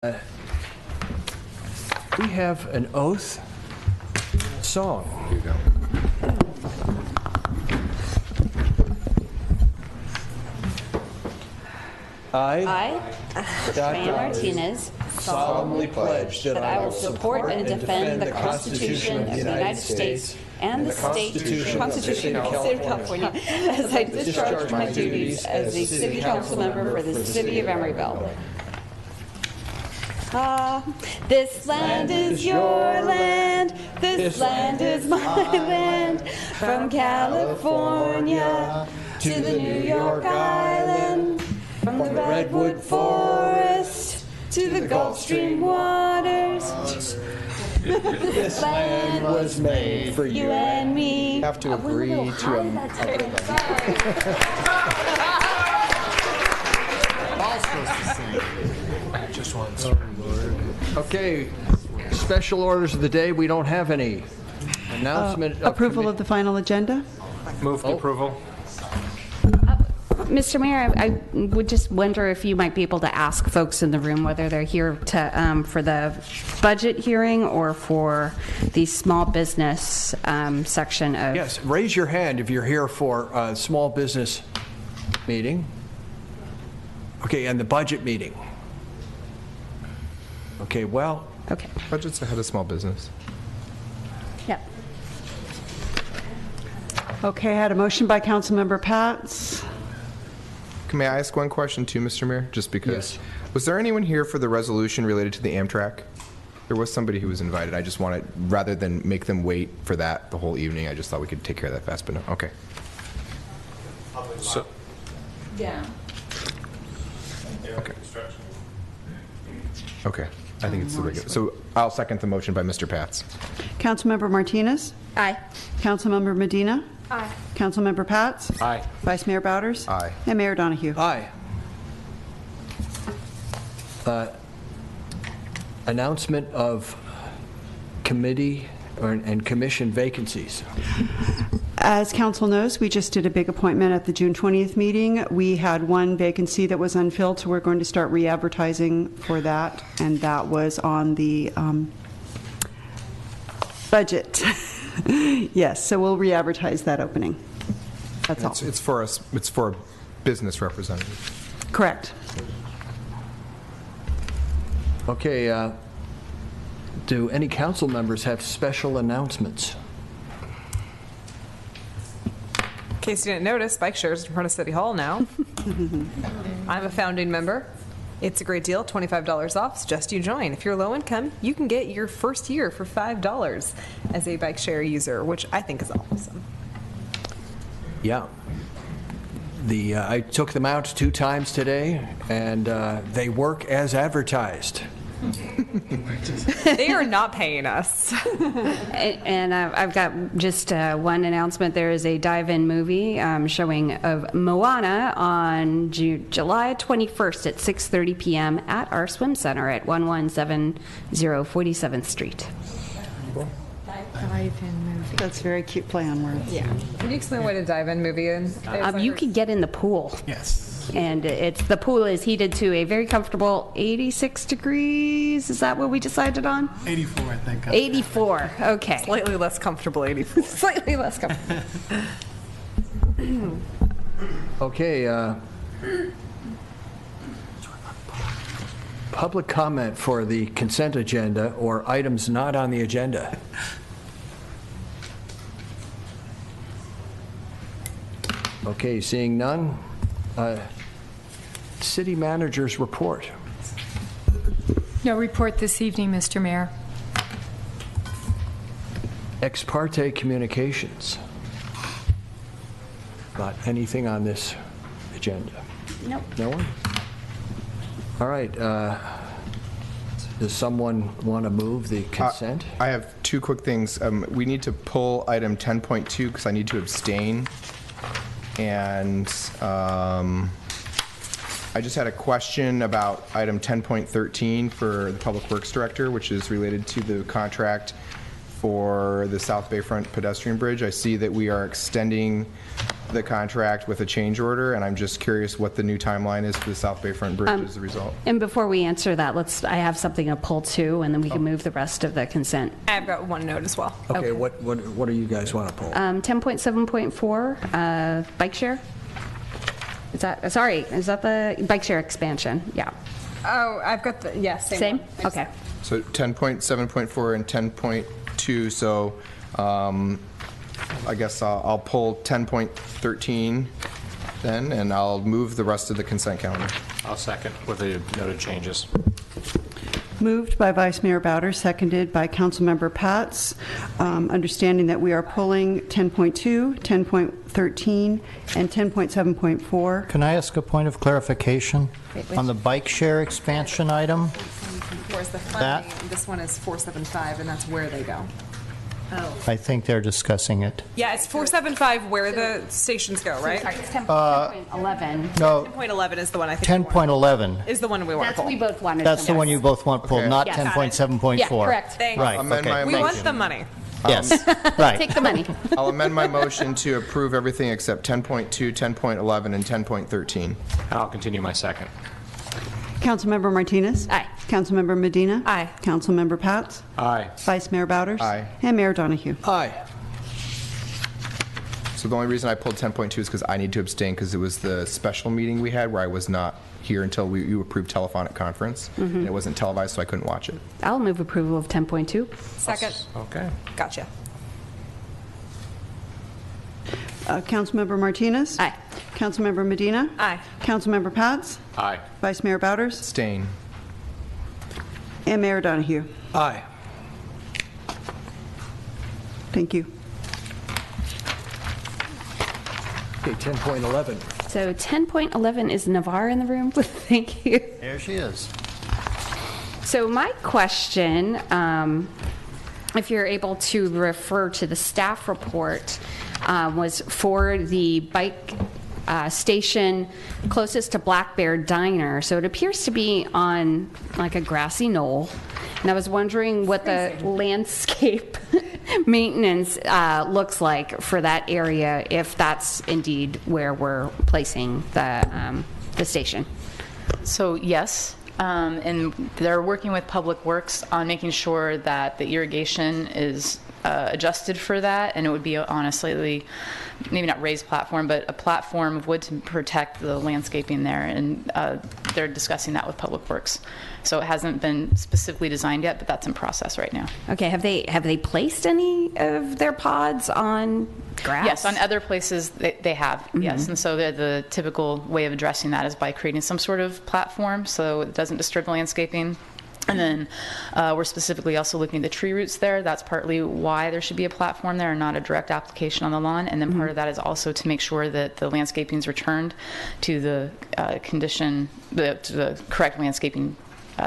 We have an oath song. Here you go. I, Diane Martinez, solemnly pledge that I will support and defend the Constitution of the United States and the Constitution of the State of California as I discharge my duties as a City Council member for the City of Emeryville. This land is your land, this land is my land, from California to the New York Island, from the Redwood Forest to the Gulf Stream waters. This land was made for you and me. You have to agree Just once. Okay, special orders of the day. We don't have any. Announcement. Approval of the final agenda? Move to approval. Mr. Mayor, I would just wonder if you might be able to ask folks in the room whether they're here to for the budget hearing or for the small business section of... Yes, raise your hand if you're here for a small business meeting. Okay, and the budget meeting. Okay, well... Okay. Budget's ahead of small business. Yep. Okay, I had a motion by Councilmember Pats. May I ask one question too, Mr. Mayor? Just because. Yes. Was there anyone here for the resolution related to the Amtrak? There was somebody who was invited. I just wanted, rather than make them wait for that the whole evening, I just thought we could take care of that fast, but no. Okay. So, Yeah. okay. Okay. I think it's the regular. So I'll second the motion by Mr. Pats. Councilmember Martinez? Aye. Councilmember Medina? Aye. Councilmember Pats? Aye. Vice Mayor Bowders? Aye. And Mayor Donahue? Aye. Announcement of committee and commission vacancies. As council knows, we just did a big appointment at the June 20th meeting. We had one vacancy that was unfilled, so we're going to start re-advertising for that, and that was on the budget. Yes, so we'll re-advertise that opening. That's all. It's for us. It's for a business representative. Correct. Okay, do any council members have special announcements? In case you didn't notice, bike shares in front of City Hall now. I'm a founding member. It's a great deal, $25 off, suggest you join. If you're low income, you can get your first year for $5 as a bike share user, which I think is awesome. Yeah. I took them out 2 times today, and they work as advertised. They are not paying us. And I've got just one announcement. There is a dive-in movie showing of Moana on July 21st at 6:30 p.m. at our swim center at 1170 47th Street. Dive-in movie. That's a very cute play on words. Yeah. Can you explain what a dive-in movie is? You can get in the pool. Yes. And the pool is heated to a very comfortable 86 degrees. Is that what we decided on? 84, I think. 84. Okay. Slightly less comfortable 84. Slightly less comfortable. Okay, public comment for the consent agenda or items not on the agenda. Okay, seeing none. City manager's report. No report this evening, Mr. Mayor. Ex parte communications. Not anything on this agenda. Nope. No one? All right. Does someone want to move the consent? I have 2 quick things. We need to pull item 10.2 because I need to abstain. And I just had a question about item 10.13 for the Public Works Director, which is related to the contract for the South Bayfront pedestrian bridge. I see that we are extending the contract with a change order, and I'm just curious what the new timeline is for the South Bayfront Bridge as a result. And before we answer that, I have something to pull too, and then we can move the rest of the consent. I've got one note as well. Okay, what do you guys want to pull? 10.7.4, bike share? Is that the bike share expansion? Yeah. Oh, I've got the, yes, Same? one. Okay. So 10.7.4 and 10.2, so I guess I'll pull 10.13 then, and I'll move the rest of the consent calendar. I'll second with the noted changes. Moved by Vice Mayor Bowder, seconded by Councilmember Pats. Understanding that we are pulling 10.2, 10.13, and 10.7.4. Can I ask a point of clarification on the bike share expansion item? Where's the funding? This one is 475, and that's where they go. I think they're discussing it. Yeah, it's 475 where the stations go, right? Sorry, it's 10.11. No, 10.11 is the one I think. 10.11. Is the one we want to That's pull. what we both wanted. That's the one you both want pulled, Okay. not Yes. 10.7.4. Yeah, correct. Thanks. Right, Amend my okay. We motion. want the money. Yes, right. Take the money. I'll amend my motion to approve everything except 10.2, 10.11, and 10.13. And I'll continue my second. Councilmember Martinez? Aye. Councilmember Medina? Aye. Councilmember Pats? Aye. Vice Mayor Bowders? Aye. And Mayor Donahue. Aye. So the only reason I pulled 10.2 is because I need to abstain because it was the special meeting we had where I was not here until you approved telephonic conference. And it wasn't televised, so I couldn't watch it. I'll move approval of 10.2. Second. Okay. Gotcha. Councilmember Martinez? Aye. Councilmember Medina? Aye. Councilmember Pats? Aye. Vice Mayor Bowders? Abstain. And Mayor Donahue. Aye. Thank you. Okay, 10.11. So 10.11 is Navarre in the room? Thank you. There she is. So my question, if you're able to refer to the staff report, was for the bike station closest to Black Bear Diner. So it appears to be on like a grassy knoll. And I was wondering what the landscape maintenance looks like for that area, if that's indeed where we're placing the station. So yes, and they're working with Public Works on making sure that the irrigation is adjusted for that, and it would be on a slightly, maybe not raised platform, but a platform of wood to protect the landscaping there, and they're discussing that with Public Works. So it hasn't been specifically designed yet, but that's in process right now. Okay, have they placed any of their pods on grass? Yes, on other places they have, yes. And so the typical way of addressing that is by creating some sort of platform so it doesn't disturb the landscaping. And then we're specifically also looking at the tree roots there. That's partly why there should be a platform there and not a direct application on the lawn. And then part of that is also to make sure that the landscaping is returned to the condition, to the correct landscaping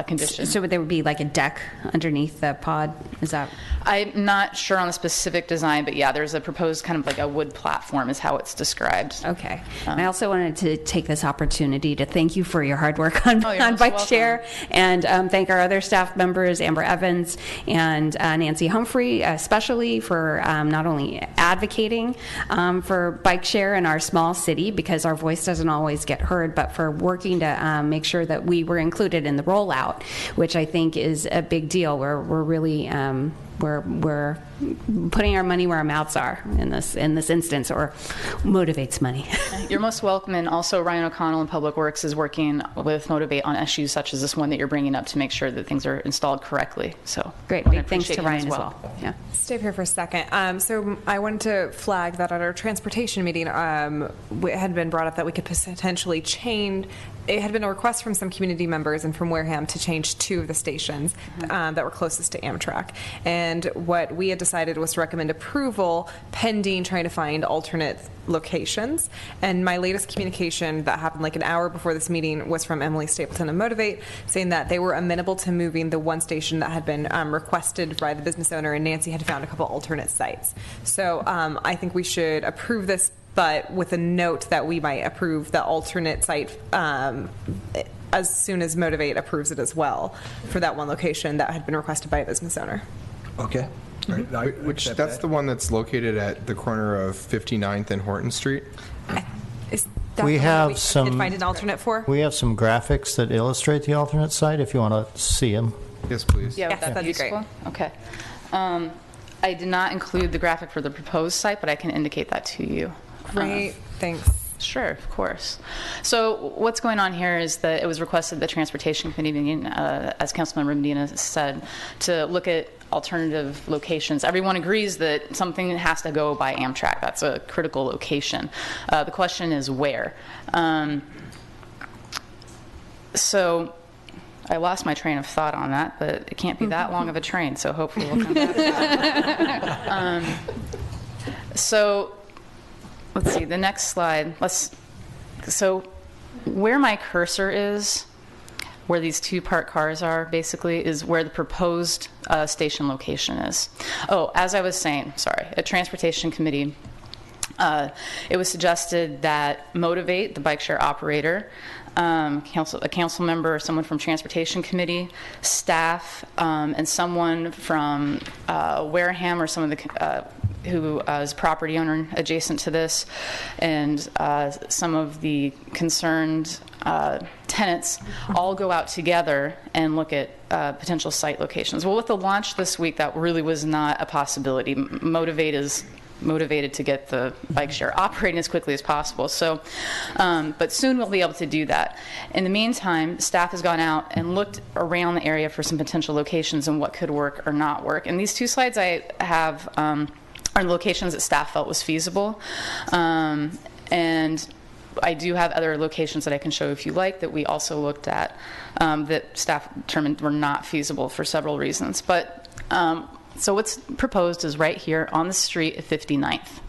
condition. So there would be like a deck underneath the pod? Is that? I'm not sure on the specific design, but yeah, there's a proposed kind of like a wood platform is how it's described. Okay. And I also wanted to take this opportunity to thank you for your hard work on, you're on most Bike welcome. Share, and thank our other staff members, Amber Evans and Nancy Humphrey, especially for not only advocating for Bike Share in our small city, because our voice doesn't always get heard, but for working to make sure that we were included in the rollout, which I think is a big deal. We're really we're putting our money where our mouths are in this instance, or motivates money. You're most welcome, and also Ryan O'Connell in Public Works is working with Motivate on issues such as this one that you're bringing up to make sure that things are installed correctly. So Great, we big thanks appreciate to him Ryan as well. Yeah. Stay here for a second. So I wanted to flag that at our transportation meeting, it had been brought up that we could potentially change. It had been a request from some community members and from Wareham to change 2 of the stations that were closest to Amtrak. And what we had decided was to recommend approval pending trying to find alternate locations. And my latest communication that happened like an hour before this meeting was from Emily Stapleton of Motivate, saying that they were amenable to moving the one station that had been requested by the business owner, and Nancy had found a couple alternate sites. So I think we should approve this, but with a note that we might approve the alternate site as soon as Motivate approves it as well for that one location that had been requested by a business owner. Okay. Which, that's the one that's located at the corner of 59th and Horton Street? Is that We the one that have we some- did find an alternate for? We have some graphics that illustrate the alternate site, if you want to see them. Yes, please. Yeah, Yes, would that that'd be be great. useful? Okay. I did not include the graphic for the proposed site, but I can indicate that to you. Great, thanks. Sure, of course. So what's going on here is that it was requested the Transportation Committee, as Councilmember Medina said, to look at alternative locations. Everyone agrees that something has to go by Amtrak. That's a critical location. The question is where. So I lost my train of thought on that, but it can't be that long of a train, so hopefully we'll come back to that. So let's see, the next slide. So where my cursor is, where these two parked cars are, basically, is where the proposed station location is. Oh, as I was saying, sorry, at Transportation Committee, it was suggested that Motivate, the bike share operator, a council member or someone from Transportation Committee, staff, and someone from Wareham or some of the who is a property owner adjacent to this, and some of the concerned tenants all go out together and look at potential site locations. Well, with the launch this week, that really was not a possibility. Motivate is motivated to get the bike share operating as quickly as possible. So, but soon we'll be able to do that. In the meantime, staff has gone out and looked around the area for some potential locations and what could work or not work. And these two slides I have are locations that staff felt was feasible. And I do have other locations that I can show if you like that we also looked at that staff determined were not feasible for several reasons. But so what's proposed is right here on the street at 59th.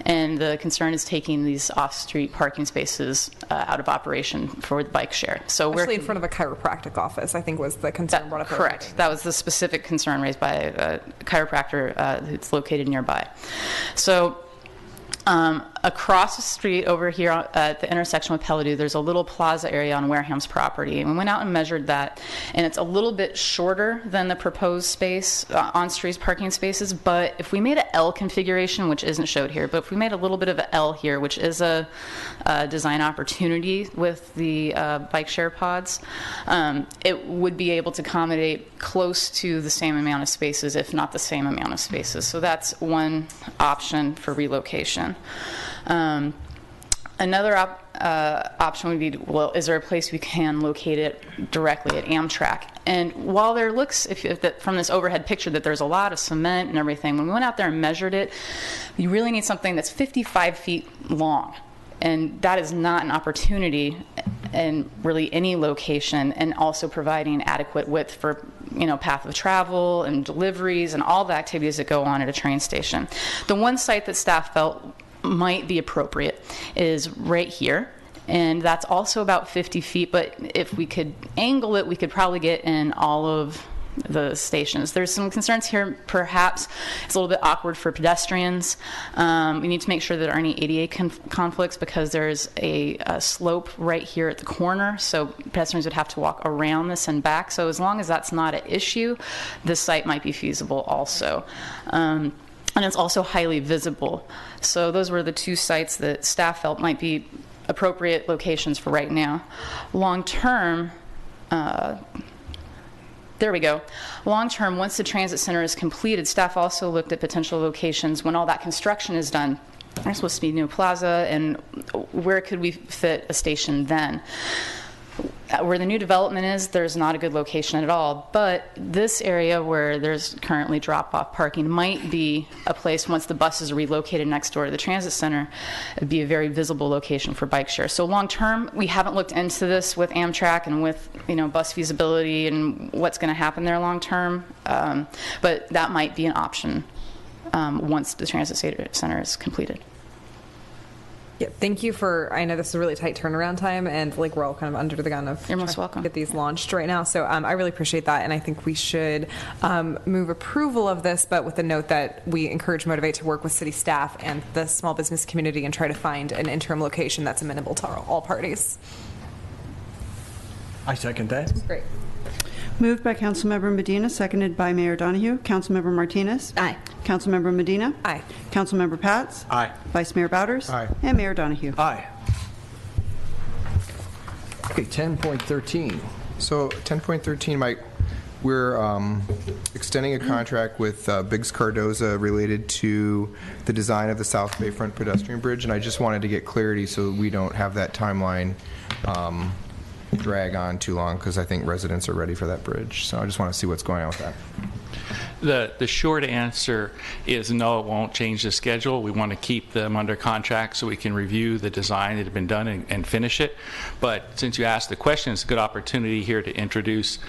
And the concern is taking these off-street parking spaces out of operation for the bike share. So Actually in front of a chiropractic office, I think was the concern brought up. Correct. That was the specific concern raised by a chiropractor who's located nearby. So across the street over here at the intersection with Pelledu, there's a little plaza area on Wareham's property. And we went out and measured that, and it's a little bit shorter than the proposed space, on-street parking spaces. But if we made an L configuration, which isn't showed here, but if we made a little bit of an L here, which is a design opportunity with the bike share pods, it would be able to accommodate close to the same amount of spaces, if not the same amount of spaces. So that's one option for relocation. Another option would be, well, is there a place we can locate it directly at Amtrak? And while there looks, from this overhead picture, that there's a lot of cement and everything, when we went out there and measured it, you really need something that's 55 feet long. And that is not an opportunity in really any location, and also providing adequate width for, path of travel and deliveries and all the activities that go on at a train station. The one site that staff felt might be appropriate is right here, and that's also about 50 feet, but if we could angle it, we could probably get in all of the stations. There's some concerns here. Perhaps it's a little bit awkward for pedestrians. We need to make sure that there aren't any ADA conflicts, because there's a slope right here at the corner, so pedestrians would have to walk around this and back. So as long as that's not an issue, this site might be feasible also. And it's also highly visible. So those were the two sites that staff felt might be appropriate locations for right now. Long term, there we go. Long term, once the transit center is completed, staff also looked at potential locations when all that construction is done. There's supposed to be a new plaza, and where could we fit a station then? Where the new development is, there's not a good location at all, but this area where there's currently drop-off parking might be a place, once the buses are relocated next door to the transit center, it'd be a very visible location for bike share. So long-term, we haven't looked into this with Amtrak and with bus feasibility and what's going to happen there long-term, but that might be an option once the transit center is completed. Yeah, thank you for, I know this is a really tight turnaround time, and we're all kind of under the gun of You're most welcome. Get these launched right now. So I really appreciate that, and I think we should move approval of this, but with the note that we encourage Motivate to work with city staff and the small business community and try to find an interim location that's amenable to all parties. I second that. Great. Moved by Councilmember Medina, seconded by Mayor Donahue. Councilmember Martinez? Aye. Councilmember Medina? Aye. Councilmember Pats? Aye. Vice Mayor Bowders? Aye. And Mayor Donahue. Aye. Okay, 10.13. So 10.13, Mike, we're extending a contract with Biggs Cardoza related to the design of the South Bayfront pedestrian bridge, and I just wanted to get clarity so we don't have that timeline drag on too long, because I think residents are ready for that bridge. So I just want to see what's going on with that. The short answer is no, it won't change the schedule. We want to keep them under contract so we can review the design that had been done and finish it. But since you asked the question, it's a good opportunity here to introduce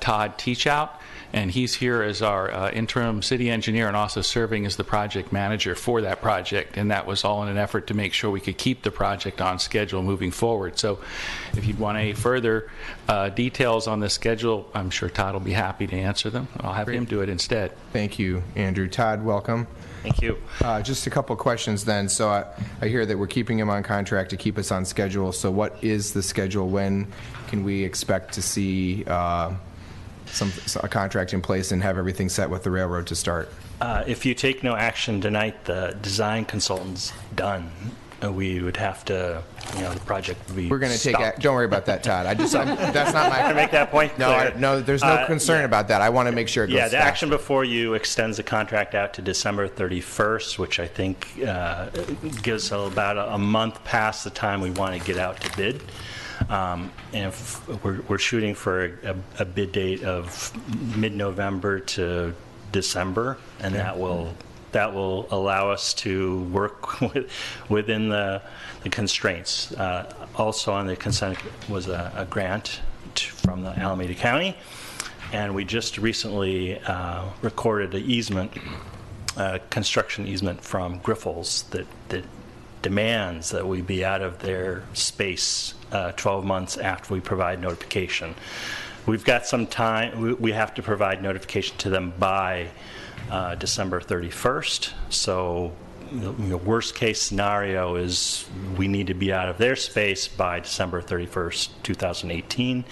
Todd Teachout. And he's here as our interim city engineer and also serving as the project manager for that project. And that was all in an effort to make sure we could keep the project on schedule moving forward. So if you'd want any further details on the schedule, I'm sure Todd will be happy to answer them. I'll have him do it instead. Thank you, Andrew. Todd, welcome. Thank you. Just a couple questions then. So I hear that we're keeping him on contract to keep us on schedule. So what is the schedule? When can we expect to see a contract in place and have everything set with the railroad to start? If you take no action tonight, the design consultant's done. We would have to, the project would be We're going to take. stopped. Don't worry about that, Todd. That's not my. To make that point clear. No. There's no concern about that. I want to make sure it goes. Yeah, the fast. action before you extends the contract out to December 31st, which I think gives about a month past the time we want to get out to bid. And if we're shooting for a bid date of mid-November to December, and that will allow us to work within the constraints. Also on the consent was a grant from the Alameda County, and we just recently recorded an easement, construction easement from Grifols that demands that we be out of their space 12 months after we provide notification. We've got some time. We have to provide notification to them by December 31st. So the worst case scenario is we need to be out of their space by December 31st, 2018.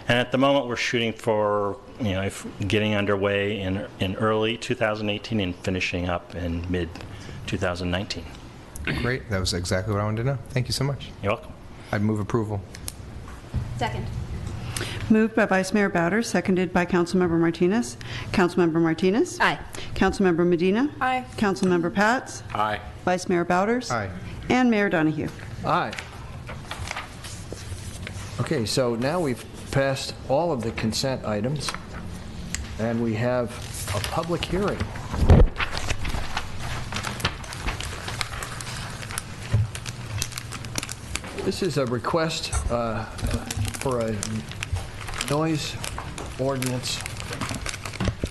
And at the moment we're shooting for, if getting underway in early 2018 and finishing up in mid 2019. Great. That was exactly what I wanted to know. Thank you so much. You're welcome. I'd move approval. Second. Moved by Vice Mayor Bowders, seconded by Councilmember Martinez. Councilmember Martinez? Aye. Councilmember Medina? Aye. Councilmember Pats? Aye. Vice Mayor Bowders? Aye. And Mayor Donahue. Aye. Okay, so now we've passed all of the consent items, and we have a public hearing. This is a request for a noise ordinance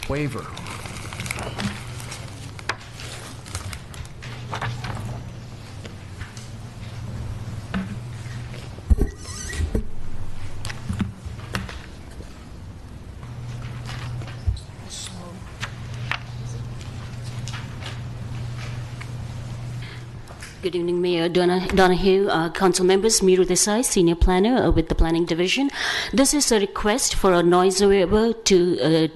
waiver. Good evening, Mayor Donahue, council members, Miru Desai, Senior Planner with the Planning Division. This is a request for a noise waiver to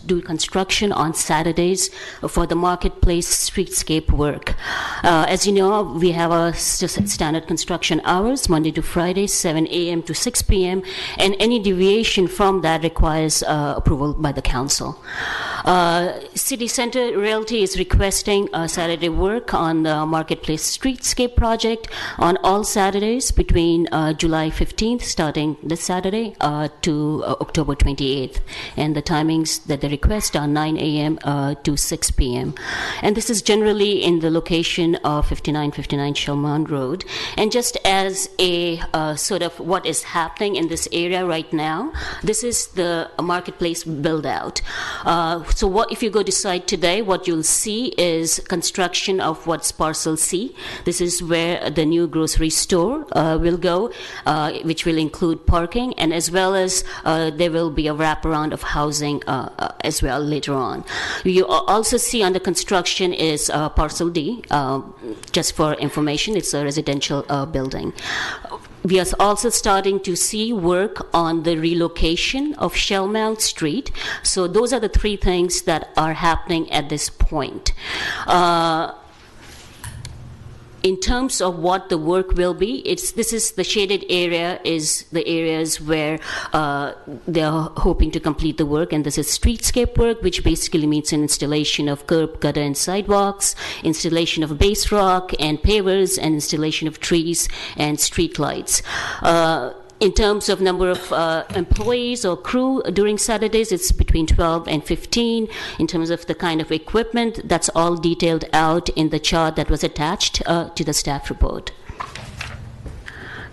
do construction on Saturdays for the marketplace streetscape work. As you know, we have our standard construction hours, Monday to Friday, 7 a.m. to 6 p.m., and any deviation from that requires approval by the council. City Center Realty is requesting Saturday work on the marketplace streetscape project on all Saturdays between July 15th, starting this Saturday, to October 28th. And the timings that they request are 9 a.m. To 6 p.m. And this is generally in the location of 5959 Shelmont Road. And just as a sort of what is happening in this area right now, this is the marketplace build-out. So what if you go to site today, what you'll see is construction of what's parcel C. This is where the new grocery store will go, which will include parking, and as well as there will be a wraparound of housing as well later on. You also see under construction is parcel D. Just for information, it's a residential building. we are also starting to see work on the relocation of Shellmount Street. So those are the three things that are happening at this point. In terms of what the work will be, this is the shaded area is the areas where they are hoping to complete the work, and this is streetscape work, which basically means an installation of curb, gutter, and sidewalks, installation of base rock and pavers, and installation of trees and street lights. In terms of number of employees or crew during Saturdays, it's between 12 and 15. In terms of the kind of equipment, that's all detailed out in the chart that was attached to the staff report.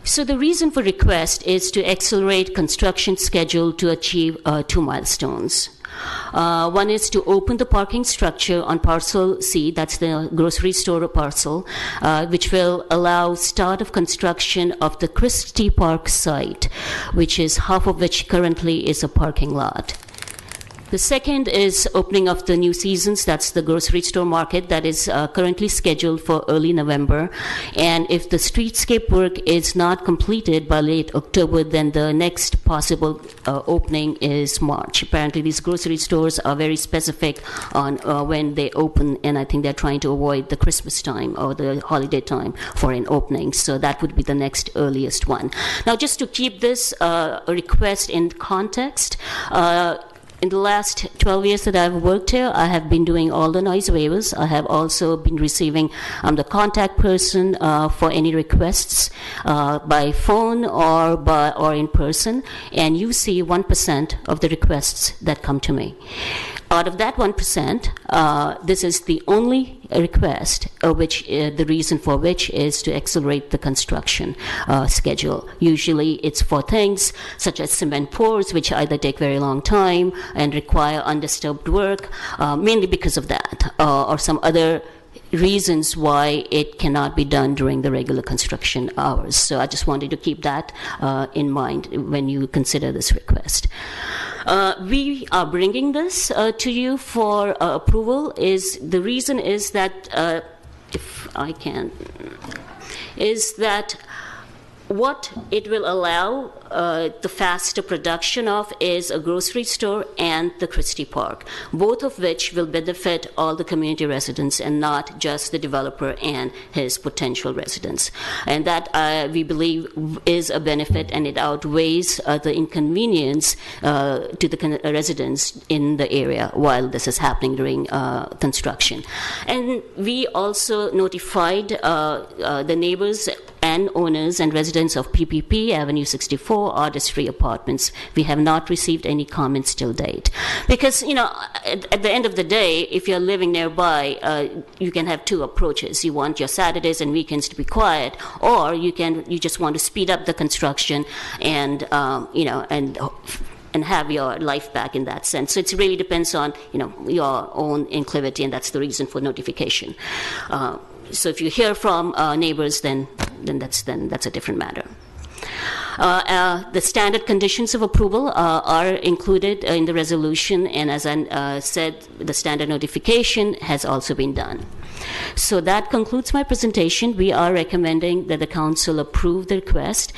So the reason for request is to accelerate construction schedule to achieve two milestones. One is to open the parking structure on parcel C, that's the grocery store parcel, which will allow start of construction of the Christie Park site, which is half of which currently is a parking lot. The second is opening of the new seasons. That's the grocery store market that is currently scheduled for early November. And if the streetscape work is not completed by late October, then the next possible opening is March. Apparently, these grocery stores are very specific on when they open, and I think they're trying to avoid the Christmas time or the holiday time for an opening. So that would be the next earliest one. Now, just to keep this request in context, in the last 12 years that I've worked here, I have been doing all the noise waivers. I have also been receiving, I'm the contact person for any requests by phone or in person, and you see 1% of the requests that come to me. Out of that 1%, this is the only request, which the reason for which is to accelerate the construction schedule. Usually it's for things such as cement pours, which either take very long time and require undisturbed work, mainly because of that, or some other reasons why it cannot be done during the regular construction hours. So I just wanted to keep that in mind when you consider this request. We are bringing this to you for approval. The reason is that, if I can, is that what it will allow the faster production of is a grocery store and the Christie Park, both of which will benefit all the community residents and not just the developer and his potential residents. And that we believe is a benefit, and it outweighs the inconvenience to the residents in the area while this is happening during construction. And we also notified the neighbors and owners and residents of PPP, Avenue 64, Artistry Apartments. We have not received any comments till date. Because, at the end of the day, if you're living nearby, you can have two approaches. You want your Saturdays and weekends to be quiet, or you just want to speed up the construction and, and have your life back in that sense. So it really depends on, your own inclivity, and that's the reason for notification. So if you hear from neighbors, then that's a different matter. The standard conditions of approval are included in the resolution, and as I said, the standard notification has also been done. So that concludes my presentation. We are recommending that the council approve the request.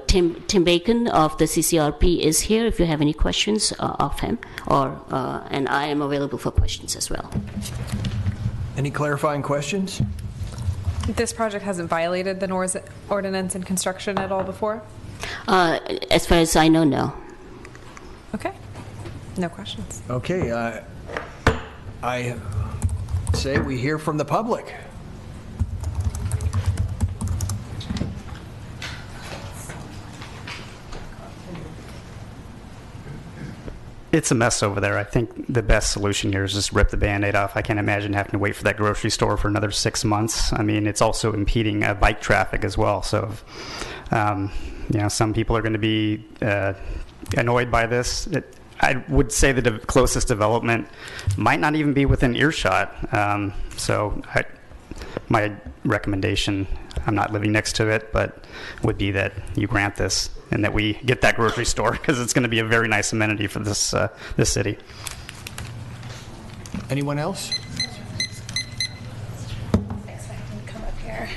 Tim Bacon of the CCRP is here if you have any questions of him, and I am available for questions as well. Any clarifying questions? This project hasn't violated the NORS ordinance in construction at all before? As far as I know, no. Okay. No questions. Okay. I say we hear from the public. It's a mess over there. I think the best solution here is just rip the Band-Aid off. I can't imagine having to wait for that grocery store for another 6 months. I mean, it's also impeding bike traffic as well. So, some people are going to be annoyed by this. I would say the closest development might not even be within earshot. My recommendation, I'm not living next to it, but would be that you grant this and that we get that grocery store, because it's going to be a very nice amenity for this city. Anyone else? Come up here.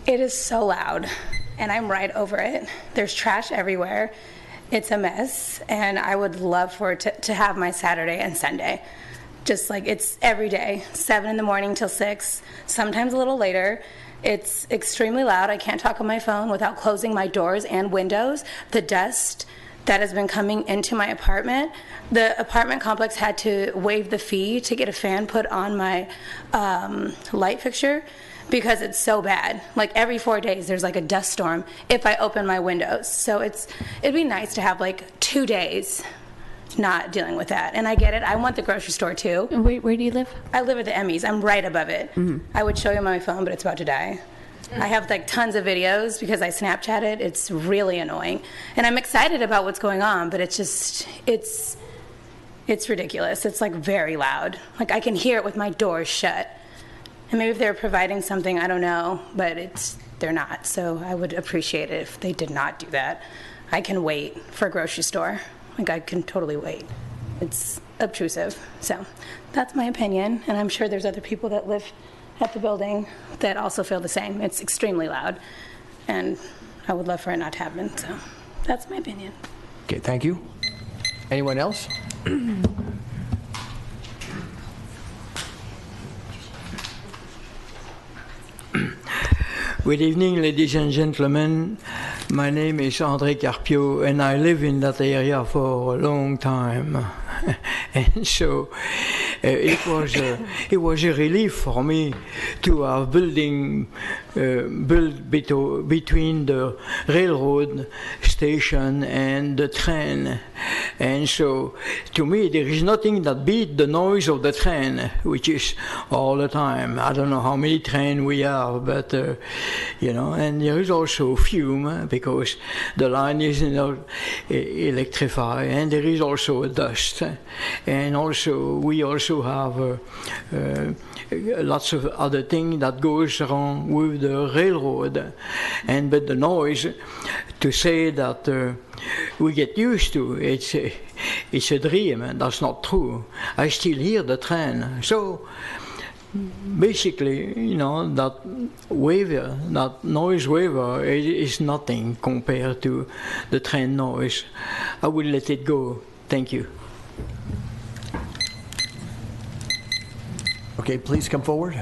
It is so loud, and I'm right over it. There's trash everywhere. It's a mess, and I would love for it to have my Saturday and Sunday. Just like it's every day, 7 in the morning till 6, sometimes a little later. It's extremely loud. I can't talk on my phone without closing my doors and windows. The dust that has been coming into my apartment. The apartment complex had to waive the fee to get a fan put on my light fixture because it's so bad. Like every 4 days there's like a dust storm if I open my windows. So it'd be nice to have like 2 days not dealing with that. And I get it. I want the grocery store too. And where do you live? I live at the Emmys. I'm right above it. I would show you my phone, but it's about to die. I have like tons of videos because I Snapchat it. It's really annoying. And I'm excited about what's going on, but it's just, it's ridiculous. It's like very loud. Like I can hear it with my doors shut. And maybe if they're providing something, I don't know, but they're not. So I would appreciate it if they did not do that. I can wait for a grocery store. Like I can totally wait. It's obtrusive. So that's my opinion, and I'm sure there's other people that live at the building that also feel the same. It's extremely loud, and I would love for it not to happen. So that's my opinion. Okay, thank you. Anyone else? Good evening, ladies and gentlemen. My name is André Carpio, and I live in that area for a long time. And so it was a relief for me to have built between the railroad station and the train. And so to me there is nothing that beat the noise of the train, which is all the time. I don't know how many trains we have, but you know, and there is also fume because the line is not electrified, and there is also dust. And also we also have lots of other things that goes wrong with the railroad. But the noise, to say that we get used to, it's a dream, and that's not true. I still hear the train. So basically, you know, that noise waiver is nothing compared to the train noise. I will let it go. Thank you. Okay, please come forward.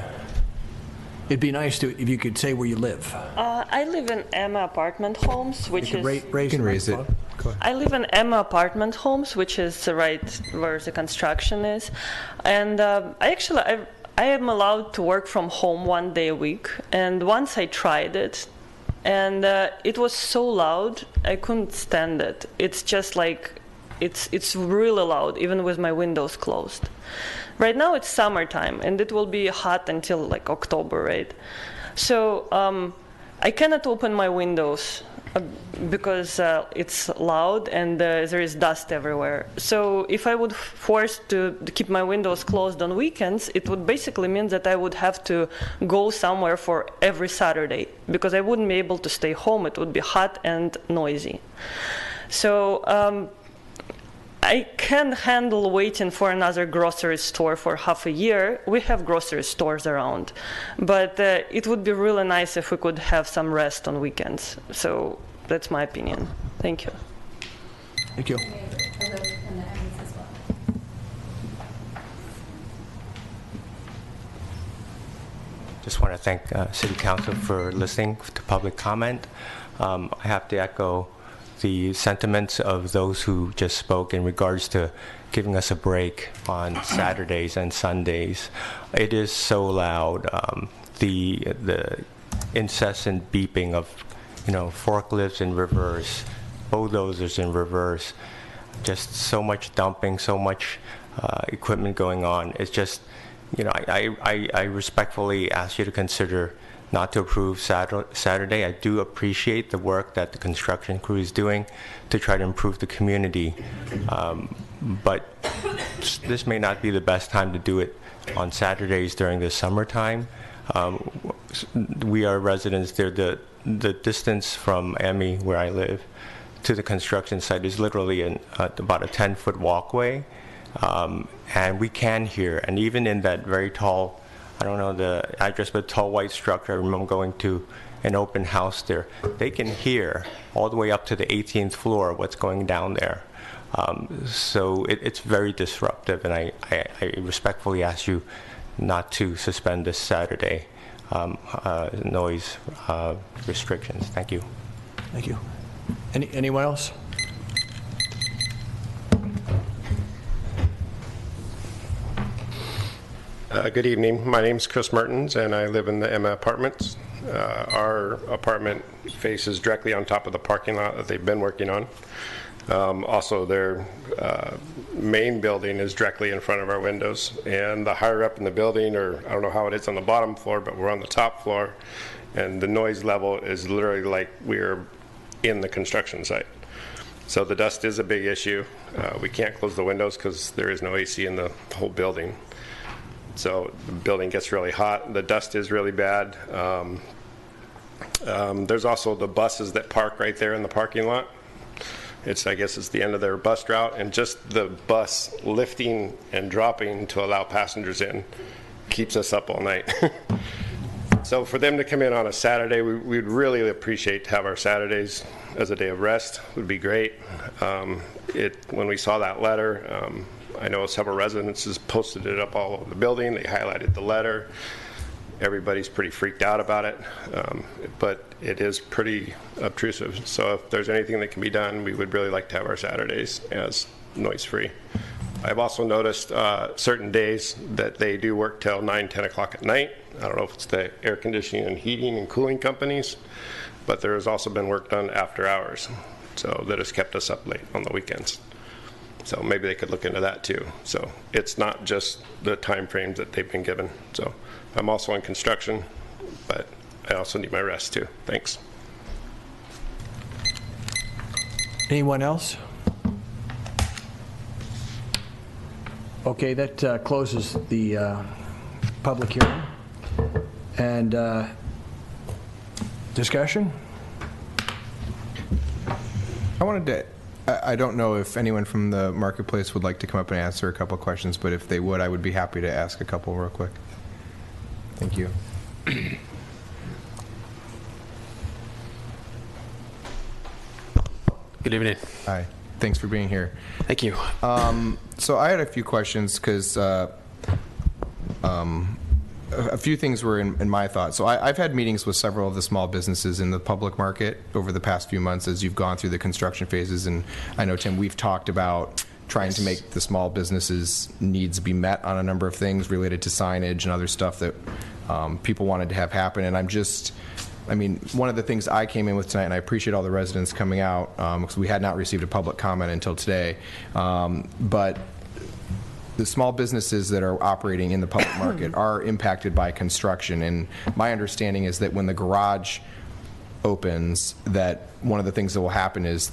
It'd be nice if you could say where you live. I live in Emma Apartment Homes, which you is... You can raise it. Go ahead. I live in Emma Apartment Homes, which is right where the construction is. And I am allowed to work from home 1 day a week. And once I tried it, and it was so loud, I couldn't stand it. It's just like, it's really loud, even with my windows closed. Right now it's summertime, and it will be hot until like October, right? So I cannot open my windows because it's loud and there is dust everywhere. So if I would force to keep my windows closed on weekends, it would basically mean that I would have to go somewhere for every Saturday because I wouldn't be able to stay home. It would be hot and noisy. So I can't handle waiting for another grocery store for half a year. We have grocery stores around, but it would be really nice if we could have some rest on weekends. So that's my opinion. Thank you. Thank you. Just want to thank City Council for listening to public comment. I have to echo the sentiments of those who just spoke in regards to giving us a break on Saturdays and Sundays. It is so loud. The incessant beeping of, you know, forklifts in reverse, bulldozers in reverse, just so much dumping, so much equipment going on. It's just, you know, I respectfully ask you to consider not to approve Saturday. I do appreciate the work that the construction crew is doing to try to improve the community, but this may not be the best time to do it on Saturdays during the summertime. We are residents there. The distance from Emmy, where I live, to the construction site is literally about a 10-foot walkway, and we can hear, and even in that very tall, I don't know the address, but tall white structure, I remember going to an open house there, they can hear all the way up to the 18th floor what's going down there. So it's very disruptive, and I respectfully ask you not to suspend this Saturday noise restrictions. Thank you. Thank you. Anyone else? Good evening. My name is Chris Mertens, and I live in the Emma Apartments. Our apartment faces directly on top of the parking lot that they've been working on. Also, their main building is directly in front of our windows. And the higher up in the building, or I don't know how it is on the bottom floor, but we're on the top floor, and the noise level is literally like we're in the construction site. So the dust is a big issue. We can't close the windows because there is no AC in the whole building. So the building gets really hot. The dust is really bad. There's also the buses that park right there in the parking lot. I guess it's the end of their bus route, and just the bus lifting and dropping to allow passengers in keeps us up all night. So for them to come in on a Saturday, we'd really appreciate to have our Saturdays as a day of rest. Would be great. When we saw that letter, I know several residences posted it up all over the building. They highlighted the letter. Everybody's pretty freaked out about it, but it is pretty obtrusive. So if there's anything that can be done, we would really like to have our Saturdays as noise-free. I've also noticed certain days that they do work till 9, 10 o'clock at night. I don't know if it's the air conditioning and heating and cooling companies, but there has also been work done after hours, so that has kept us up late on the weekends. So maybe they could look into that too. So it's not just the time frames that they've been given. So I'm also in construction, but I also need my rest too. Thanks. Anyone else? Okay, that closes the public hearing. And discussion? I wanted to, I don't know if anyone from the marketplace would like to come up and answer a couple questions, but if they would, I would be happy to ask a couple real quick. Thank you. Good evening. Hi. Thanks for being here. Thank you. So I had a few questions because a few things were in my thoughts. So I've had meetings with several of the small businesses in the public market over the past few months as you've gone through the construction phases. And I know, Tim, we've talked about trying to make the small businesses' needs be met on a number of things related to signage and other stuff that people wanted to have happen. And one of the things I came in with tonight, and I appreciate all the residents coming out, because we had not received a public comment until today, but the small businesses that are operating in the public market are impacted by construction. And my understanding is that when the garage opens, that one of the things that will happen is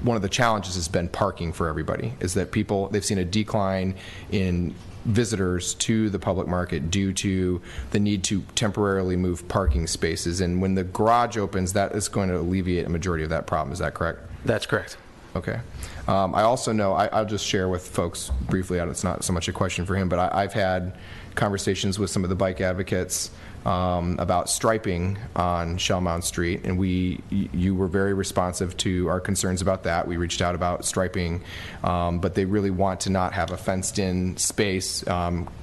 one of the challenges has been parking for everybody, is that they've seen a decline in visitors to the public market due to the need to temporarily move parking spaces. And when the garage opens, that is going to alleviate a majority of that problem. Is that correct? That's correct. Okay. I also know, I'll just share with folks briefly, it's not so much a question for him, but I've had conversations with some of the bike advocates about striping on Shellmount Street, and you were very responsive to our concerns about that. We reached out about striping, but they really want to not have a fenced-in space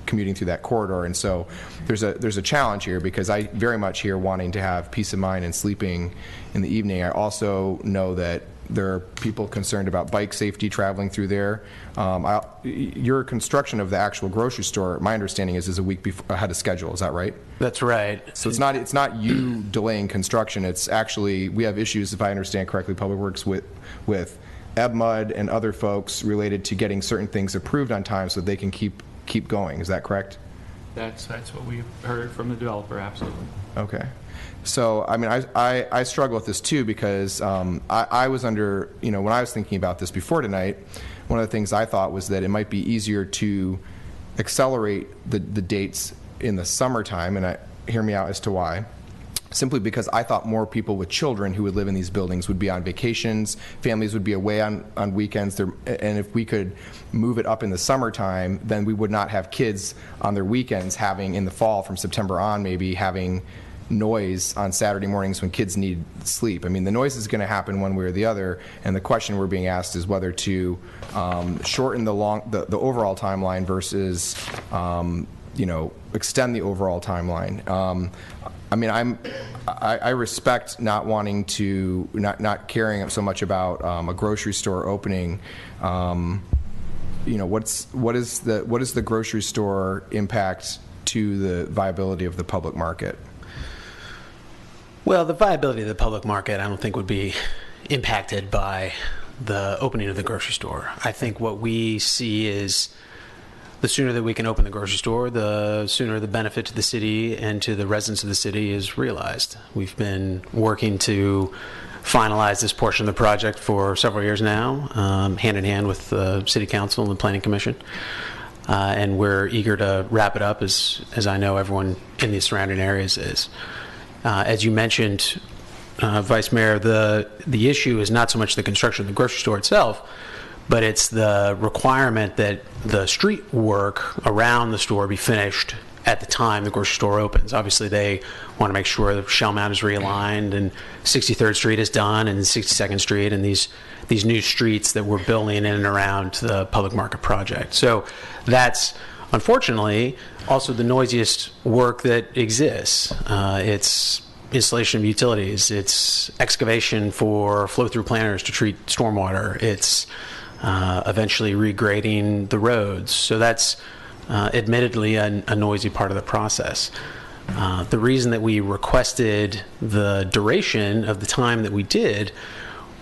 commuting through that corridor. And so there's a challenge here, because I very much hear wanting to have peace of mind and sleeping in the evening. I also know that there are people concerned about bike safety traveling through there. Your construction of the actual grocery store, my understanding is a week ahead of schedule. Is that right? That's right. So it's not you delaying construction. It's actually, we have issues, if I understand correctly, Public Works with EBMUD and other folks related to getting certain things approved on time so they can keep going. Is that correct? That's what we've heard from the developer. Absolutely. Okay. So, I struggle with this too, because I was under, when I was thinking about this before tonight, one of the things I thought was that it might be easier to accelerate the dates in the summertime, and hear me out as to why. Simply because I thought more people with children who would live in these buildings would be on vacations, families would be away on weekends, and if we could move it up in the summertime, then we would not have kids on their weekends in the fall from September on, maybe having noise on Saturday mornings when kids need sleep. I mean, the noise is going to happen one way or the other, and the question we're being asked is whether to shorten the overall timeline versus extend the overall timeline. I mean, I respect not wanting to, not caring so much about a grocery store opening. What is the grocery store impact to the viability of the public market? Well, the viability of the public market, I don't think would be impacted by the opening of the grocery store. I think what we see is the sooner that we can open the grocery store, the sooner the benefit to the city and to the residents of the city is realized. We've been working to finalize this portion of the project for several years now, hand in hand with the City Council and the Planning Commission. And we're eager to wrap it up, as I know everyone in the surrounding areas is. As you mentioned, Vice Mayor, the issue is not so much the construction of the grocery store itself, but it's the requirement that the street work around the store be finished at the time the grocery store opens. Obviously, they want to make sure the Shell Mound is realigned and 63rd Street is done and 62nd Street and these new streets that we're building in and around the public market project. So that's, unfortunately, also the noisiest work that exists. It's installation of utilities. It's excavation for flow-through planters to treat stormwater. It's eventually regrading the roads. So that's admittedly a noisy part of the process. The reason that we requested the duration of the time that we did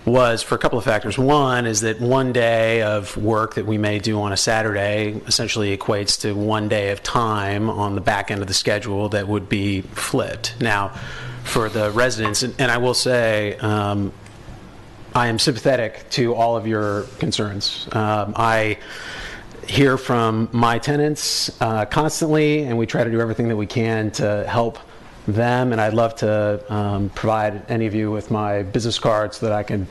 was for a couple of factors. One is that one day of work that we may do on a Saturday essentially equates to one day of time on the back end of the schedule that would be flipped. Now, for the residents, and I will say, I am sympathetic to all of your concerns. I hear from my tenants constantly, and we try to do everything that we can to help them, and I'd love to provide any of you with my business card so that I can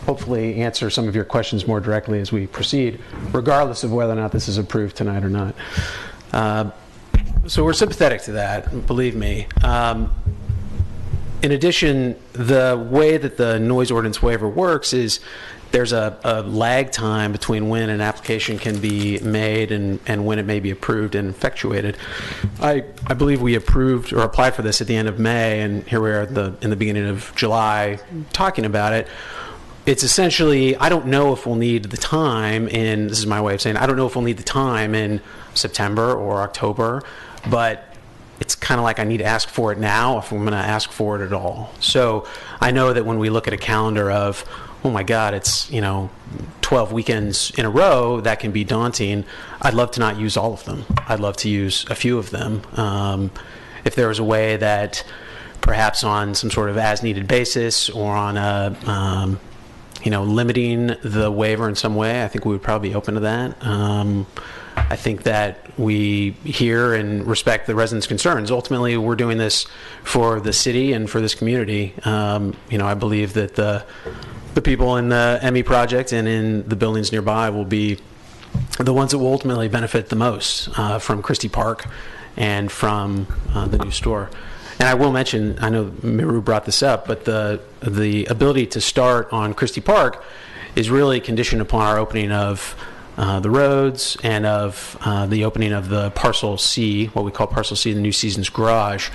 hopefully answer some of your questions more directly as we proceed, regardless of whether or not this is approved tonight or not. So we're sympathetic to that, believe me. In addition, the way that the noise ordinance waiver works is there's a lag time between when an application can be made and when it may be approved and effectuated. I believe we approved or applied for this at the end of May, and here we are in the beginning of July talking about it. It's essentially, I don't know if we'll need the time in, this is my way of saying, I don't know if we'll need the time in September or October, but it's kind of like I need to ask for it now if I'm going to ask for it at all. So I know that when we look at a calendar of, oh my God, it's 12 weekends in a row, that can be daunting. I'd love to not use all of them. I'd love to use a few of them. If there was a way that perhaps on some sort of as-needed basis or on a limiting the waiver in some way, I think we would probably be open to that. I think that we hear and respect the residents' concerns. Ultimately, we're doing this for the city and for this community. I believe that the people in the Emmy project and in the buildings nearby will be the ones that will ultimately benefit the most from Christie Park and from the new store. And I will mention, I know Miru brought this up, but the ability to start on Christie Park is really conditioned upon our opening of the roads and of the opening of the Parcel C, what we call Parcel C, the New Seasons Garage.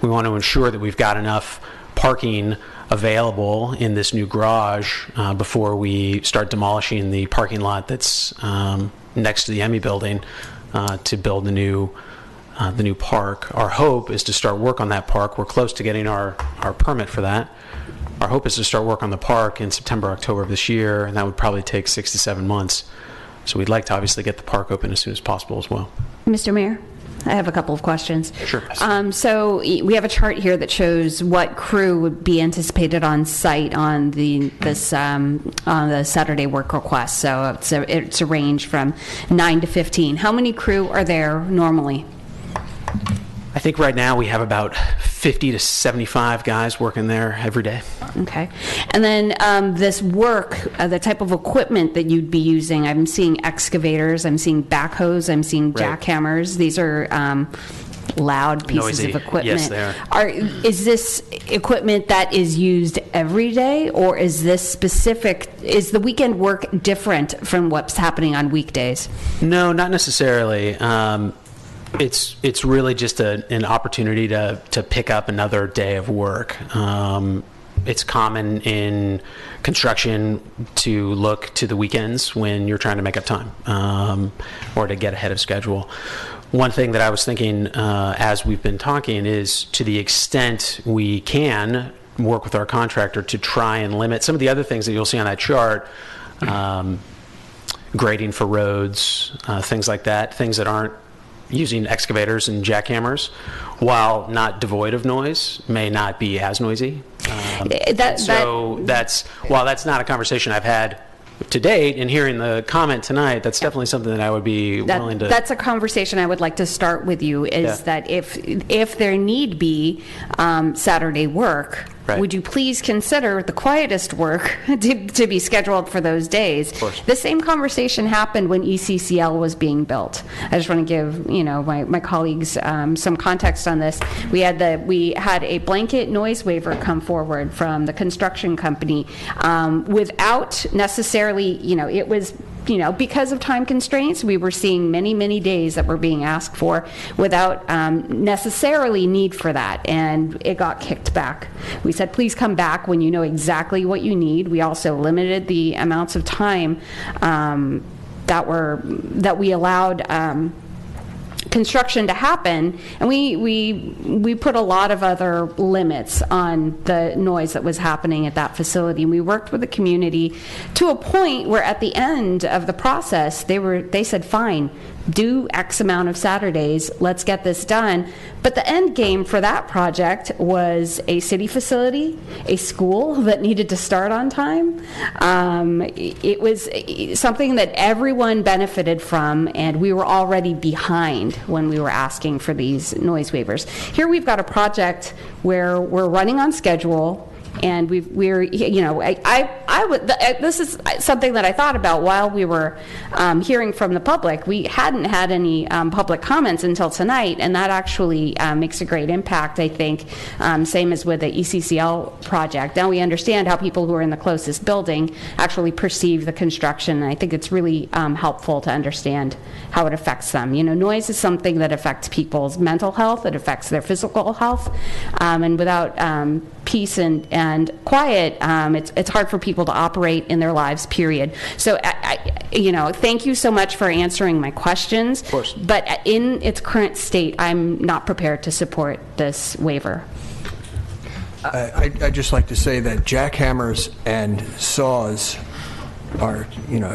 We want to ensure that we've got enough parking available in this new garage before we start demolishing the parking lot that's next to the Emmy building to build the new park. Our hope is to start work on that park. We're close to getting our permit for that. Our hope is to start work on the park in September, October of this year, and that would probably take 6 to 7 months. So we'd like to obviously get the park open as soon as possible as well. Mr. Mayor, I have a couple of questions. Sure. So we have a chart here that shows what crew would be anticipated on site on the Saturday work request. So it's a range from 9 to 15. How many crew are there normally? I think right now we have about 50 to 75 guys working there every day. Okay. And then this work, the type of equipment that you'd be using, I'm seeing excavators, I'm seeing backhoes, I'm seeing jackhammers. These are loud pieces Noisy. of equipment. Yes, they are. Is this equipment that is used every day, or is this specific? Is the weekend work different from what's happening on weekdays? No, not necessarily. It's really just an opportunity to pick up another day of work. It's common in construction to look to the weekends when you're trying to make up time or to get ahead of schedule. One thing that I was thinking as we've been talking is, to the extent we can work with our contractor to try and limit some of the other things that you'll see on that chart, grading for roads, things like that, things that aren't using excavators and jackhammers, while not devoid of noise, may not be as noisy. While that's not a conversation I've had to date, and hearing the comment tonight, that's definitely something that I would be willing to... That's a conversation I would like to start with you, is that if there need be Saturday work, would you please consider the quietest work to be scheduled for those days? Of course. The same conversation happened when ECCL was being built. I just want to give my colleagues some context on this. We had a blanket noise waiver come forward from the construction company without necessarily, it was, because of time constraints, we were seeing many, many days that were being asked for without necessarily need for that, and it got kicked back. We said, please come back when you know exactly what you need. We also limited the amounts of time that we allowed construction to happen, and we put a lot of other limits on the noise that was happening at that facility. And we worked with the community to a point where at the end of the process they said, fine, do X amount of Saturdays, let's get this done. But the end game for that project was a city facility, a school that needed to start on time. It was something that everyone benefited from, and we were already behind when we were asking for these noise waivers. Here we've got a project where we're running on schedule, and this is something that I thought about while we were hearing from the public. We hadn't had any public comments until tonight, and that actually makes a great impact, I think, same as with the ECCL project. Now we understand how people who are in the closest building actually perceive the construction, and I think it's really helpful to understand how it affects them. Noise is something that affects people's mental health, it affects their physical health, and without peace and quiet, it's hard for people to operate in their lives, period. So, thank you so much for answering my questions. Of course. But in its current state, I'm not prepared to support this waiver. I'd just like to say that jackhammers and saws are,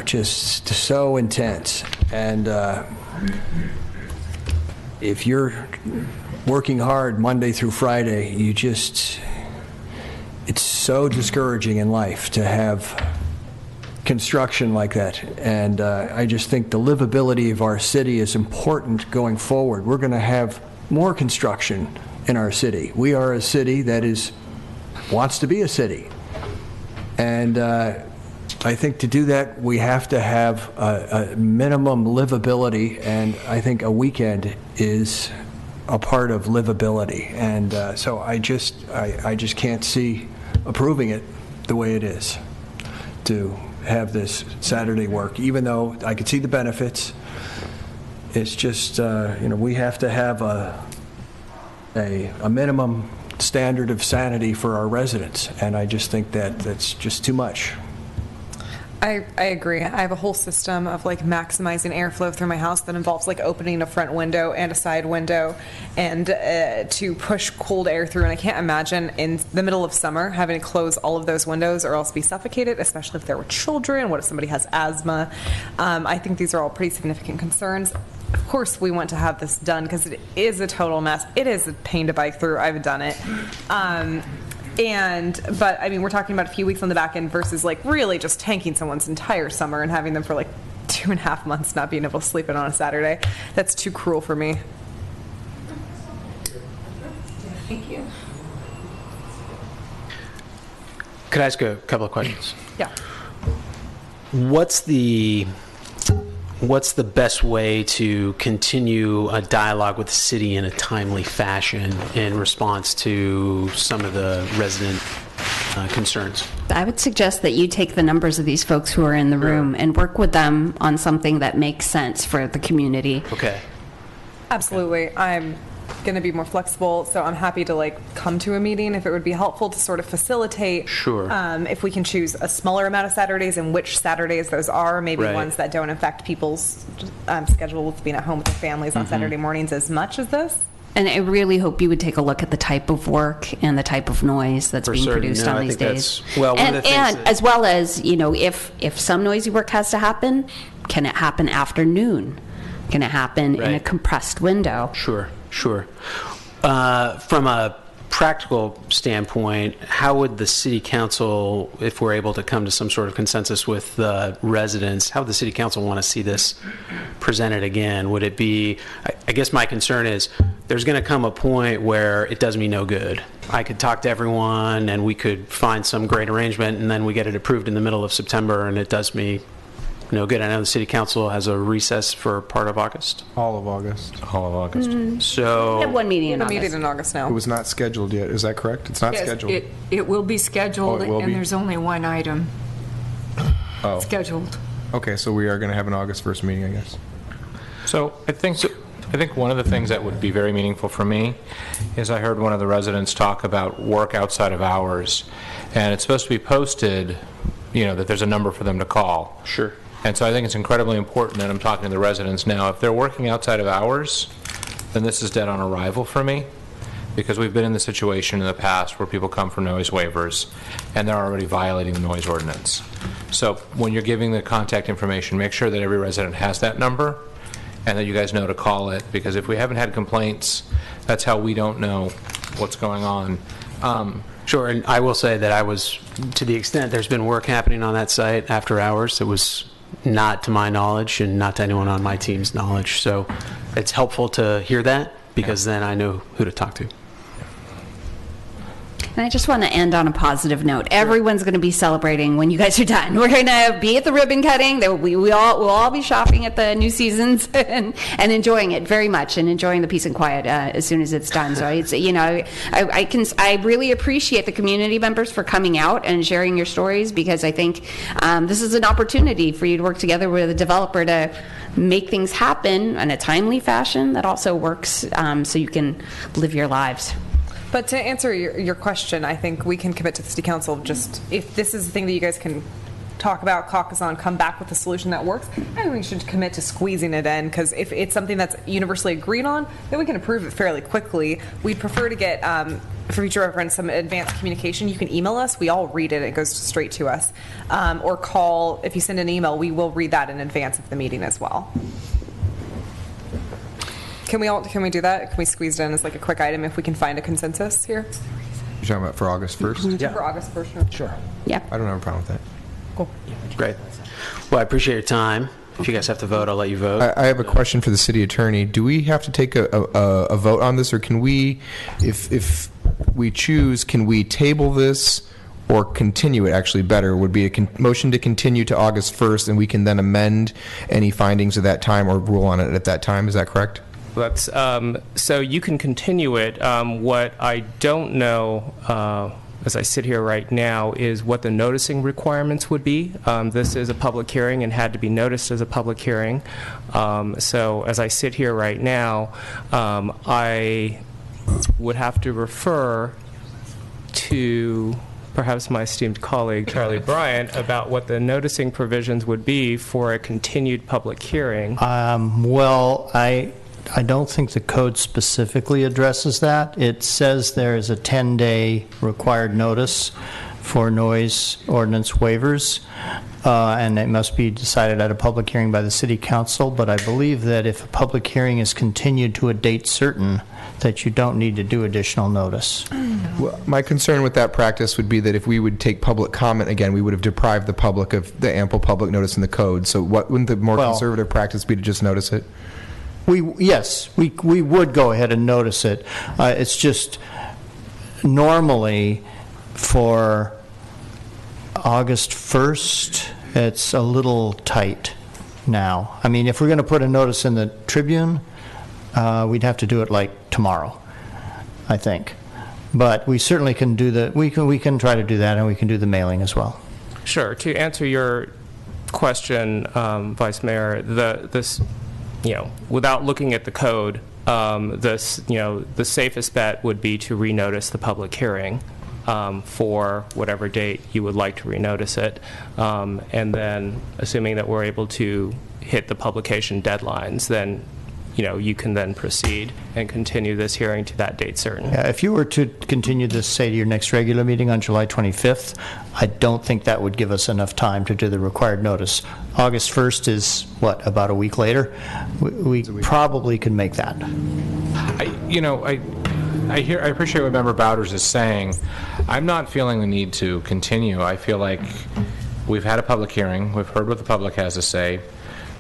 just so intense. And if you're working hard Monday through Friday, it's so discouraging in life to have construction like that. And I just think the livability of our city is important going forward. We're going to have more construction in our city. We are a city that wants to be a city. And I think to do that, we have to have a minimum livability, and I think a weekend is a part of livability. And so I just can't see approving it the way it is, to have this Saturday work, even though I can see the benefits. It's just, we have to have a minimum standard of sanity for our residents, and I just think that's just too much. I agree. I have a whole system of maximizing airflow through my house that involves opening a front window and a side window and to push cold air through. And I can't imagine in the middle of summer having to close all of those windows or else be suffocated, especially if there were children. What if somebody has asthma? I think these are all pretty significant concerns. Of course, we want to have this done because it is a total mess. It is a pain to bike through. I've done it. But I mean, we're talking about a few weeks on the back end versus really just tanking someone's entire summer and having them for 2.5 months not being able to sleep in on a Saturday. That's too cruel for me. Thank you. Could I ask a couple of questions? Yeah. What's the what's the best way to continue a dialogue with the city in a timely fashion in response to some of the resident concerns? I would suggest that you take the numbers of these folks who are in the room and work with them on something that makes sense for the community. Okay. Absolutely. I'm going to be more flexible, so I'm happy to come to a meeting if it would be helpful to sort of facilitate. Sure. If we can choose a smaller amount of Saturdays and which Saturdays those are, maybe Right. ones that don't affect people's schedule with being at home with their families on Saturday mornings as much as this. And I really hope you would take a look at the type of work and the type of noise that's For being certain. produced No, on I these think days. that's- well, one of the things and that- as well as, if some noisy work has to happen, can it happen after noon? Can it happen in a Right. compressed window? Sure. From a practical standpoint, how would the city council, if we're able to come to some sort of consensus with the residents, how would the city council want to see this presented again? Would it be, I guess my concern is there's going to come a point where it does me no good. I could talk to everyone and we could find some great arrangement and then we get it approved in the middle of September and it does me no good. I know the city council has a recess for part of August. All of August. All of August. So We have one meeting We in have a August. meeting in August now. It was not scheduled yet. Is that correct? It's not Yes, scheduled. It will be scheduled, Oh, it will and be? there's only one item Oh. scheduled. Okay, so we are going to have an August 1st meeting, I guess. So I think one of the things that would be very meaningful for me is I heard one of the residents talk about work outside of hours, and it's supposed to be posted, that there's a number for them to call. Sure. And so I think it's incredibly important that I'm talking to the residents now. If they're working outside of hours, then this is dead on arrival for me, because we've been in the situation in the past where people come for noise waivers and they're already violating the noise ordinance. So when you're giving the contact information, make sure that every resident has that number and that you guys know to call it, because if we haven't had complaints, that's how we don't know what's going on. Sure, and I will say that I was, to the extent there's been work happening on that site after hours, it was not to my knowledge and not to anyone on my team's knowledge. So it's helpful to hear that, because then I know who to talk to. And I just want to end on a positive note. Everyone's going to be celebrating when you guys are done. We're going to be at the ribbon cutting. We'll all be shopping at the New Seasons and enjoying it very much, and enjoying the peace and quiet as soon as it's done. So it's, I really appreciate the community members for coming out and sharing your stories, because I think this is an opportunity for you to work together with a developer to make things happen in a timely fashion that also works, so you can live your lives. But to answer your question, I think we can commit to the city council, just if this is the thing that you guys can talk about, caucus on, come back with a solution that works, I think we should commit to squeezing it in, because if it's something that's universally agreed on, then we can approve it fairly quickly. We'd prefer to get, for future reference, some advanced communication. You can email us. We all read it. It goes straight to us. Or call. If you send an email, we will read that in advance of the meeting as well. Can we do that? Can we squeeze it in as a quick item if we can find a consensus here? You're talking about for August 1st? Yeah. For August 1st, Sure. Yeah. I don't have a problem with that. Cool. Great. Well, I appreciate your time. If you guys have to vote, I'll let you vote. I have a question for the city attorney. Do we have to take a vote on this, or can we, if we choose, can we table this or continue it? Actually, better would be a motion to continue to August 1st, and we can then amend any findings at that time or rule on it at that time. Is that correct? That's, so you can continue it. What I don't know, as I sit here right now, is what the noticing requirements would be. This is a public hearing and had to be noticed as a public hearing. So as I sit here right now, I would have to refer to perhaps my esteemed colleague Charlie Bryant about what the noticing provisions would be for a continued public hearing. Well, I don't think the code specifically addresses that. It says there is a 10-day required notice for noise ordinance waivers, and it must be decided at a public hearing by the city council. But I believe that if a public hearing is continued to a date certain, that you don't need to do additional notice. Well, my concern with that practice would be that if we would take public comment again, we would have deprived the public of the ample public notice in the code. So wouldn't the more conservative practice be to just notice it? Yes, we would go ahead and notice it. It's just normally for August 1st, it's a little tight. now. I mean, if we're going to put a notice in the Tribune, we'd have to do it like tomorrow, I think. But we certainly can do we can try to do that, and we can do the mailing as well. Sure. To answer your question, Vice Mayor, this, without looking at the code, the safest bet would be to renotice the public hearing for whatever date you would like to renotice it, and then, assuming that we're able to hit the publication deadlines, then you can then proceed and continue this hearing to that date certain. Yeah, if you were to continue this, say, to your next regular meeting on July 25th, I don't think that would give us enough time to do the required notice. August 1st is, what, about a week later? We probably could make that. I appreciate what Member Bowders is saying. I'm not feeling the need to continue. I feel like we've had a public hearing. We've heard what the public has to say.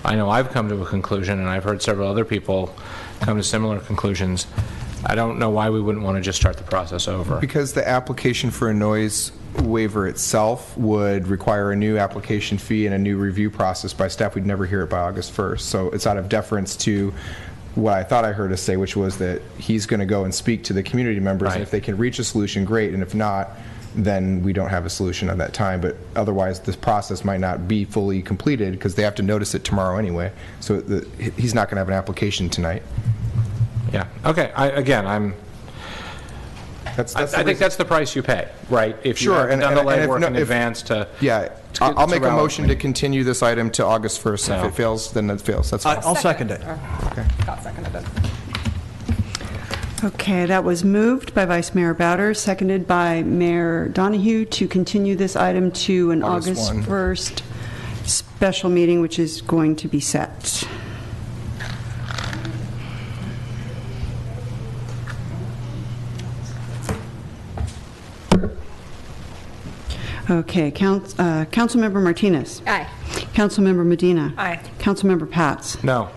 I know I've come to a conclusion, and I've heard several other people come to similar conclusions. I don't know why we wouldn't want to just start the process over. Because the application for a noise waiver itself would require a new application fee and a new review process by staff. We'd never hear it by August 1st. So it's out of deference to what I thought I heard us say, which was that he's going to go and speak to the community members, right. And if they can reach a solution, great, and if not, then we don't have a solution at that time. But otherwise, this process might not be fully completed because they have to notice it tomorrow anyway. So he's not going to have an application tonight. Yeah. Okay. I think that's the price you pay, right? If you sure, have done the legwork in advance to. Yeah. I'll make a motion to continue this item to August 1st. No. If it fails, then it fails. That's fine. I'll second it. Okay. Got seconded it. Okay, that was moved by Vice Mayor Bowders, seconded by Mayor Donahue to continue this item to an August 1st special meeting, which is going to be set. Okay, Councilmember Martinez. Aye. Councilmember Medina. Aye. Councilmember Pats. No.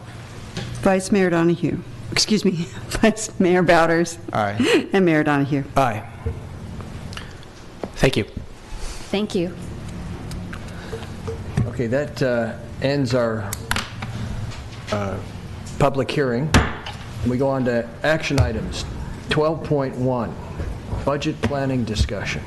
Vice Mayor Donahue. Excuse me, Vice Mayor Bowders. Aye. And Mayor Donahue. Aye. Thank you. Thank you. Okay, that ends our public hearing. We go on to action items. 12.1, budget planning discussion.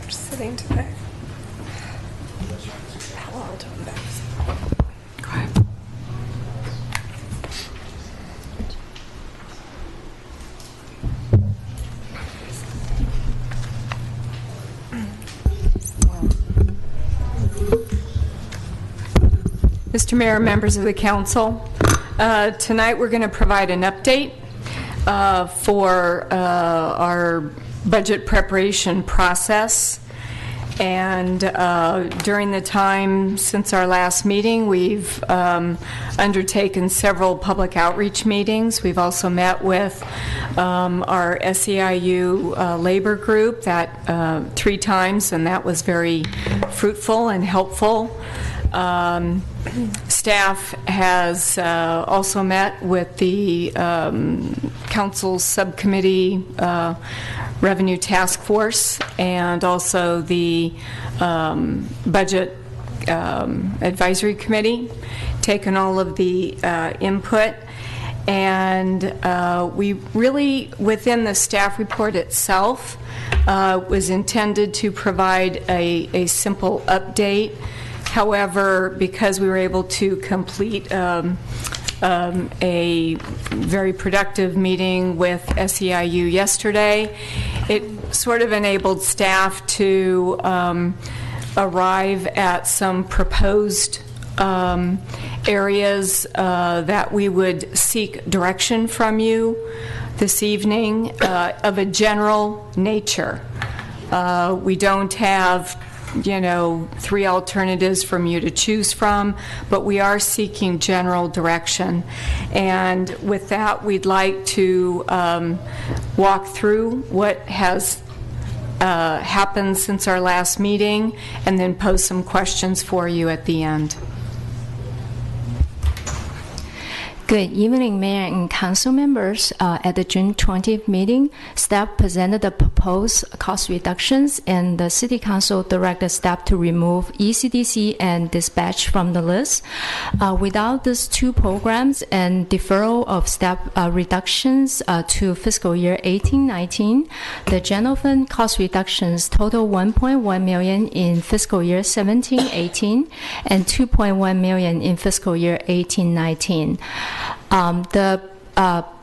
Sitting today. Hello, doing this. Mr. Mayor, members of the council, tonight we're going to provide an update for our budget preparation process. And during the time since our last meeting, we've undertaken several public outreach meetings. We've also met with our SEIU labor group 3 times, and that was very fruitful and helpful. Staff has also met with the Council's Subcommittee Revenue Task Force and also the Budget Advisory Committee, taken all of the input, and we really, within the staff report itself, was intended to provide a simple update. However, because we were able to complete a very productive meeting with SEIU yesterday, it sort of enabled staff to arrive at some proposed areas that we would seek direction from you this evening of a general nature. We don't have 3 alternatives from you to choose from, but we are seeking general direction. And with that, we'd like to walk through what has happened since our last meeting and then pose some questions for you at the end. Good evening, Mayor and Council members. At the June 20th meeting, staff presented the proposed cost reductions, and the City Council directed staff to remove ECDC and dispatch from the list. Without these two programs and deferral of staff reductions to fiscal year 18-19, the general fund cost reductions total $1.1 million in fiscal year 17-18 and $2.1 million in fiscal year 18-19. The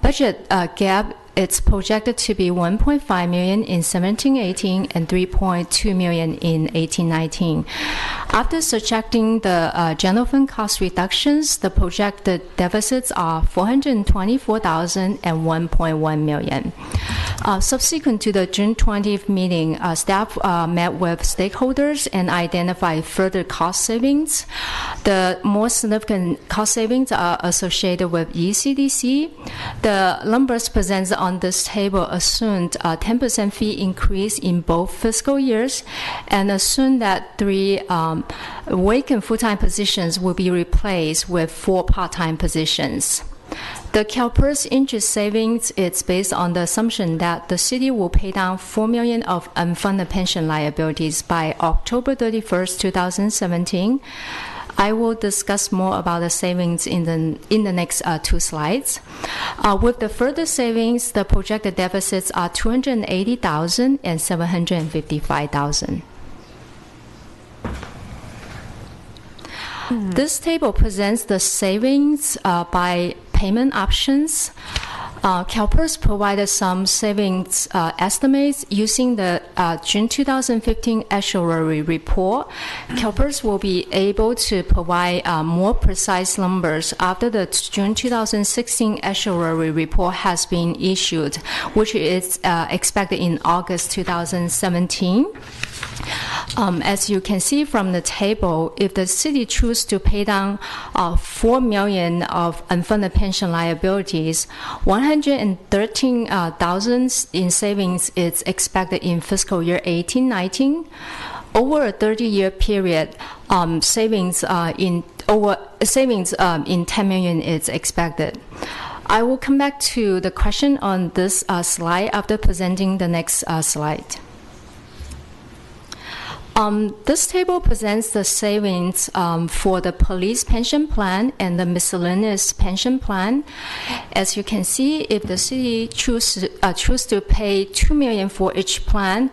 budget gap, it's projected to be $1.5 million in 17-18 and $3.2 million in 18-19. After subtracting the general fund cost reductions, the projected deficits are $424,000 and $1.1 million. Subsequent to the June 20th meeting, staff met with stakeholders and identified further cost savings. The more significant cost savings are associated with ECDC. The numbers presented on this table assumed a 10% fee increase in both fiscal years and assumed that 3 vacant full-time positions will be replaced with 4 part-time positions. The CalPERS interest savings is based on the assumption that the city will pay down $4 million of unfunded pension liabilities by October 31st, 2017. I will discuss more about the savings in the next 2 slides. With the further savings, the projected deficits are $280,000 and $755,000. This table presents the savings by payment options. CalPERS provided some savings estimates using the June 2015 actuarial report. CalPERS will be able to provide more precise numbers after the June 2016 actuarial report has been issued, which is expected in August 2017. As you can see from the table, if the city chooses to pay down $4 million of unfunded pension liabilities, $113,000 in savings is expected in fiscal year 18-19. Over a 30-year period, savings in $10 million is expected. I will come back to the question on this slide after presenting the next slide. This table presents the savings for the police pension plan and the miscellaneous pension plan. As you can see, if the city choose to pay $2 million for each plan,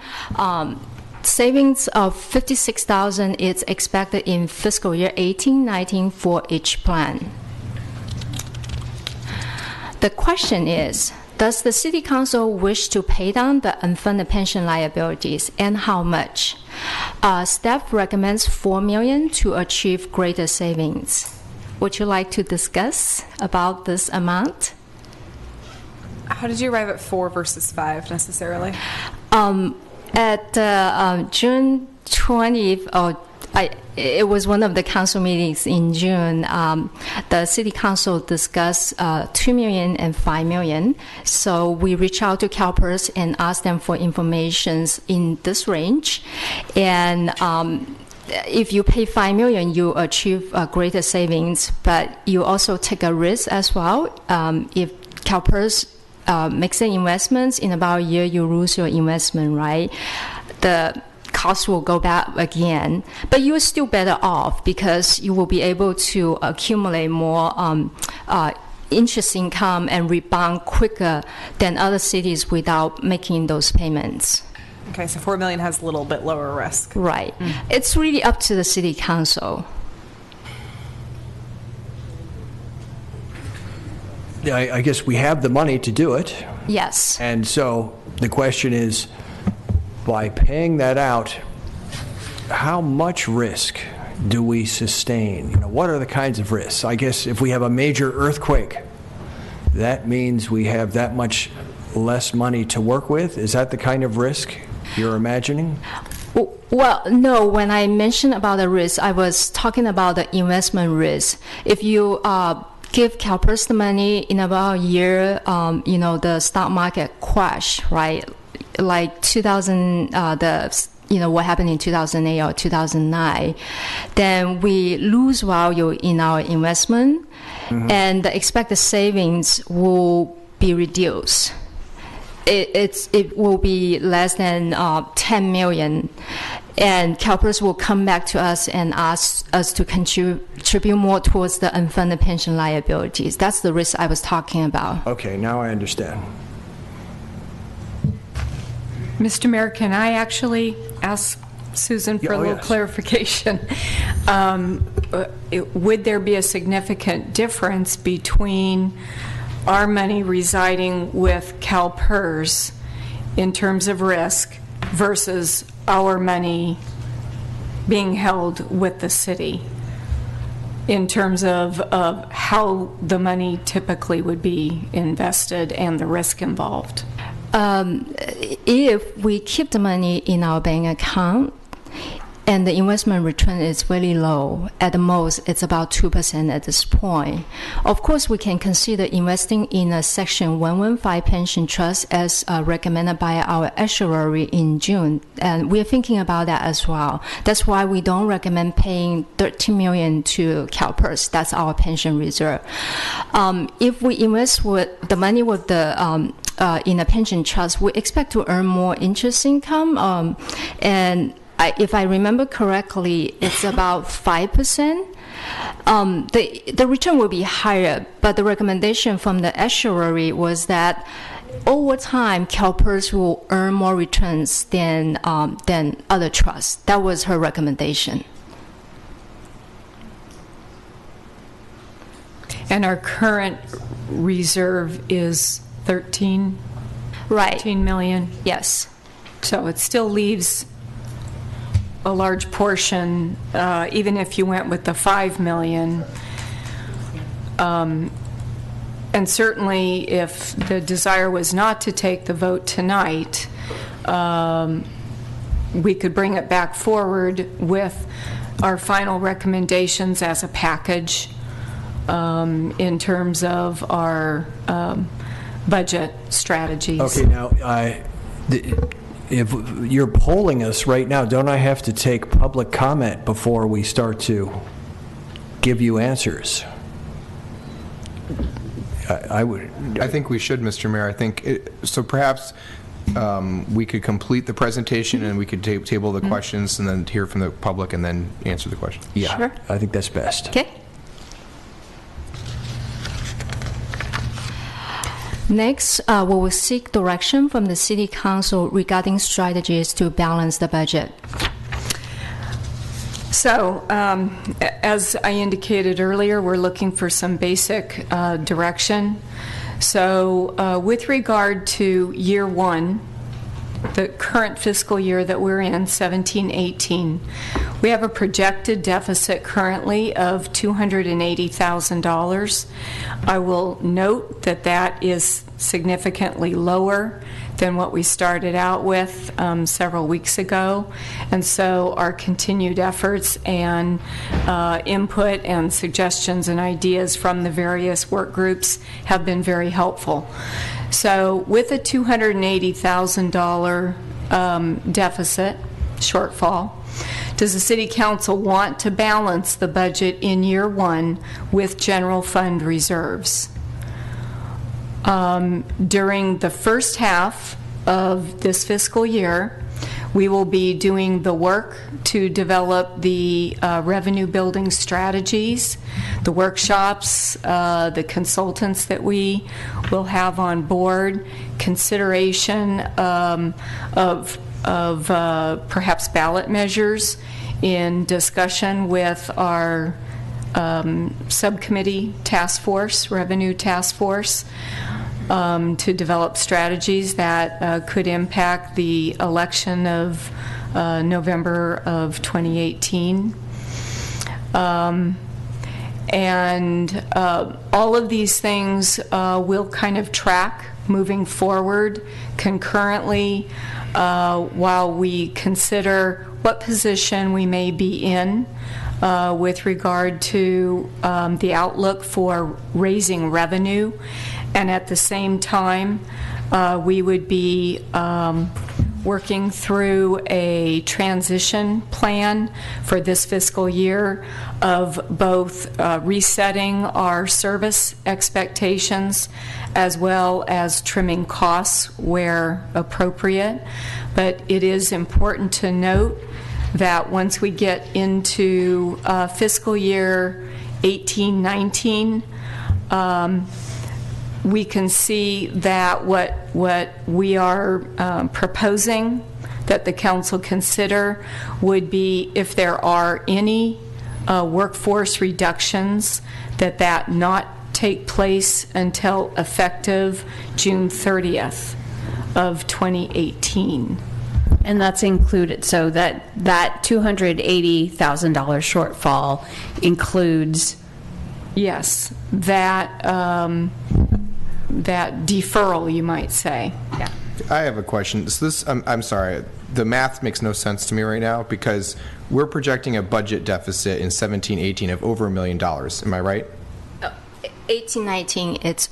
savings of $56,000 is expected in fiscal year 18-19 for each plan. The question is, does the City Council wish to pay down the unfunded pension liabilities, and how much? Staff recommends $4 million to achieve greater savings. Would you like to discuss about this amount? How did you arrive at 4 versus 5 necessarily? At June 20th, it was one of the council meetings in June. The City Council discussed $2 million and $5 million. So we reached out to CalPERS and asked them for information in this range. And if you pay $5 million, you achieve greater savings, but you also take a risk as well. If CalPERS makes an investment, in about a year, you lose your investment, right? The cost will go back again, but you are still better off because you will be able to accumulate more interest income and rebound quicker than other cities without making those payments. Okay, so $4 million has a little bit lower risk. Right. It's really up to the City Council. I guess we have the money to do it. Yes. And so the question is, by paying that out, how much risk do we sustain? What are the kinds of risks? I guess if we have a major earthquake, that means we have that much less money to work with. Is that the kind of risk you're imagining? Well, no. When I mentioned about the risk, I was talking about the investment risk. If you give CalPERS the money in about a year, the stock market crash, right? Like 2000, what happened in 2008 or 2009, then we lose value in our investment. and the expected savings will be reduced. It will be less than 10 million, and CalPERS will come back to us and ask us to contribute more towards the unfunded pension liabilities. That's the risk I was talking about. Okay, now I understand. Mr. Mayor, can I actually ask Susan for a little clarification? Would there be a significant difference between our money residing with CalPERS in terms of risk versus our money being held with the city in terms of how the money typically would be invested and the risk involved? If we keep the money in our bank account and the investment return is very low, at the most it's about 2% at this point. Of course, we can consider investing in a Section 115 pension trust as recommended by our actuary in June, and we're thinking about that as well. That's why we don't recommend paying $13 million to CalPERS. That's our pension reserve. If we invest with the money with the in a pension trust, we expect to earn more interest income, and if I remember correctly, it's about 5%. The return will be higher, but the recommendation from the actuary was that over time, CalPERS will earn more returns than other trusts. That was her recommendation. And our current reserve is 13 million? Yes. So it still leaves a large portion, even if you went with the 5 million. And certainly if the desire was not to take the vote tonight, we could bring it back forward with our final recommendations as a package in terms of our budget strategies. Okay, now, if you're polling us right now, don't I have to take public comment before we start to give you answers? I think we should, Mr. Mayor. I think so. Perhaps we could complete the presentation and we could table the questions and then hear from the public and then answer the question. Yeah, sure. I think that's best. Okay. Next, we will seek direction from the City Council regarding strategies to balance the budget. So, as I indicated earlier, we're looking for some basic direction. So, with regard to year one, the current fiscal year that we're in, 17-18, we have a projected deficit currently of $280,000. I will note that that is significantly lower than what we started out with several weeks ago. And so our continued efforts and input and suggestions and ideas from the various work groups have been very helpful. So with a $280,000 deficit shortfall, does the City Council want to balance the budget in year one with general fund reserves? During the first half of this fiscal year, we will be doing the work to develop the revenue building strategies, the workshops, the consultants that we will have on board, consideration of perhaps ballot measures in discussion with our subcommittee task force, revenue task force, to develop strategies that could impact the election of November of 2018. And all of these things will kind of track moving forward concurrently while we consider what position we may be in with regard to the outlook for raising revenue. And at the same time, we would be working through a transition plan for this fiscal year of both resetting our service expectations as well as trimming costs where appropriate. But it is important to note that once we get into fiscal year 18-19, we can see that what we are proposing that the council consider would be, if there are any workforce reductions, that not take place until effective June 30th of 2018. And that's included, so that $280,000 shortfall includes? Yes, that deferral, you might say. Yeah. I have a question. So this, I'm sorry, the math makes no sense to me right now because we're projecting a budget deficit in 17-18 of over $1 million. Am I right? 18-19, it's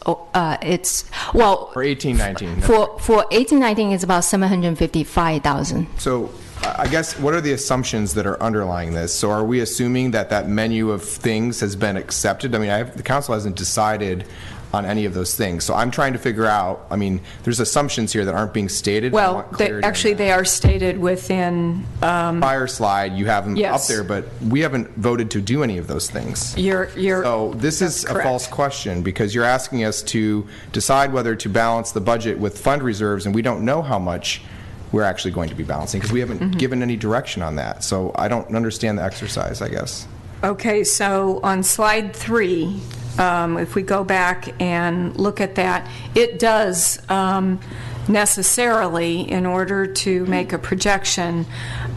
well. For 18-19. For 18-19, it's about 755,000. So I guess what are the assumptions that are underlying this? So are we assuming that that menu of things has been accepted? I mean, the council hasn't decided on any of those things. So I'm trying to figure out, I mean, there's assumptions here that aren't being stated. Well, they are stated within... prior slide, you have them yes. up there, but we haven't voted to do any of those things. So this is correct. A false question because you're asking us to decide whether to balance the budget with fund reserves, and we don't know how much we're actually going to be balancing because we haven't given any direction on that. So I don't understand the exercise, I guess. Okay, so on slide 3, if we go back and look at that, it does necessarily, in order to make a projection,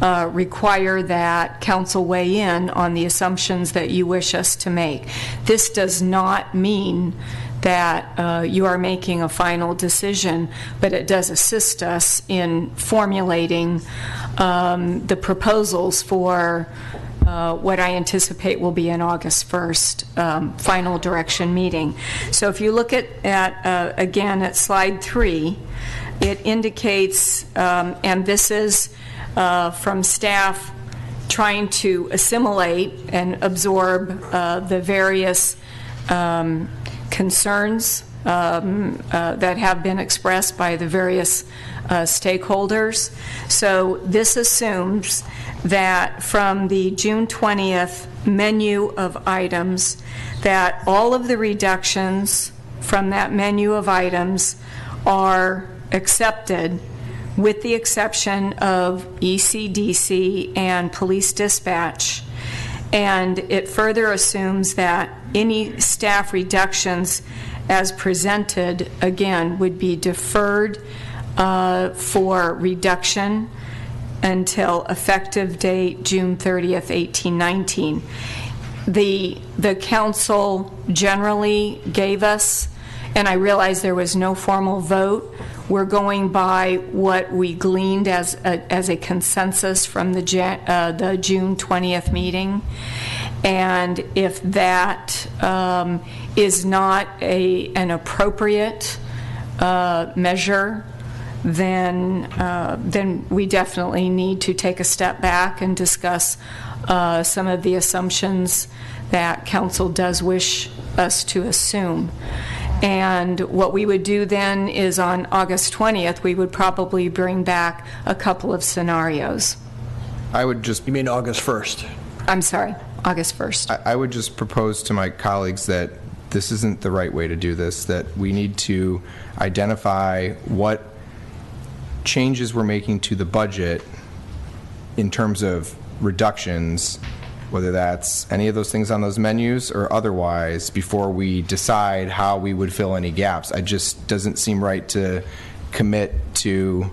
require that council weigh in on the assumptions that you wish us to make. This does not mean that you are making a final decision, but it does assist us in formulating the proposals for what I anticipate will be an August 1st final direction meeting. So if you look at again at slide 3, it indicates, and this is from staff trying to assimilate and absorb the various concerns that have been expressed by the various stakeholders. So this assumes that from the June 20th menu of items, that all of the reductions from that menu of items are accepted with the exception of ECDC and police dispatch. And it further assumes that any staff reductions as presented, again, would be deferred for reduction until effective date June 30th, 18-19. The council generally gave us, and I realize there was no formal vote, we're going by what we gleaned as a consensus from the June 20th meeting. And if that is not an appropriate measure, then we definitely need to take a step back and discuss some of the assumptions that council does wish us to assume. And what we would do then is on August 20th, we would probably bring back a couple of scenarios. I would just... You mean August 1st? I'm sorry, August 1st. I would just propose to my colleagues that this isn't the right way to do this, that we need to identify what changes we're making to the budget in terms of reductions, whether that's any of those things on those menus or otherwise, before we decide how we would fill any gaps. It just doesn't seem right to commit to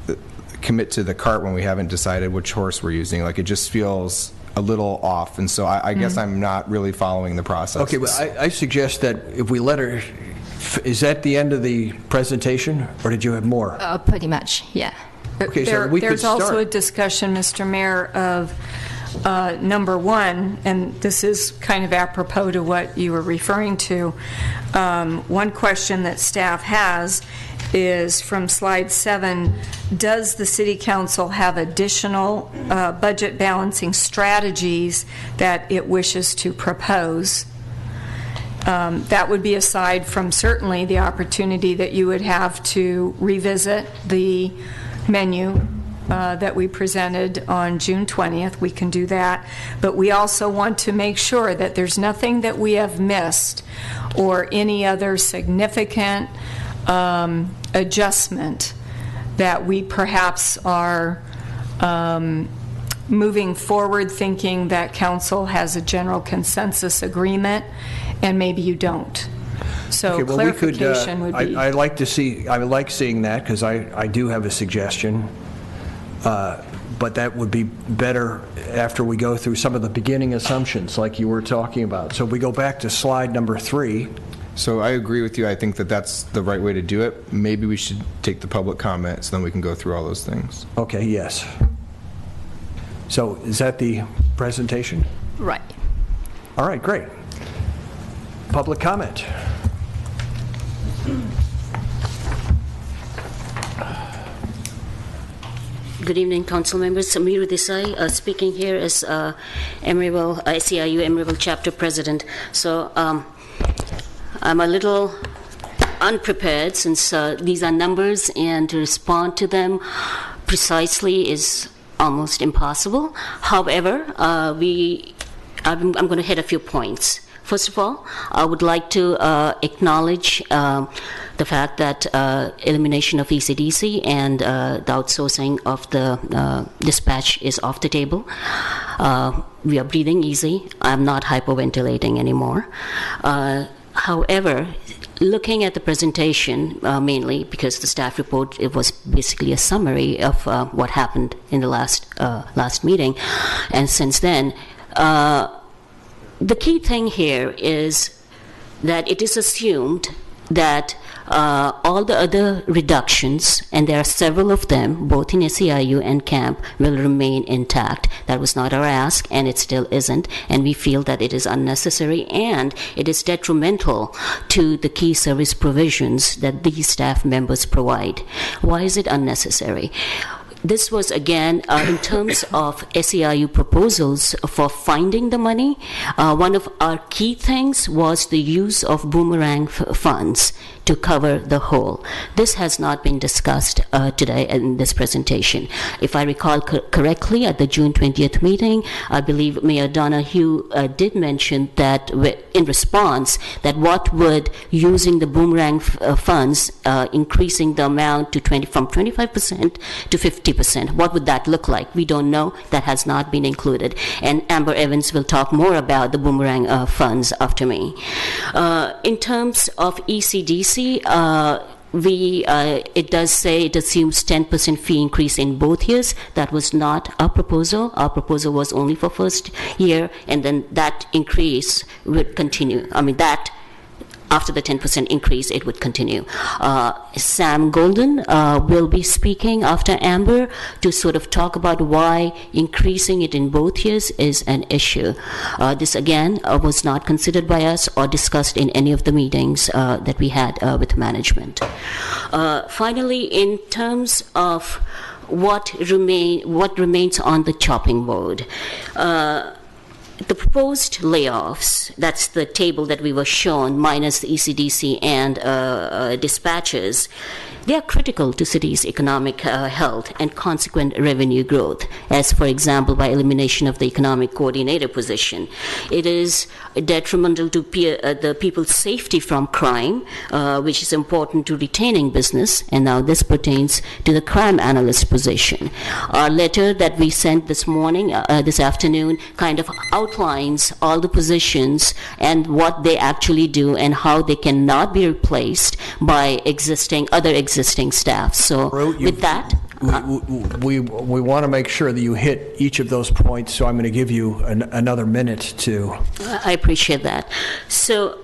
the cart when we haven't decided which horse we're using. Like, it just feels a little off, and so I guess I'm not really following the process. Okay, well, I suggest that if we let her, is that the end of the presentation, or did you have more? Pretty much, yeah. Okay, so we could There's start. also a discussion, Mr. Mayor, of number 1, and this is kind of apropos to what you were referring to. One question that staff has is from slide 7, does the city council have additional budget balancing strategies that it wishes to propose? That would be aside from certainly the opportunity that you would have to revisit the menu that we presented on June 20th. We can do that. But we also want to make sure that there's nothing that we have missed or any other significant adjustment that we perhaps are moving forward thinking that council has a general consensus agreement, and maybe you don't. So Okay, well, clarification would be... I like seeing that, because I do have a suggestion. But that would be better after we go through some of the beginning assumptions like you were talking about. So if we go back to slide number 3. So I agree with you. I think that that's the right way to do it. Maybe we should take the public comment so then we can go through all those things. Okay, yes. So is that the presentation? Right. All right, great. Public comment. Good evening, council members. Samir Desai, speaking here as Emeryville, SEIU Emeryville chapter president. So I'm a little unprepared since these are numbers, and to respond to them precisely is almost impossible. However, I'm going to hit a few points. First of all, I would like to acknowledge the fact that elimination of ECDC and the outsourcing of the dispatch is off the table. We are breathing easy. I'm not hyperventilating anymore. However, looking at the presentation, mainly because the staff report, it was basically a summary of what happened in the last meeting, and since then, the key thing here is that it is assumed that all the other reductions, and there are several of them, both in SEIU and CAMP, will remain intact. That was not our ask, and it still isn't, and we feel that it is unnecessary, and it is detrimental to the key service provisions that these staff members provide. Why is it unnecessary? This was, again, in terms of SEIU proposals for finding the money, one of our key things was the use of boomerang funds to cover the whole. This has not been discussed today in this presentation. If I recall correctly, at the June 20th meeting, I believe Mayor Donahue did mention that in response, that what would using the boomerang funds, increasing the amount to from 25% to 50%, what would that look like? We don't know. That has not been included. And Amber Evans will talk more about the boomerang funds after me. In terms of ECDC, it does say it assumes 10% fee increase in both years. That was not our proposal. Our proposal was only for first year, and then that increase would continue. I mean, that after the 10% increase, it would continue. Sam Golden will be speaking after Amber to sort of talk about why increasing it in both years is an issue. This, again, was not considered by us or discussed in any of the meetings that we had with management. Finally, in terms of what remains on the chopping board, the proposed layoffs, that's the table that we were shown, minus the ECDC and dispatches, they are critical to cities' economic health and consequent revenue growth, as, for example, by elimination of the economic coordinator position. It is detrimental to the people's safety from crime, which is important to retaining business, and now this pertains to the crime analyst position. Our letter that we sent this morning, this afternoon, kind of outlines all the positions and what they actually do and how they cannot be replaced by other existing staff. So with that, we want to make sure that you hit each of those points, so I'm going to give you another minute to... I appreciate that. So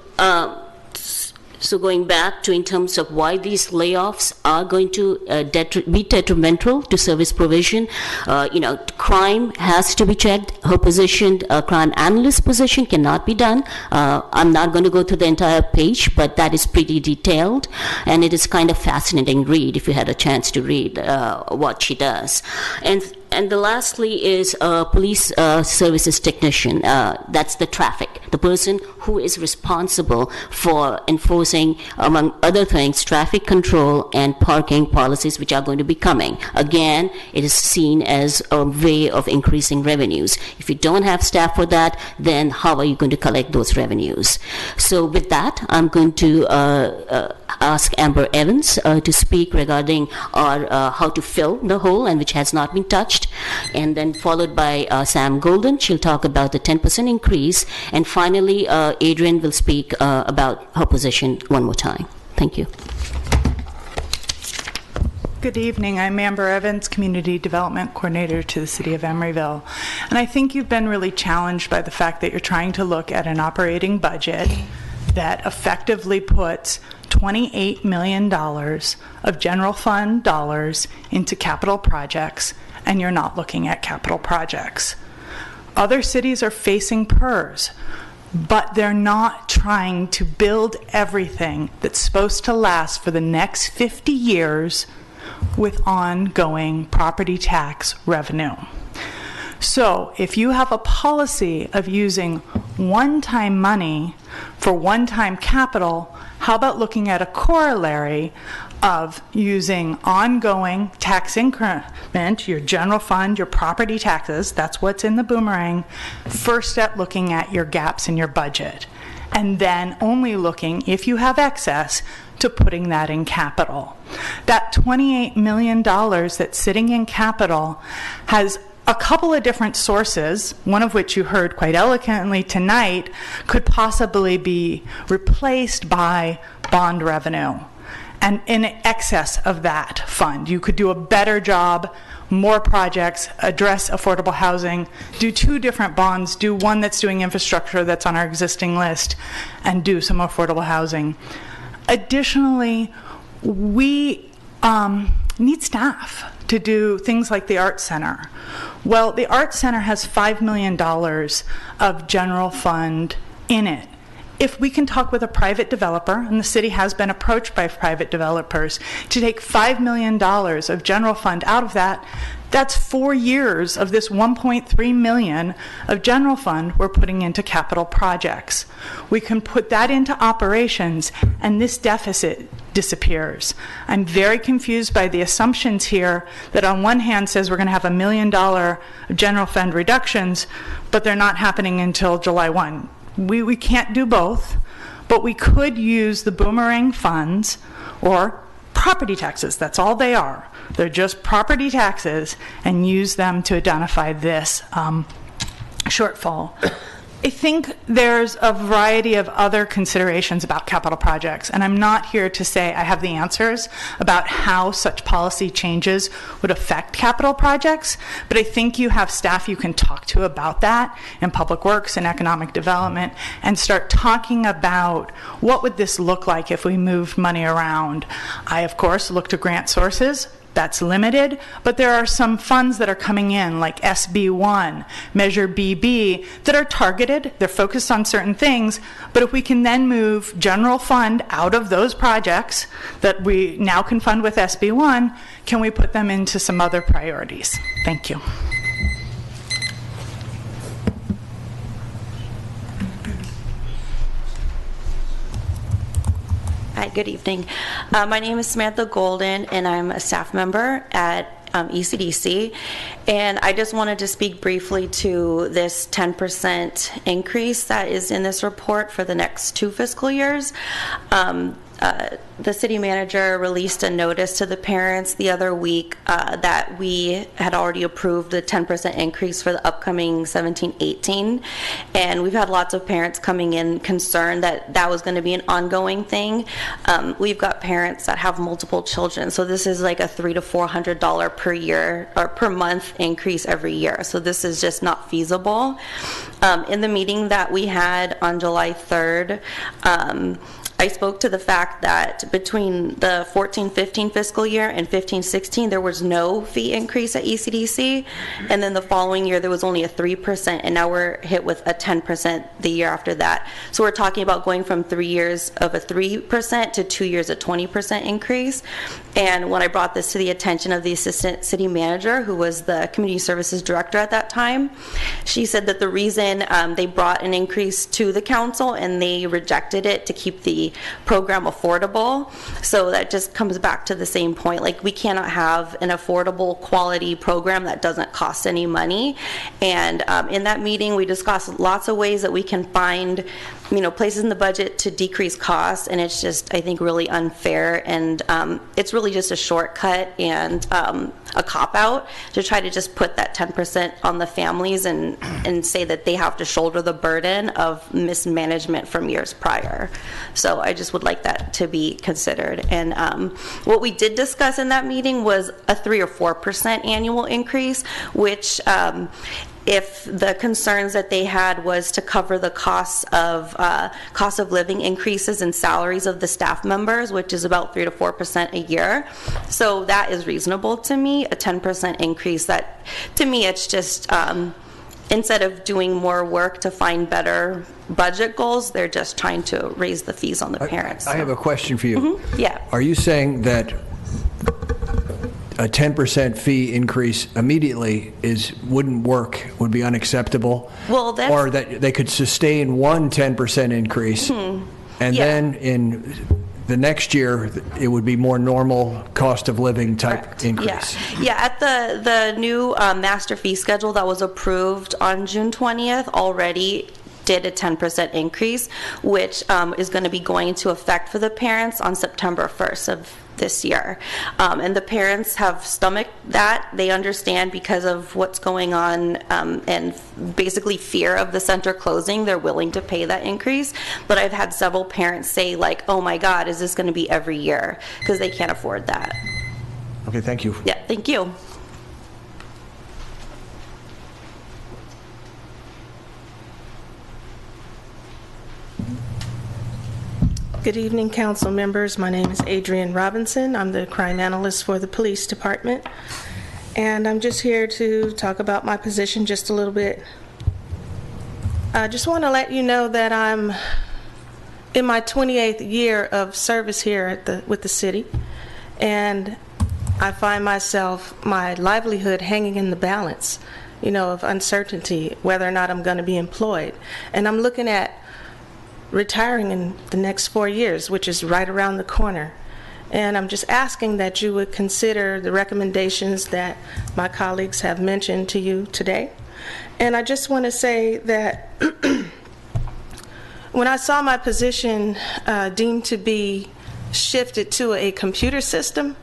So going back to in terms of why these layoffs are going to be detrimental to service provision, crime has to be checked. Her position, crime analyst position, cannot be done. I'm not going to go through the entire page, but that is pretty detailed, and it is kind of fascinating read if you had a chance to read what she does. And the lastly is police services technician. That's the traffic, the person who is responsible for enforcing, among other things, traffic control and parking policies, which are going to be coming. Again, it is seen as a way of increasing revenues. If you don't have staff for that, then how are you going to collect those revenues? So with that, I'm going to ask Amber Evans to speak regarding how to fill the hole, and which has not been touched. And then followed by Sam Golden. She'll talk about the 10% increase. And finally, Adrian will speak about her position one more time. Thank you. Good evening. I'm Amber Evans, Community Development Coordinator to the City of Emeryville. And I think you've been really challenged by the fact that you're trying to look at an operating budget that effectively puts $28 million of general fund dollars into capital projects, and you're not looking at capital projects. Other cities are facing PERS, but they're not trying to build everything that's supposed to last for the next 50 years with ongoing property tax revenue. So if you have a policy of using one-time money for one-time capital, how about looking at a corollary of using ongoing tax increment, your general fund, your property taxes, that's what's in the boomerang, first at looking at your gaps in your budget, and then only looking, if you have excess, to putting that in capital. That $28 million that's sitting in capital has a couple of different sources, one of which you heard quite eloquently tonight, could possibly be replaced by bond revenue. And in excess of that fund, you could do a better job, more projects, address affordable housing, do two different bonds, do one that's doing infrastructure that's on our existing list, and do some affordable housing. Additionally, we need staff to do things like the Arts Center. Well, the Arts Center has $5 million of general fund in it. If we can talk with a private developer, and the city has been approached by private developers, to take $5 million of general fund out of that, that's 4 years of this $1.3 million of general fund we're putting into capital projects. We can put that into operations, and this deficit disappears. I'm very confused by the assumptions here that on one hand says we're going to have $1 million general fund reductions, but they're not happening until July 1. We can't do both, but we could use the boomerang funds or property taxes. That's all they are. They're just property taxes, and use them to identify this shortfall. I think there's a variety of other considerations about capital projects, and I'm not here to say I have the answers about how such policy changes would affect capital projects, but I think you have staff you can talk to about that in Public Works and Economic Development, and start talking about what would this look like if we moved money around. I, of course, look to grant sources. That's limited, but there are some funds that are coming in, like SB1, Measure BB, that are targeted. They're focused on certain things, but if we can then move general fund out of those projects that we now can fund with SB1, can we put them into some other priorities? Thank you. Hi, good evening. My name is Samantha Golden, and I'm a staff member at ECDC. And I just wanted to speak briefly to this 10% increase that is in this report for the next 2 fiscal years. The city manager released a notice to the parents the other week that we had already approved the 10% increase for the upcoming 17-18, and we've had lots of parents coming in concerned that that was going to be an ongoing thing. We've got parents that have multiple children, so this is like a $300 to $400 per year or per month increase every year, so this is just not feasible. In the meeting that we had on July 3rd, I spoke to the fact that between the 14-15 fiscal year and 15-16, there was no fee increase at ECDC, and then the following year there was only a 3%, and now we're hit with a 10% the year after that. So we're talking about going from 3 years of a 3% to 2 years a 20% increase. And when I brought this to the attention of the assistant city manager, who was the community services director at that time, she said that the reason they brought an increase to the council and they rejected it to keep the program affordable. So that just comes back to the same point, like we cannot have an affordable quality program that doesn't cost any money. And in that meeting we discussed lots of ways that we can find, you know, places in the budget to decrease costs, and it's just, I think, really unfair, and it's really just a shortcut and a cop-out to try to just put that 10% on the families and say that they have to shoulder the burden of mismanagement from years prior. So I just would like that to be considered. And what we did discuss in that meeting was a 3 or 4% annual increase, which if the concerns that they had was to cover the cost of living increases and salaries of the staff members, which is about 3 to 4% a year. So that is reasonable to me, a 10% increase. That, to me, it's just, instead of doing more work to find better budget goals, they're just trying to raise the fees on the parents. I have a question for you. Mm-hmm. Yeah. Are you saying that a 10% fee increase immediately wouldn't work, would be unacceptable? Well, that's... Or that they could sustain one 10% increase, and then in the next year it would be more normal cost of living type increase? Yeah, at the new master fee schedule that was approved on June 20th already did a 10% increase, which is going to be going into effect for the parents on September 1st of this year. And the parents have stomached that. They understand because of what's going on and basically fear of the center closing, they're willing to pay that increase. But I've had several parents say, like, oh my God, is this going to be every year? Because they can't afford that. Okay, thank you. Yeah, thank you. Good evening, council members. My name is Adrienne Robinson. I'm the crime analyst for the police department. And I'm just here to talk about my position just a little bit. I just want to let you know that I'm in my 28th year of service here with the city. And I find my livelihood hanging in the balance, you know, of uncertainty, whether or not I'm going to be employed. And I'm looking at retiring in the next 4 years, which is right around the corner. And I'm just asking that you would consider the recommendations that my colleagues have mentioned to you today. And I just want to say that when I saw my position deemed to be shifted to a computer system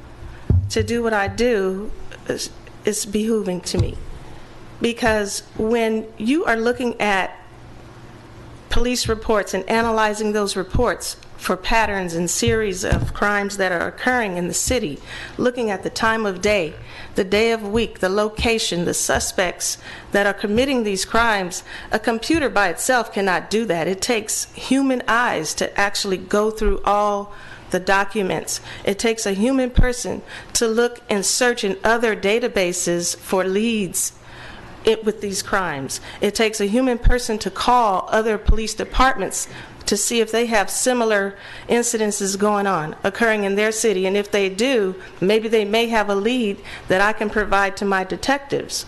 to do what I do, is behooving to me. Because when you are looking at police reports and analyzing those reports for patterns and series of crimes that are occurring in the city, looking at the time of day, the day of week, the location, the suspects that are committing these crimes, a computer by itself cannot do that. It takes human eyes to actually go through all the documents. It takes a human person to look and search in other databases for leads with these crimes. It takes a human person to call other police departments to see if they have similar incidences going on, occurring in their city. And if they do, maybe they may have a lead that I can provide to my detectives.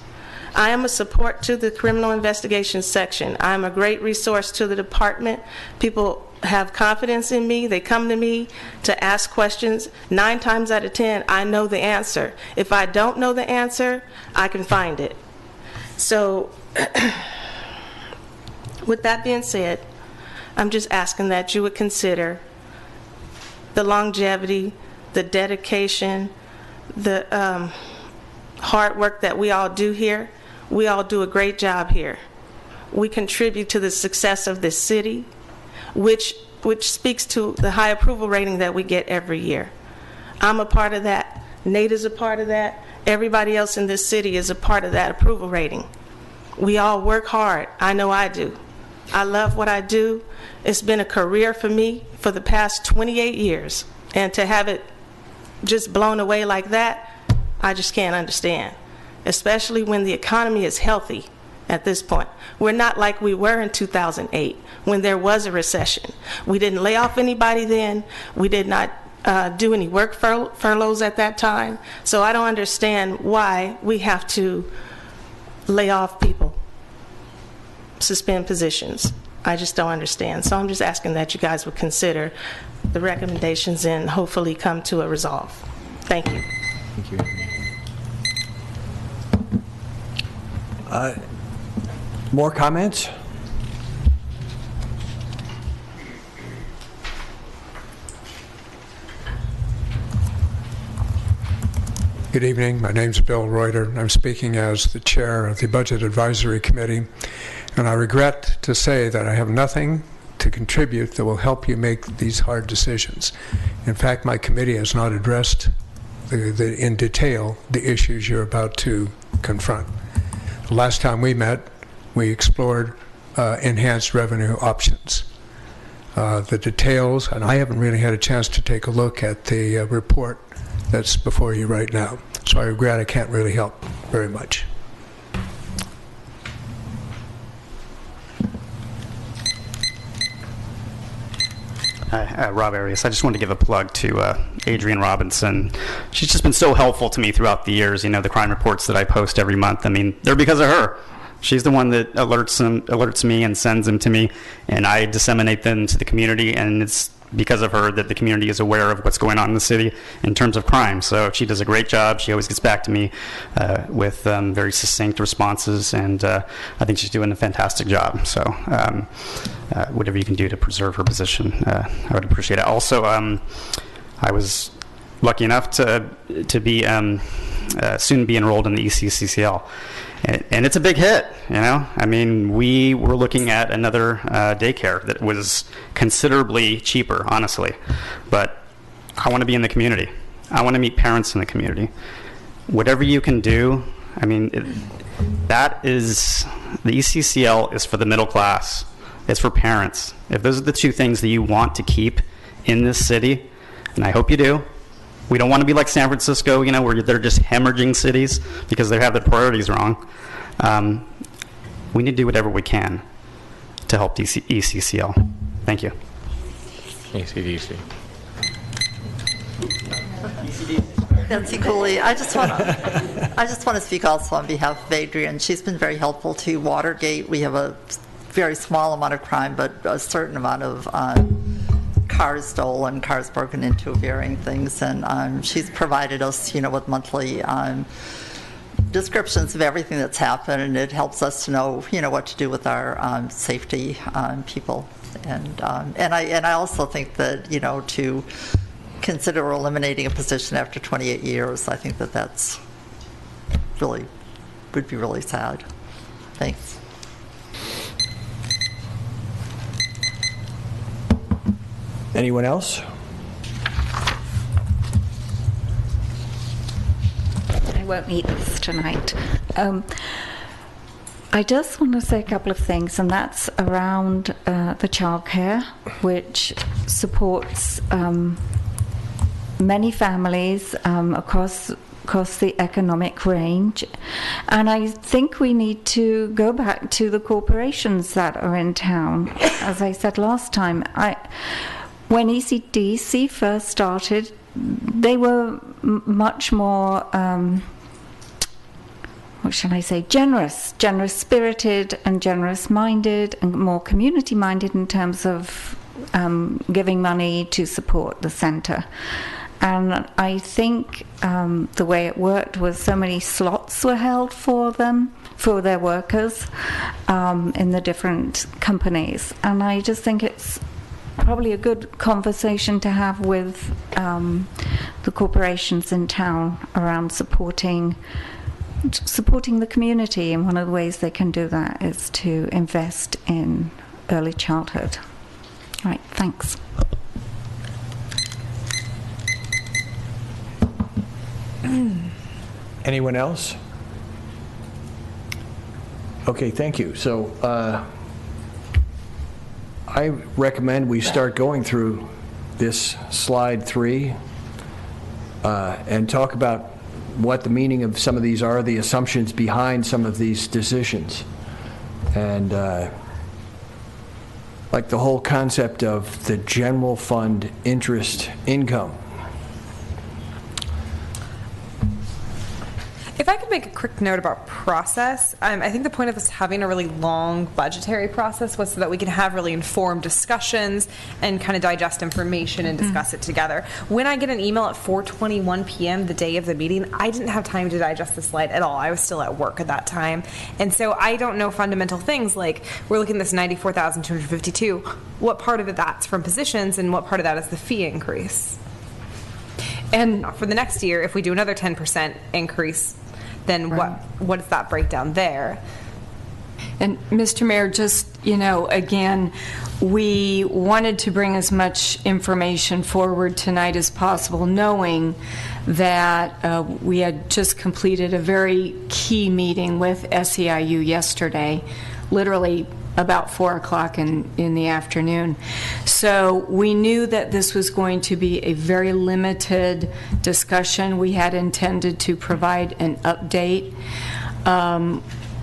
I am a support to the criminal investigation section. I am a great resource to the department. People have confidence in me. They come to me to ask questions. 9 times out of 10, I know the answer. If I don't know the answer, I can find it. So, with that being said, I'm just asking that you would consider the longevity, the dedication, the hard work that we all do here. We all do a great job here. We contribute to the success of this city, which speaks to the high approval rating that we get every year. I'm a part of that. Nate is a part of that. Everybody else in this city is a part of that approval rating. We all work hard. I know I do. I love what I do. It's been a career for me for the past 28 years. And to have it just blown away like that, I just can't understand, especially when the economy is healthy at this point. We're not like we were in 2008 when there was a recession. We didn't lay off anybody then. We did not do any work furloughs at that time. So I don't understand why we have to lay off people, suspend positions. I just don't understand. So I'm just asking that you guys would consider the recommendations and hopefully come to a resolve. Thank you. Thank you. More comments? Good evening. My name's Bill Reuter. I'm speaking as the chair of the Budget Advisory Committee, and I regret to say that I have nothing to contribute that will help you make these hard decisions. In fact, my committee has not addressed in detail the issues you're about to confront. The last time we met, we explored enhanced revenue options. The details, and I haven't really had a chance to take a look at the report that's before you right now. So I regret I can't really help very much. Hi, Rob Arias. I just wanted to give a plug to Adrienne Robinson. She's just been so helpful to me throughout the years. You know, the crime reports that I post every month, I mean, they're because of her. She's the one that alerts me and sends them to me, and I disseminate them to the community, and it's because of her that the community is aware of what's going on in the city in terms of crime. So she does a great job. She always gets back to me with very succinct responses, and I think she's doing a fantastic job. So whatever you can do to preserve her position, I would appreciate it. Also, I was lucky enough to be soon be enrolled in the ECCCL. And it's a big hit, you know? I mean, we were looking at another daycare that was considerably cheaper, honestly. But I want to be in the community. I want to meet parents in the community. Whatever you can do, I mean, the ECCL is for the middle class. It's for parents. If those are the two things that you want to keep in this city, and I hope you do, we don't want to be like San Francisco, you know, where they're just hemorrhaging cities because they have their priorities wrong. We need to do whatever we can to help ECCL. Thank you. ECDC. Nancy Cooley. I just want to speak also on behalf of Adrienne. She's been very helpful to Watergate. We have a very small amount of crime, but a certain amount of cars stolen, cars broken into, varying things, and she's provided us, you know, with monthly descriptions of everything that's happened, and it helps us to know, you know, what to do with our safety people, and I also think that, you know, to consider eliminating a position after 28 years, I think that that's really would be really sad. Thanks. Anyone else? I won't need this tonight. I just want to say a couple of things, and that's around the childcare, which supports many families across the economic range. And I think we need to go back to the corporations that are in town. As I said last time, when ECDC first started, they were much more, what shall I say, generous-spirited and generous-minded and more community-minded in terms of giving money to support the center. And I think the way it worked was so many slots were held for them, for their workers in the different companies. And I just think it's probably a good conversation to have with the corporations in town around supporting the community, and one of the ways they can do that is to invest in early childhood. All right, thanks. Anyone else? Okay, thank you. So I recommend we start going through this slide 3 and talk about what the meaning of some of these are, the assumptions behind some of these decisions. And like the whole concept of the general fund interest income. If I could make a quick note about process, I think the point of us having a really long budgetary process was so that we can have really informed discussions and kind of digest information and discuss it together. When I get an email at 4:21 p.m. the day of the meeting, I didn't have time to digest the slide at all. I was still at work at that time. And so I don't know fundamental things like we're looking at this $94,252. What part of it that's from positions and what part of that is the fee increase? And for the next year, if we do another 10% increase, then what is that breakdown there? And Mr. Mayor, just, again, we wanted to bring as much information forward tonight as possible, knowing that we had just completed a very key meeting with SEIU yesterday, literally about 4 o'clock in the afternoon. So we knew that this was going to be a very limited discussion. We had intended to provide an update.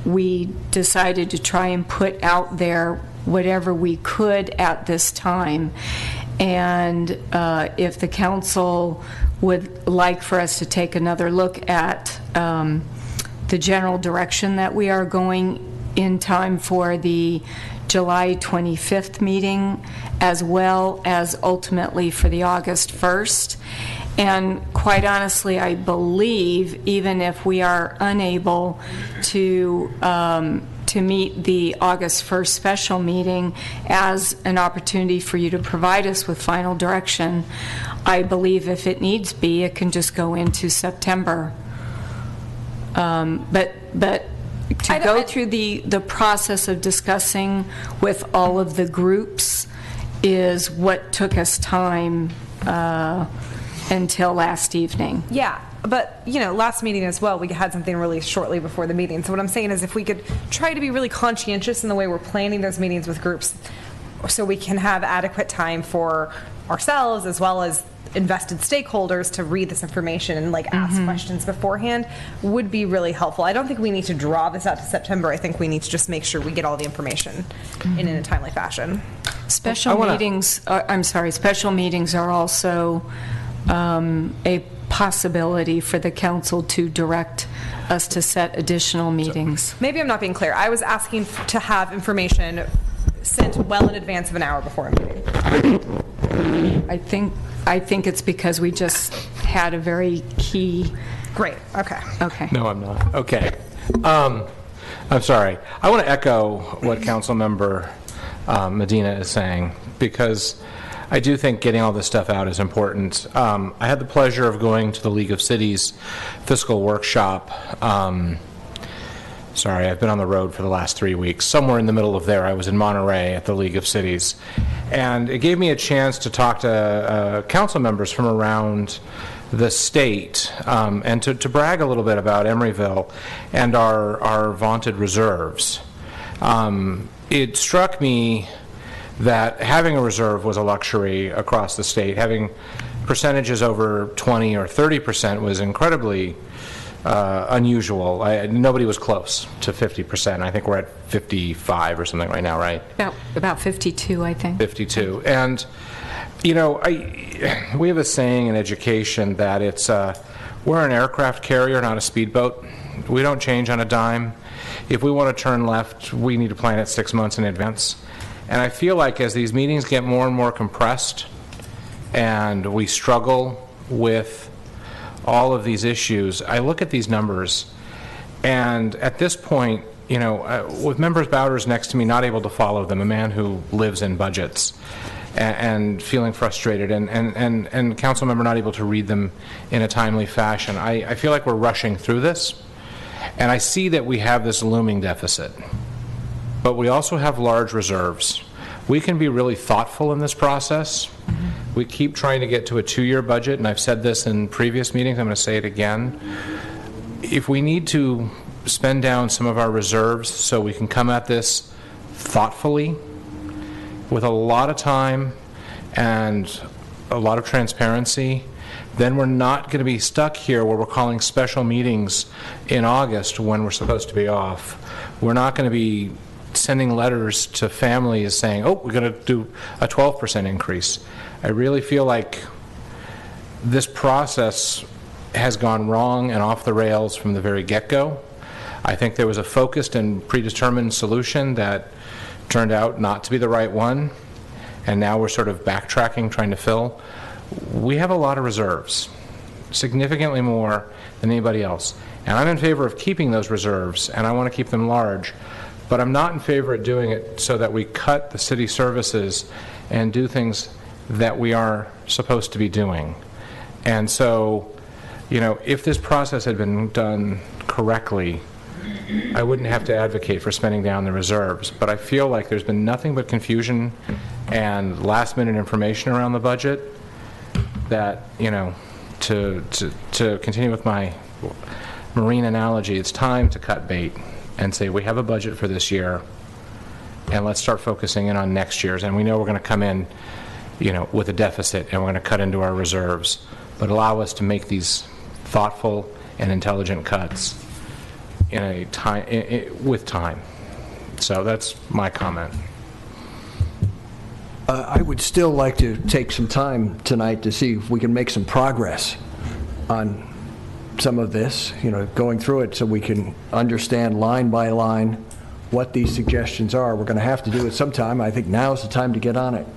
We decided to try and put out there whatever we could at this time. And if the council would like for us to take another look at the general direction that we are going in time for the July 25th meeting, as well as ultimately for the August 1st. And quite honestly, I believe even if we are unable to meet the August 1st special meeting as an opportunity for you to provide us with final direction, I believe if it needs be, it can just go into September. But to go through the process of discussing with all of the groups is what took us time until last evening. Yeah, but last meeting as well, we had something really shortly before the meeting. So what I'm saying is if we could try to be really conscientious in the way we're planning those meetings with groups so we can have adequate time for ourselves as well as invested stakeholders to read this information and ask questions beforehand would be really helpful. I don't think we need to draw this out to September. I think we need to just make sure we get all the information in a timely fashion. Special meetings are also a possibility for the council to direct us to set additional meetings. Maybe I'm not being clear. I was asking to have information sent well in advance of an hour before a meeting. I think it's because we just had a very key... Great, okay. Okay. No, I'm not. Okay. I'm sorry. I want to echo what Councilmember Medina is saying, because I do think getting all this stuff out is important. I had the pleasure of going to the League of Cities fiscal workshop. Sorry, I've been on the road for the last 3 weeks. Somewhere in the middle of there, I was in Monterey at the League of Cities. And it gave me a chance to talk to council members from around the state and to brag a little bit about Emeryville and our vaunted reserves. It struck me that having a reserve was a luxury across the state. Having percentages over 20 or 30% was incredibly unusual. Nobody was close to 50%. I think we're at 55 or something right now, right? About 52, I think. 52. And, we have a saying in education that it's, we're an aircraft carrier, not a speedboat. We don't change on a dime. If we want to turn left, we need to plan it 6 months in advance. And I feel like as these meetings get more and more compressed and we struggle with all of these issues, I look at these numbers, and at this point, with members Bowders next to me not able to follow them, a man who lives in budgets, and feeling frustrated, and council member not able to read them in a timely fashion, I feel like we're rushing through this, and I see that we have this looming deficit, but we also have large reserves. We can be really thoughtful in this process. We keep trying to get to a 2-year budget, and I've said this in previous meetings, I'm going to say it again. If we need to spend down some of our reserves so we can come at this thoughtfully, with a lot of time and a lot of transparency, then we're not going to be stuck here where we're calling special meetings in August when we're supposed to be off. We're not going to be sending letters to families saying, oh, we're going to do a 12% increase. I really feel like this process has gone wrong and off the rails from the very get-go. I think there was a focused and predetermined solution that turned out not to be the right one, and now we're sort of backtracking, trying to fill. We have a lot of reserves, significantly more than anybody else. And I'm in favor of keeping those reserves, and I want to keep them large. But I'm not in favor of doing it so that we cut the city services and do things that we are supposed to be doing. And so, you know, if this process had been done correctly, I wouldn't have to advocate for spending down the reserves. But I feel like there's been nothing but confusion and last-minute information around the budget that, you know, to continue with my marine analogy, it's time to cut bait and say we have a budget for this year, and let's start focusing in on next year's. And we know we're going to come in, you know, with a deficit, and we're going to cut into our reserves, but allow us to make these thoughtful and intelligent cuts in a time with time. So that's my comment. I would still like to take some time tonight to see if we can make some progress on some of this, you know, going through it so we can understand line by line what these suggestions are. We're going to have to do it sometime. I think now is the time to get on it.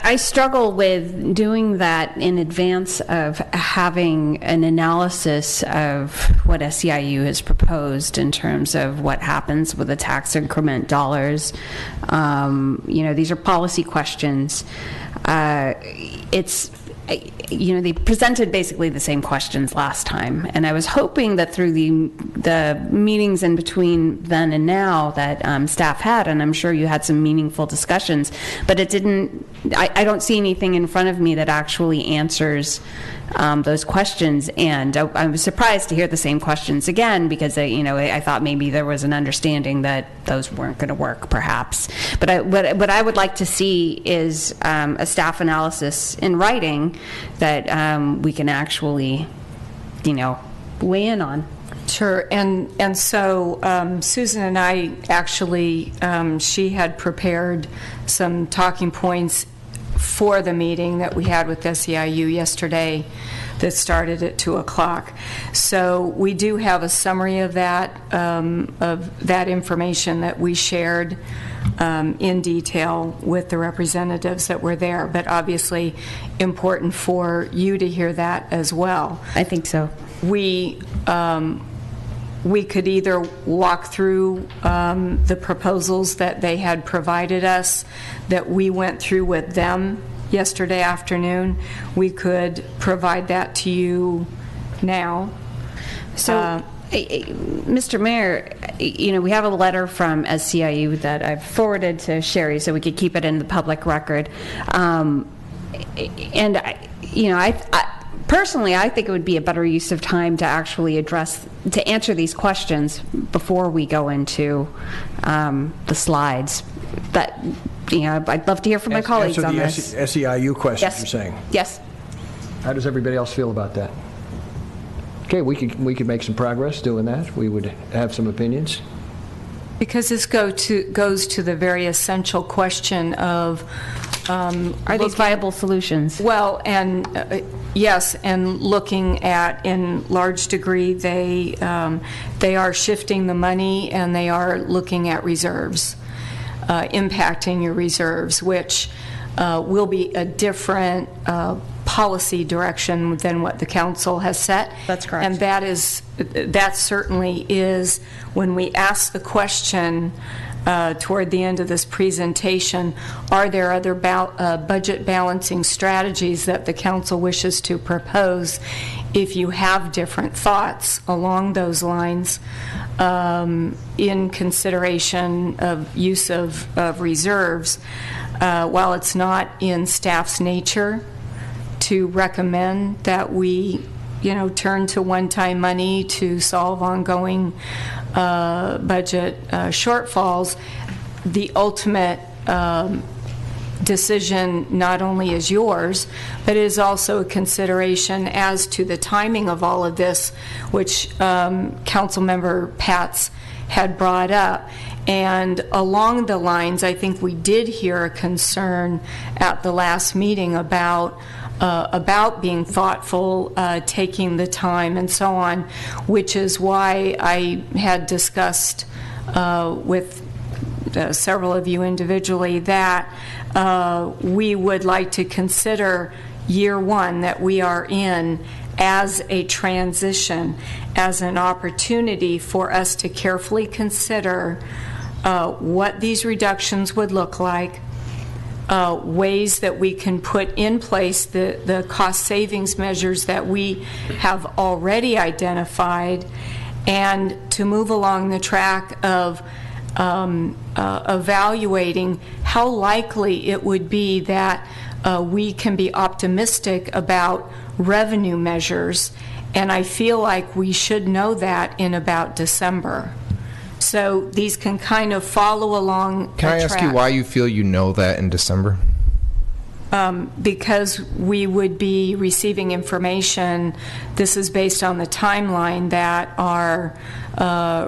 I struggle with doing that in advance of having an analysis of what SEIU has proposed in terms of what happens with the tax increment dollars. You know, these are policy questions. You know, they presented basically the same questions last time, and I was hoping that through the meetings in between then and now that staff had, and I'm sure you had some meaningful discussions, but it didn't. I don't see anything in front of me that actually answers those questions, and I was surprised to hear the same questions again because you know, I thought maybe there was an understanding that those weren't going to work, perhaps. But what I would like to see is a staff analysis in writing that we can actually, you know, weigh in on. Sure, and so Susan and I actually, she had prepared some talking points for the meeting that we had with SEIU yesterday that started at 2 o'clock. So we do have a summary of that information that we shared in detail with the representatives that were there, but obviously important for you to hear that as well. I think so. We could either walk through the proposals that they had provided us that we went through with them yesterday afternoon. We could provide that to you now. So, Mr. Mayor, you know, we have a letter from SEIU that I've forwarded to Sherry so we could keep it in the public record. And, you know, personally, I think it would be a better use of time to actually answer these questions before we go into the slides. But, you know, I'd love to hear from my colleagues on this. SEIU questions, Yes. you're saying? Yes. How does everybody else feel about that? Okay, we could make some progress doing that. We would have some opinions. Because this goes to the very essential question of are these viable solutions? Well, and yes, and looking at, in large degree, they are shifting the money and they are looking at reserves, impacting your reserves, which will be a different policy direction than what the council has set. That's correct. And that certainly is, when we ask the question toward the end of this presentation, are there other budget balancing strategies that the council wishes to propose? If you have different thoughts along those lines, in consideration of use of reserves, while it's not in staff's nature to recommend that we turn to one-time money to solve ongoing budget shortfalls, the ultimate decision not only is yours, but is also a consideration as to the timing of all of this, which Councilmember Pats had brought up. And along the lines, I think we did hear a concern at the last meeting about being thoughtful, taking the time, and so on, which is why I had discussed with several of you individually that we would like to consider year one that we are in as a transition, as an opportunity for us to carefully consider what these reductions would look like, ways that we can put in place the cost savings measures that we have already identified, and to move along the track of evaluating how likely it would be that we can be optimistic about revenue measures, and I feel like we should know that in about December. So these can kind of follow along. Can I ask you why you feel you know that in December? Because we would be receiving information. This is based on the timeline that our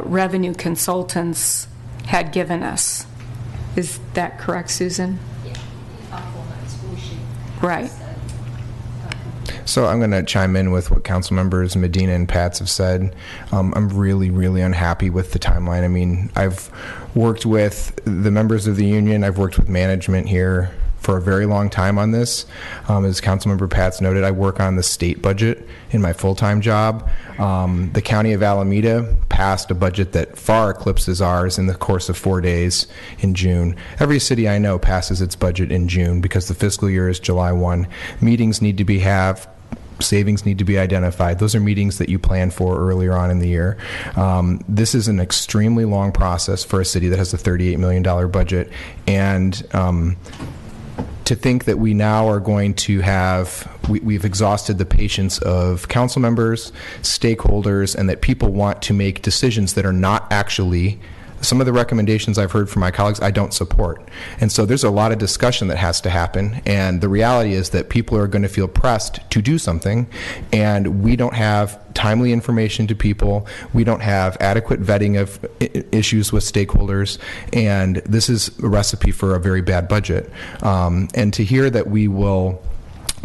revenue consultants had given us. Is that correct, Susan? Right. So I'm going to chime in with what council members Medina and Pats have said. I'm really, really unhappy with the timeline. I mean, I've worked with the members of the union. I've worked with management here for a very long time on this. As Councilmember Pats noted, I work on the state budget in my full-time job. The County of Alameda passed a budget that far eclipses ours in the course of 4 days in June. Every city I know passes its budget in June because the fiscal year is July 1. Meetings need to be savings need to be identified. Those are meetings that you plan for earlier on in the year. This is an extremely long process for a city that has a $38 million budget, and to think that we now are going to have, we've exhausted the patience of council members, stakeholders, and that people want to make decisions that are not actually, some of the recommendations I've heard from my colleagues, I don't support. And so there's a lot of discussion that has to happen, and the reality is that people are going to feel pressed to do something, and we don't have timely information to people. We don't have adequate vetting of issues with stakeholders, and this is a recipe for a very bad budget. And to hear that we will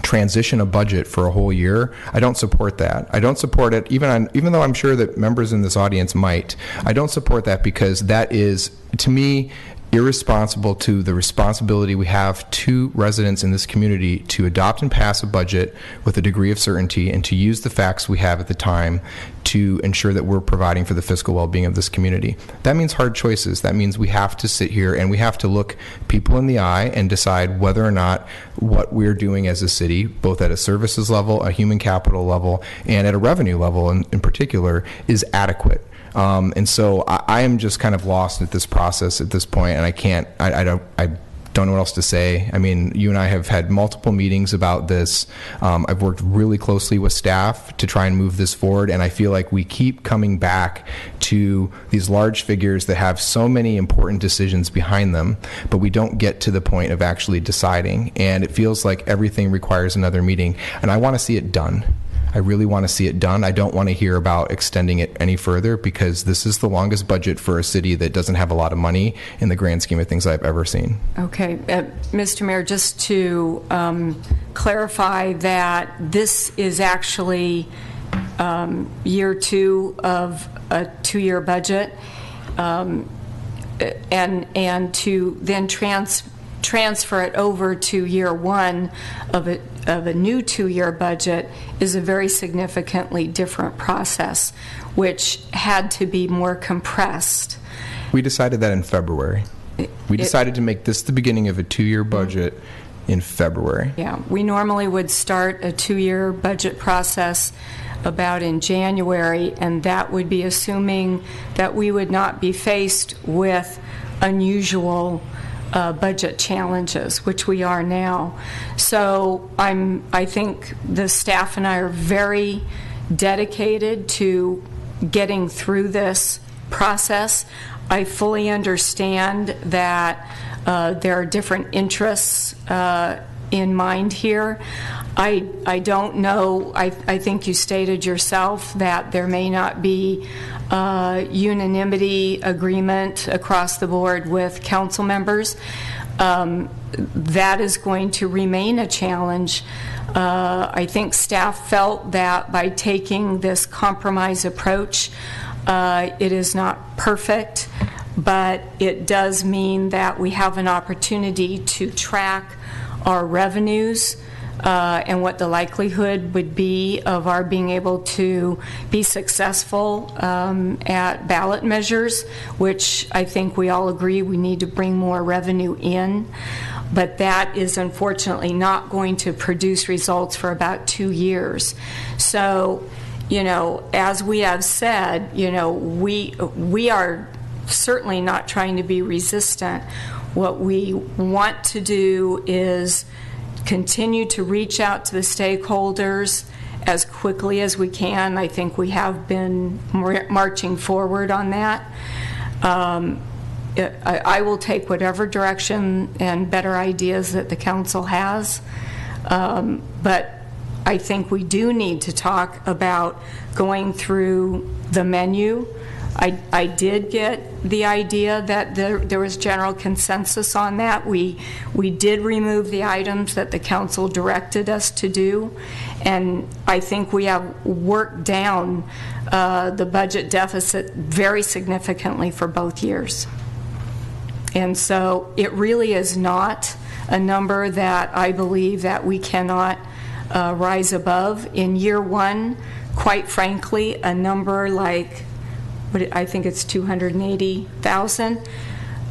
transition a budget for a whole year, I don't support that. I don't support it, even though I'm sure that members in this audience might. I don't support that because that is, to me, irresponsible to the responsibility we have to residents in this community to adopt and pass a budget with a degree of certainty and to use the facts we have at the time to ensure that we're providing for the fiscal well-being of this community. That means hard choices. That means we have to sit here and we have to look people in the eye and decide whether or not what we're doing as a city, both at a services level, a human capital level, and at a revenue level in particular, is adequate. And so I am just kind of lost at this process at this point, and I don't know what else to say. I mean, you and I have had multiple meetings about this. I've worked really closely with staff to try and move this forward, and I feel like we keep coming back to these large figures that have so many important decisions behind them, but we don't get to the point of actually deciding, and it feels like everything requires another meeting, and I want to see it done. I really want to see it done. I don't want to hear about extending it any further because this is the longest budget for a city that doesn't have a lot of money in the grand scheme of things I've ever seen. Okay. Mr. Mayor, just to clarify that this is actually year two of a two-year budget, and to then transfer it over to year one of a new two-year budget is a very significantly different process, which had to be more compressed. We decided that in February. We decided to make this the beginning of a two-year budget in February. Yeah, we normally would start a two-year budget process about in January, and that would be assuming that we would not be faced with unusual budget challenges, which we are now. So I think the staff and I are very dedicated to getting through this process. I fully understand that there are different interests in mind here. I don't know, I think you stated yourself that there may not be unanimity agreement across the board with council members. That is going to remain a challenge. I think staff felt that by taking this compromise approach, it is not perfect, but it does mean that we have an opportunity to track our revenues and what the likelihood would be of our being able to be successful at ballot measures, which I think we all agree we need to bring more revenue in. But that is unfortunately not going to produce results for about 2 years. So, you know, as we have said, you know, we are certainly not trying to be resistant. What we want to do is continue to reach out to the stakeholders as quickly as we can. I think we have been marching forward on that. I will take whatever direction and better ideas that the council has, but I think we do need to talk about going through the menu. I did get the idea that there was general consensus on that. We did remove the items that the council directed us to do, and I think we have worked down the budget deficit very significantly for both years. And so it really is not a number that I believe that we cannot rise above. In year one, quite frankly, a number like, I think it's 280,000.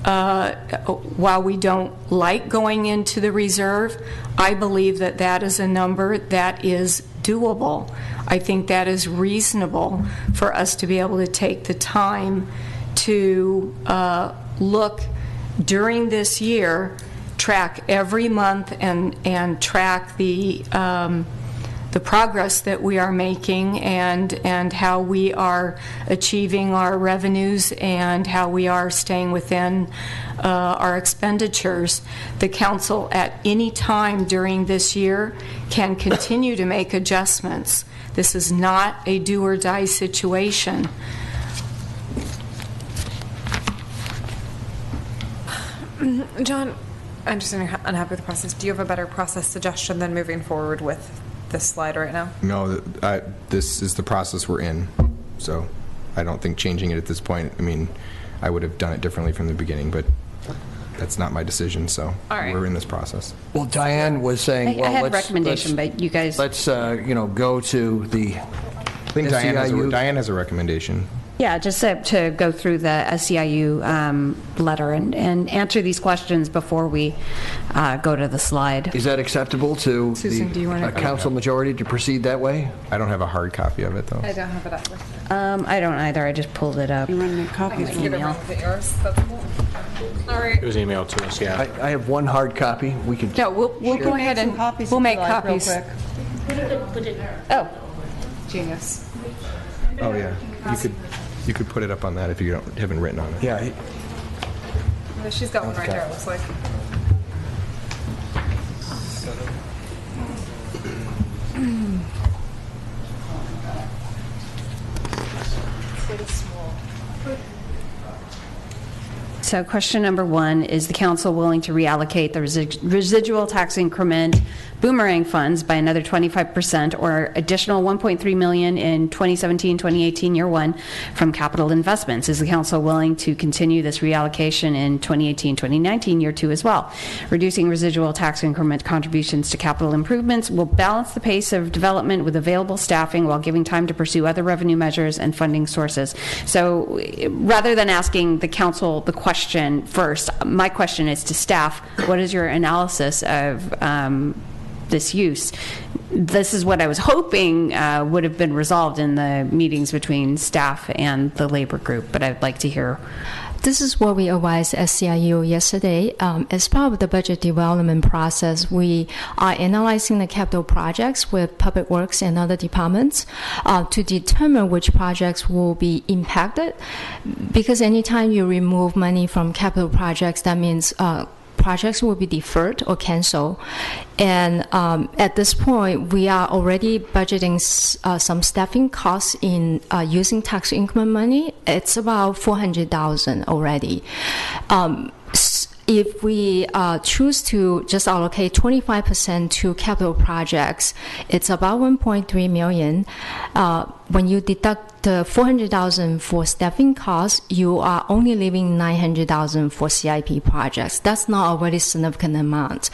While we don't like going into the reserve, I believe that that is a number that is doable. I think that is reasonable for us to be able to take the time to look during this year, track every month and track the progress that we are making and how we are achieving our revenues and how we are staying within our expenditures. The council at any time during this year can continue to make adjustments. This is not a do or die situation. John, I understand you're unhappy with the process. Do you have a better process suggestion than moving forward with this slide right now? No, this is the process we're in, so I don't think changing it at this point, I mean, I would have done it differently from the beginning, but that's not my decision, so we're in this process. Well, Diane was saying, I had a recommendation, but you guys... Let's, you know, go to the I think Diane has a recommendation. Yeah, just to go through the SEIU letter and answer these questions before we go to the slide. Is that acceptable to Susan, do you want the to council majority to proceed that way? I don't have a hard copy of it, though. I don't have it either. I don't either. I just pulled it up. You want to make copies? Is it yours? That's cool. All right. It was emailed to us, yeah. I have one hard copy. We can. No, we'll go ahead and we'll make copies. Oh, genius. Oh, yeah. You could put it up on that if you haven't written on it. Yeah. She's got one right there, it looks like. so question number one, is the council willing to reallocate the residual tax increment boomerang funds by another 25% or additional $1.3 million in 2017-2018 year one from capital investments? Is the council willing to continue this reallocation in 2018-2019 year two as well? Reducing residual tax increment contributions to capital improvements will balance the pace of development with available staffing while giving time to pursue other revenue measures and funding sources. So rather than asking the council the question first, my question is to staff: what is your analysis of this use? This is what I was hoping would have been resolved in the meetings between staff and the labor group, but I'd like to hear This is what we advised at CIU yesterday. As part of the budget development process, we are analyzing the capital projects with Public Works and other departments to determine which projects will be impacted. Because anytime you remove money from capital projects, that means projects will be deferred or canceled. And at this point, we are already budgeting some staffing costs in using tax increment money. It's about $400,000 already. If we choose to just allocate 25% to capital projects, it's about $1.3 million. When you deduct the $400,000 for staffing costs, you are only leaving $900,000 for CIP projects. That's not a very significant amount.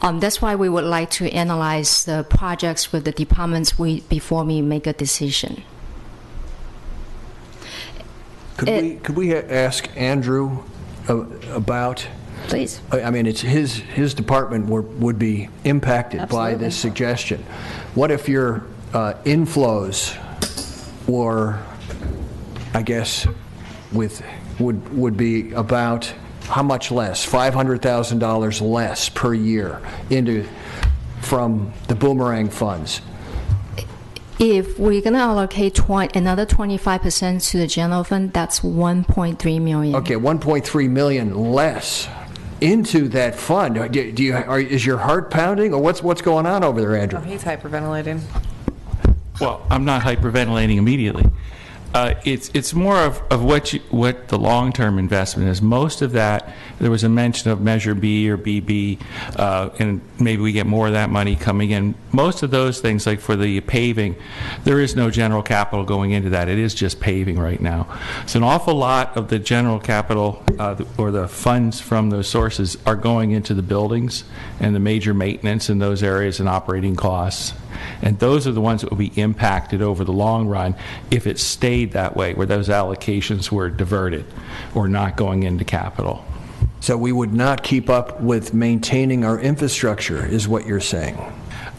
That's why we would like to analyze the projects with the departments before we make a decision. Could we ask Andrew about? Please. I mean, it's his department would be impacted by this suggestion. What if your inflows were, I guess, would be about how much less? $500,000 less per year from the boomerang funds. If we're going to allocate another 25% to the general fund, that's $1.3 million. Okay, $1.3 million less into that fund. Is your heart pounding, or what's going on over there, Andrew? Oh, he's hyperventilating. Well, I'm not hyperventilating immediately. It's more of what the long-term investment is. Most of that, there was a mention of Measure B or BB, and maybe we get more of that money coming in. Most of those things, like for the paving, there is no general capital going into that. It is just paving right now. So an awful lot of the general capital or the funds from those sources are going into the buildings and the major maintenance in those areas and operating costs. And those are the ones that will be impacted over the long run if it stayed that way, where those allocations were diverted or not going into capital. So we would not keep up with maintaining our infrastructure, is what you're saying?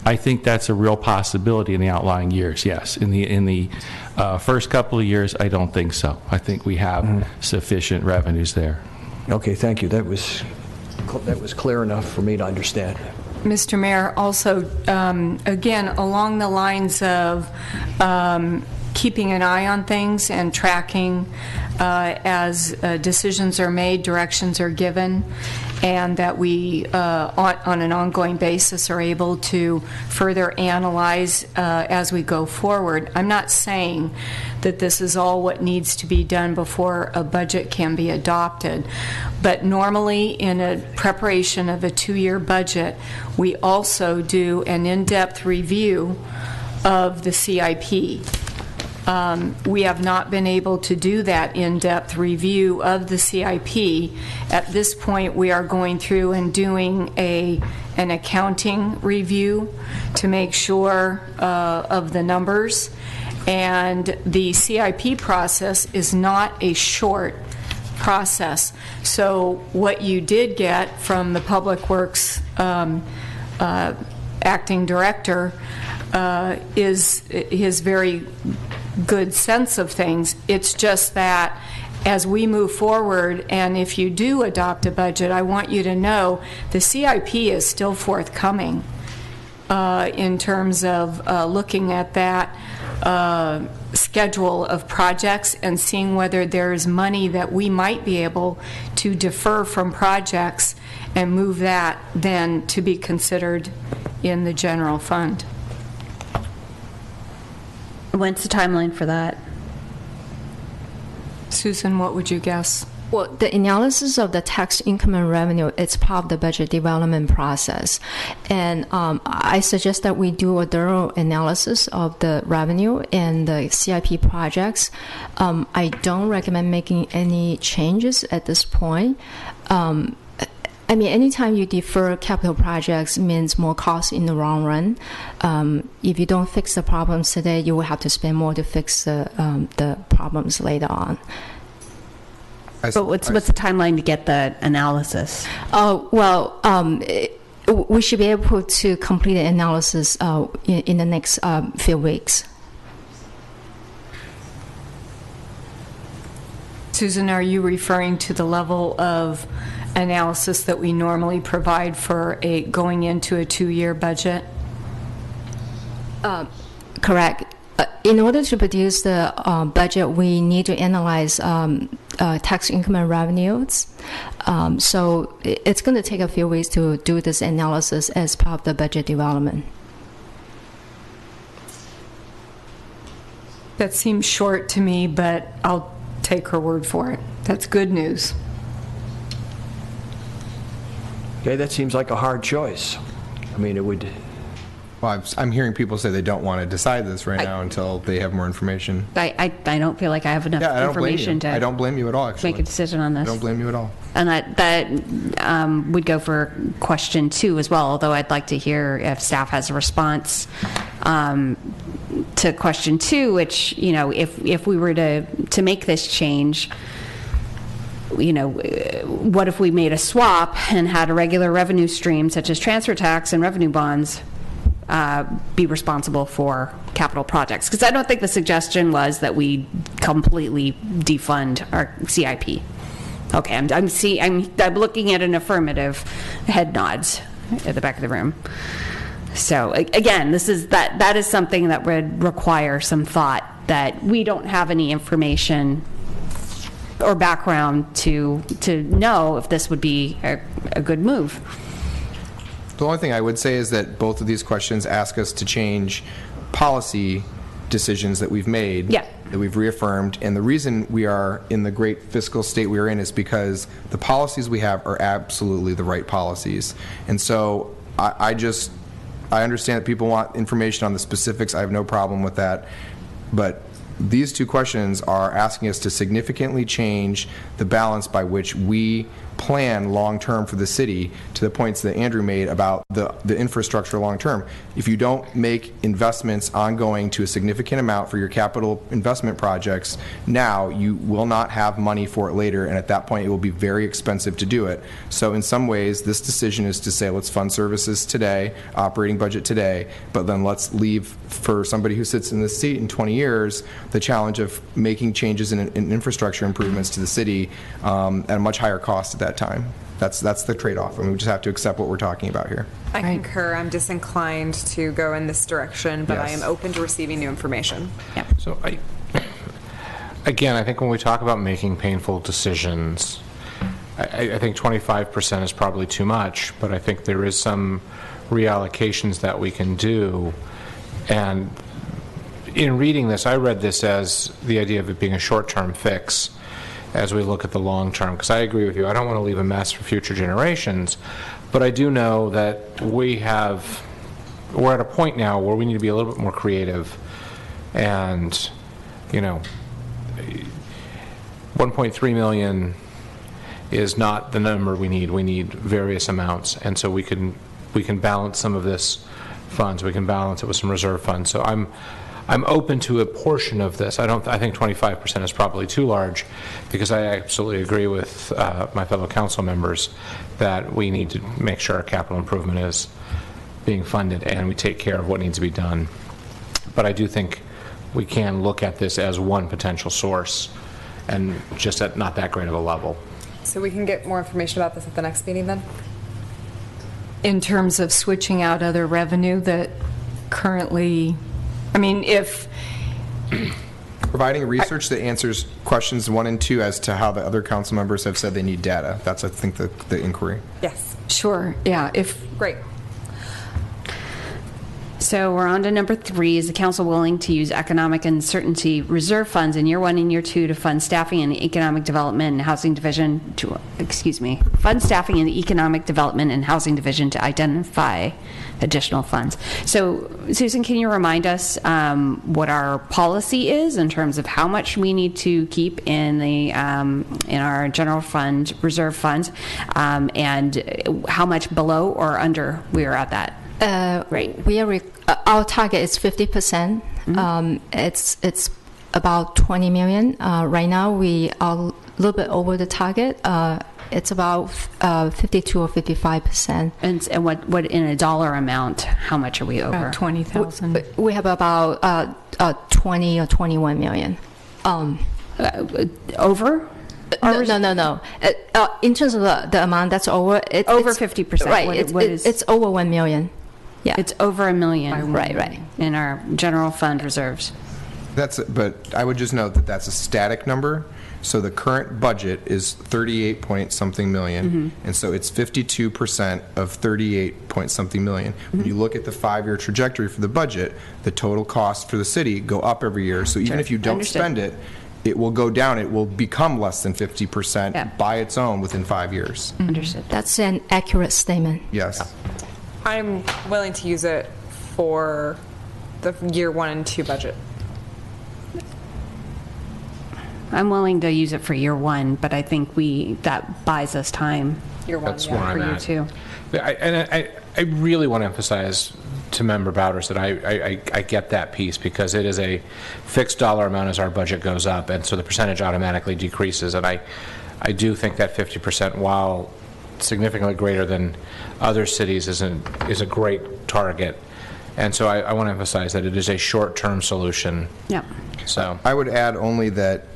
I think that's a real possibility in the outlying years, yes. In the first couple of years, I don't think so. I think we have sufficient revenues there. Okay, thank you. That was clear enough for me to understand. Mr. Mayor, also, again, along the lines of keeping an eye on things and tracking as decisions are made, directions are given, and that we, on an ongoing basis, are able to further analyze as we go forward. I'm not saying that this is all what needs to be done before a budget can be adopted, but normally in a preparation of a 2-year budget, we also do an in-depth review of the CIP. We have not been able to do that in-depth review of the CIP. At this point, we are going through and doing an accounting review to make sure of the numbers. And the CIP process is not a short process. So what you did get from the Public Works acting director is his very good sense of things. It's just that as we move forward, and if you do adopt a budget, I want you to know the CIP is still forthcoming in terms of looking at that schedule of projects and seeing whether there's money that we might be able to defer from projects and move that then to be considered in the general fund. When's the timeline for that? Susan, what would you guess? Well, the analysis of the tax income and revenue, it's part of the budget development process. And I suggest that we do a thorough analysis of the revenue and the CIP projects. I don't recommend making any changes at this point. I mean, anytime you defer capital projects means more cost in the long run. If you don't fix the problems today, you will have to spend more to fix the problems later on. But what's the timeline to get the analysis? We should be able to complete the analysis in the next few weeks. Susan, are you referring to the level of analysis that we normally provide for going into a 2-year budget? Correct. In order to produce the budget, we need to analyze tax income and revenues. So it's going to take a few weeks to do this analysis as part of the budget development. That seems short to me, but I'll take her word for it. That's good news. Okay, that seems like a hard choice. I mean, it would... Well, I'm hearing people say they don't want to decide this right now until they have more information. I don't feel like I have enough information to I don't blame you at all, actually. make a decision on this. I don't blame you at all. And that would go for question 2 as well, although I'd like to hear if staff has a response to question 2, which, you know, if we were to make this change, you know, what if we made a swap and had a regular revenue stream such as transfer tax and revenue bonds be responsible for capital projects? Because I don't think the suggestion was that we completely defund our CIP. Okay, I'm looking at an affirmative head nods at the back of the room. So again, that is something that would require some thought, that we don't have any information or background to know if this would be a good move. The only thing I would say is that both of these questions ask us to change policy decisions that we've made, that we've reaffirmed, and the reason we are in the great fiscal state we are in is because the policies we have are absolutely the right policies. And so I understand that people want information on the specifics. I have no problem with that, but these 2 questions are asking us to significantly change the balance by which we plan long-term for the city, to the points that Andrew made about the infrastructure long-term. If you don't make investments ongoing to a significant amount for your capital investment projects now, you will not have money for it later, and at that point it will be very expensive to do it. So in some ways, this decision is to say, let's fund services today, operating budget today, but then let's leave for somebody who sits in this seat in 20 years the challenge of making changes in infrastructure improvements to the city at a much higher cost at that time. That's the trade-off. I mean, we just have to accept what we're talking about here. I concur. I'm disinclined to go in this direction, but I am open to receiving new information. Yeah. So I think when we talk about making painful decisions, I think 25% is probably too much, but I think there is some reallocations that we can do. And in reading this, I read this as the idea of it being a short-term fix as we look at the long term, because I agree with you. I don't want to leave a mess for future generations, but I do know that we're at a point now where we need to be a little bit more creative, and, you know, 1.3 million is not the number we need. We need various amounts, and so we can balance some of this funds. We can balance it with some reserve funds. So I'm open to a portion of this. I think 25% is probably too large, because I absolutely agree with my fellow council members that we need to make sure our capital improvement is being funded and we take care of what needs to be done. But I do think we can look at this as one potential source, and just at not that great of a level. So we can get more information about this at the next meeting then? In terms of switching out other revenue that currently, I mean, if providing research that answers questions 1 and 2 as to how the other council members have said they need data. That's, I think, the inquiry. Yes. Sure. Yeah. Great. So we're on to number 3. Is the council willing to use economic uncertainty reserve funds in year 1 and year 2 to fund staffing in the economic development and housing division fund staffing in the economic development and housing division to identify additional funds? So Susan, can you remind us what our policy is in terms of how much we need to keep in the in our general fund reserve funds, and how much below or under we are at that? Right. We are our target is 50%. It's about 20 million. Right now we are a little bit over the target. It's about 52 or 55%. And what in a dollar amount? How much are we over? About 20,000. We have about 20 or 21 million. Over? No. In terms of the amount, that's over. Over 50%. Right. What is- It's over 1 million. Yeah. It's over $1 million. Right. In our general fund reserves. But I would just note that that's a static number. So the current budget is 38 point something million, and so it's 52% of 38 point something million. When you look at the 5-year trajectory for the budget, the total costs for the city go up every year. So even if you don't spend it, it will go down. It will become less than 50% by its own within 5 years. Understood. That's an accurate statement. Yes. I'm willing to use it for the year 1 and 2 budget. I'm willing to use it for year 1, but I think that buys us time. Year 1, That's where I'm for year at. 2. I really want to emphasize to Member Bowders that I get that piece, because it is a fixed dollar amount as our budget goes up, and so the percentage automatically decreases. And I do think that 50%, while significantly greater than other cities, is a great target. And so I want to emphasize that it is a short-term solution. Yeah. So I would add only that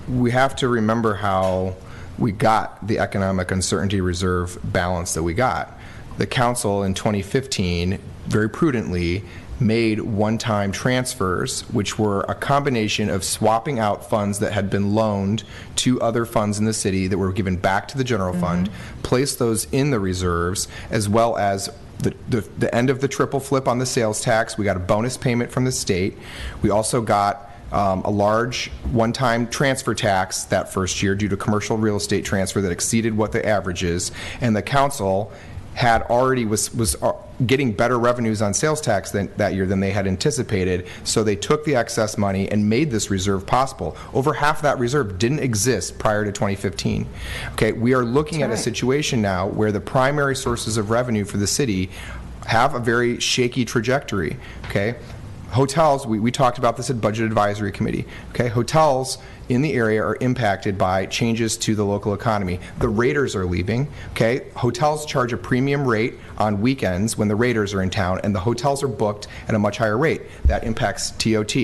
we have to remember how we got the economic uncertainty reserve balance that we got. The council in 2015 very prudently made one-time transfers, which were a combination of swapping out funds that had been loaned to other funds in the city that were given back to the general fund, placed those in the reserves, as well as the end of the triple flip on the sales tax. We got a bonus payment from the state. We also got a large one-time transfer tax that first year due to commercial real estate transfer that exceeded what the average is, and the council had already was getting better revenues on sales tax that year than they had anticipated, so they took the excess money and made this reserve possible. Over half of that reserve didn't exist prior to 2015. Okay, we are looking at a situation now where the primary sources of revenue for the city have a very shaky trajectory. Okay, hotels, we talked about this at Budget Advisory Committee. Okay, hotels in the area are impacted by changes to the local economy. The raters are leaving. Okay, hotels charge a premium rate on weekends when the raters are in town, and the hotels are booked at a much higher rate. That impacts TOT.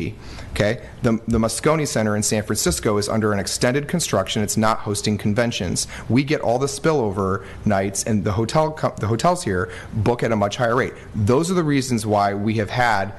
Okay, the Moscone Center in San Francisco is under an extended construction. It's not hosting conventions. We get all the spillover nights, and the hotels here book at a much higher rate. Those are the reasons why we have had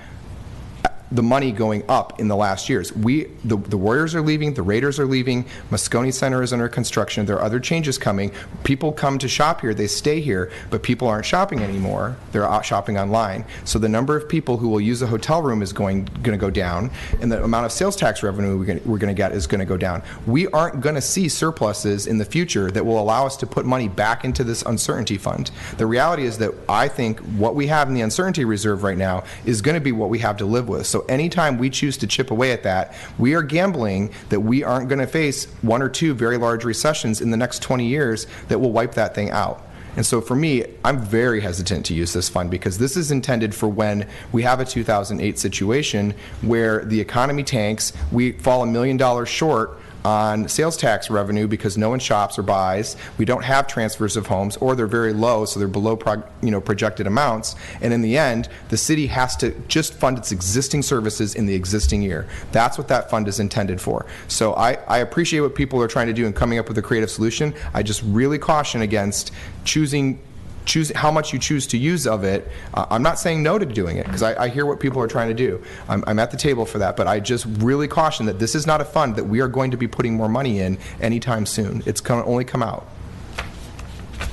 the money going up in the last years. The Warriors are leaving, the Raiders are leaving, Moscone Center is under construction, there are other changes coming. People come to shop here, they stay here, but people aren't shopping anymore. They're out shopping online. So the number of people who will use a hotel room is going to go down, and the amount of sales tax revenue we're going to get is going to go down. We aren't going to see surpluses in the future that will allow us to put money back into this uncertainty fund. The reality is that I think what we have in the uncertainty reserve right now is going to be what we have to live with. So anytime we choose to chip away at that, we are gambling that we aren't going to face 1 or 2 very large recessions in the next 20 years that will wipe that thing out. And so for me, I'm very hesitant to use this fund, because this is intended for when we have a 2008 situation where the economy tanks, we fall $1 million short on sales tax revenue because no one shops or buys. We don't have transfers of homes, or they're very low, so they're below projected amounts. And in the end, the city has to just fund its existing services in the existing year. That's what that fund is intended for. So I appreciate what people are trying to do and coming up with a creative solution. I just really caution against choose how much you choose to use of it. I'm not saying no to doing it, because I hear what people are trying to do. I'm at the table for that, but I just really caution that this is not a fund that we are going to be putting more money in anytime soon. It's going to only come out.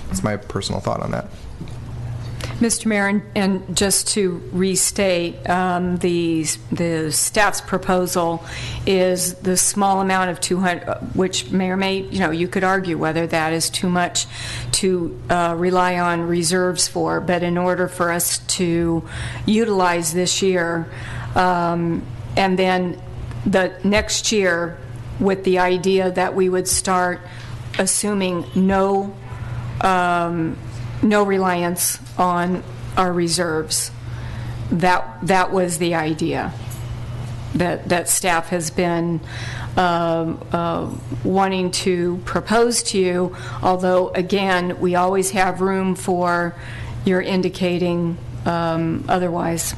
That's my personal thought on that. Mr. Mayor, and just to restate, the staff's proposal is the small amount of 200, which may or may, you could argue whether that is too much to rely on reserves for, but in order for us to utilize this year, and then the next year with the idea that we would start assuming no reliance on our reserves. That was the idea that staff has been wanting to propose to you, although again we always have room for your indicating otherwise.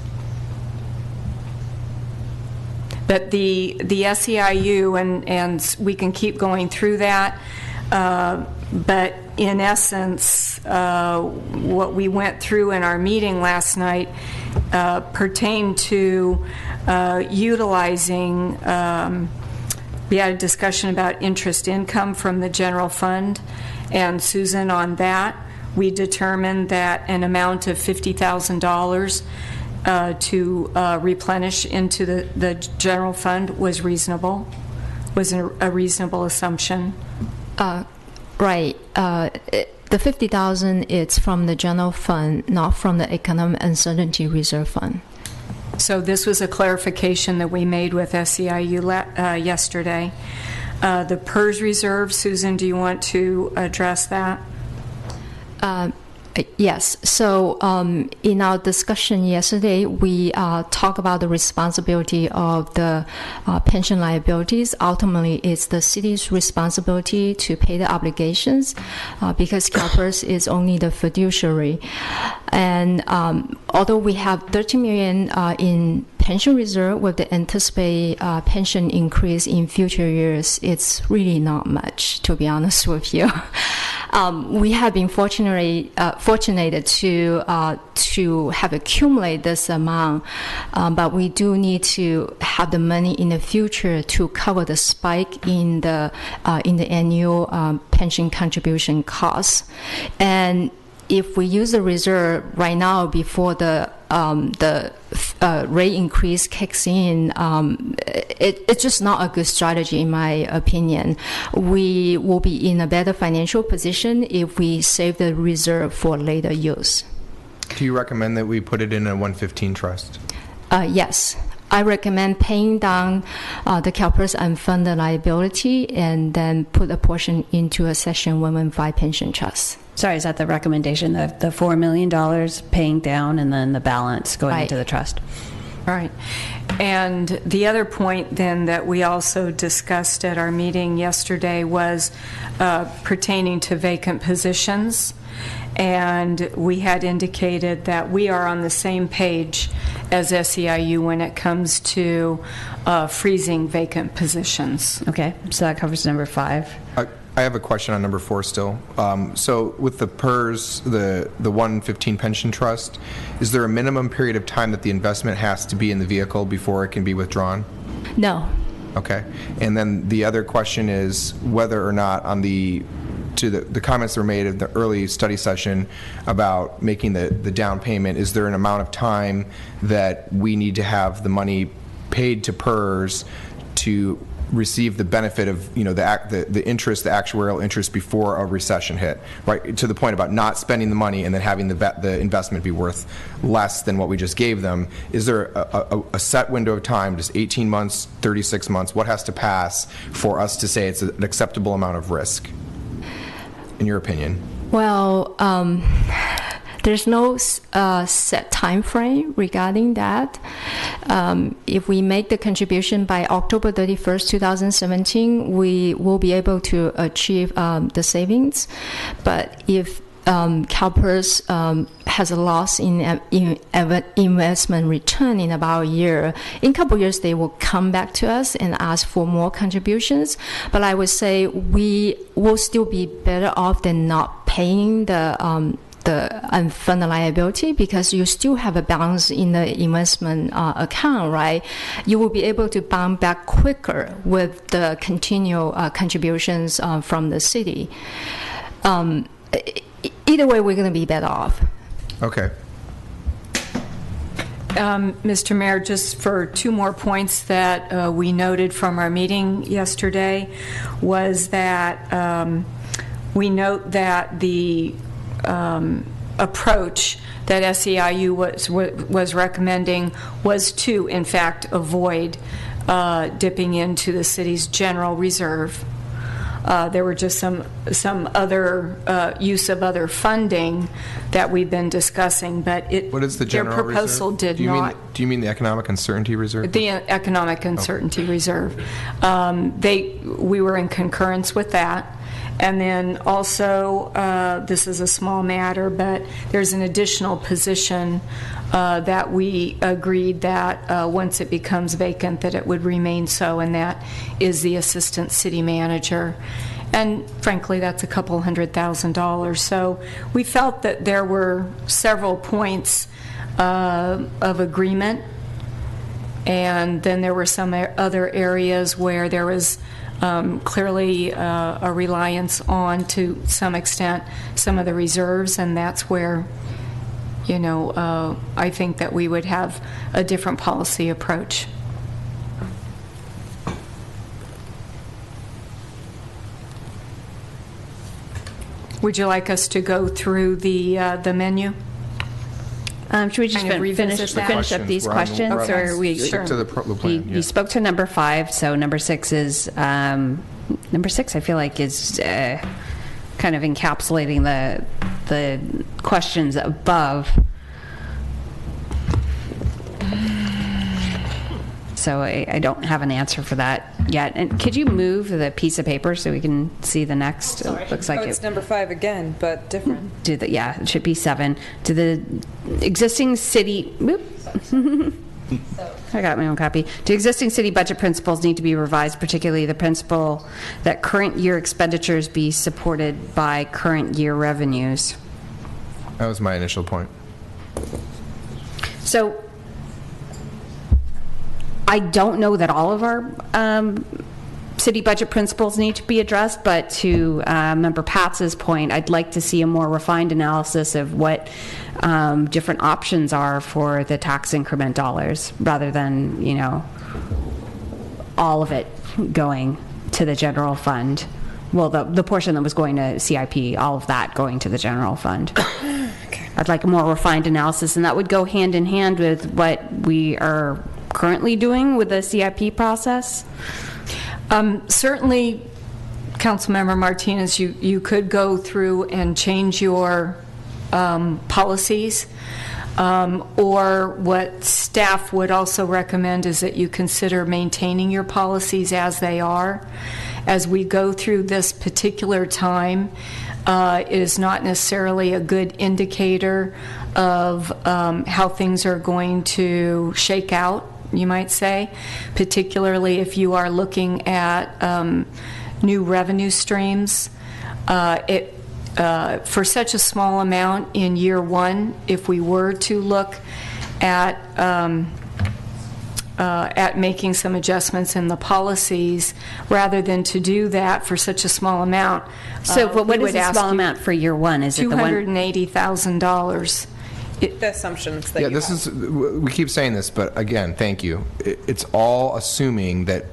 But the SEIU, and we can keep going through that, but in essence, what we went through in our meeting last night pertained to utilizing, we had a discussion about interest income from the general fund, and Susan, on that, we determined that an amount of $50,000 to replenish into the general fund was reasonable, was a reasonable assumption. Right. The 50,000 is from the general fund, not from the economic uncertainty reserve fund. So this was a clarification that we made with SEIU yesterday. The PERS reserve, Susan, do you want to address that? Yes. So in our discussion yesterday, we talked about the responsibility of the pension liabilities. Ultimately, it's the city's responsibility to pay the obligations because CalPERS is only the fiduciary. And although we have $13 million in pension reserve with the anticipated pension increase in future years, it's really not much, to be honest with you. We have been fortunate to have accumulated this amount, but we do need to have the money in the future to cover the spike in the annual pension contribution costs. And if we use the reserve right now before the rate increase kicks in, it's just not a good strategy in my opinion. We will be in a better financial position if we save the reserve for later use. Do you recommend that we put it in a 115 trust? Yes. I recommend paying down the CalPERS unfunded liability and then put a portion into a Section 115 pension trust. Sorry, is that the recommendation, the $4 million paying down and then the balance going into the trust? Right. And the other point then that we also discussed at our meeting yesterday was pertaining to vacant positions. And we had indicated that we are on the same page as SEIU when it comes to freezing vacant positions. Okay, so that covers number 5. I have a question on number 4 still. So with the PERS, the 115 pension trust, is there a minimum period of time that the investment has to be in the vehicle before it can be withdrawn? No. Okay. And then the other question is whether or not on the comments that were made in the early study session about making the down payment, is there an amount of time that we need to have the money paid to PERS to receive the benefit of, you know, the interest, the actuarial interest before a recession hit, right? To the point about not spending the money and then having the investment be worth less than what we just gave them. Is there a set window of time, just 18 months, 36 months? What has to pass for us to say it's an acceptable amount of risk, in your opinion? Well, there's no set time frame regarding that. If we make the contribution by October 31st, 2017, we will be able to achieve the savings. But if CalPERS has a loss in investment return in about a year, in a couple of years they will come back to us and ask for more contributions. But I would say we will still be better off than not paying the unfunded liability, because you still have a balance in the investment account, right? You will be able to bounce back quicker with the continual contributions from the city. Either way, we're going to be better off. Okay. Mr. Mayor, just for 2 more points that we noted from our meeting yesterday was that we note that the approach that SEIU was recommending was to, in fact, avoid dipping into the city's general reserve. There were just some other use of other funding that we've been discussing, but what is the general their proposal reserve? did not. Do you mean the economic uncertainty reserve? The economic uncertainty reserve. We were in concurrence with that, And then also, this is a small matter, but there's an additional position that we agreed that once it becomes vacant, that it would remain so, and that is the assistant city manager. And frankly, that's a couple $100,000. So we felt that there were several points of agreement, and then there were some other areas where there was clearly a reliance on, to some extent, some of the reserves, and that's where, you know, I think that we would have a different policy approach. Would you like us to go through the menu? Should we just finish up these questions, or we stick to the plan? You spoke to number 5, so number 6 is number 6. I feel like is kind of encapsulating the questions above. So I don't have an answer for that yet. And could you move the piece of paper so we can see the next? It looks like it's number 5 again, but different. Yeah, it should be 7. Do the existing city... I got my own copy. Do existing city budget principles need to be revised, particularly the principle that current year expenditures be supported by current year revenues? That was my initial point. So I don't know that all of our city budget principles need to be addressed, but to Member Patz's point, I'd like to see a more refined analysis of what different options are for the tax increment dollars, rather than, you know, all of it going to the general fund. Well, the portion that was going to CIP, all of that going to the general fund. Okay. I'd like a more refined analysis, and that would go hand in hand with what we are currently doing with the CIP process. Certainly, Councilmember Martinez, you could go through and change your policies, or what staff would also recommend is that you consider maintaining your policies as they are. As we go through this particular time, it is not necessarily a good indicator of how things are going to shake out, you might say, particularly if you are looking at new revenue streams. For such a small amount in year 1, if we were to look at making some adjustments in the policies, rather than to do that for such a small amount. So, but what is a small amount for year 1? Is it the $280,000? The assumptions that this is, we keep saying this, but again, thank you. It's all assuming that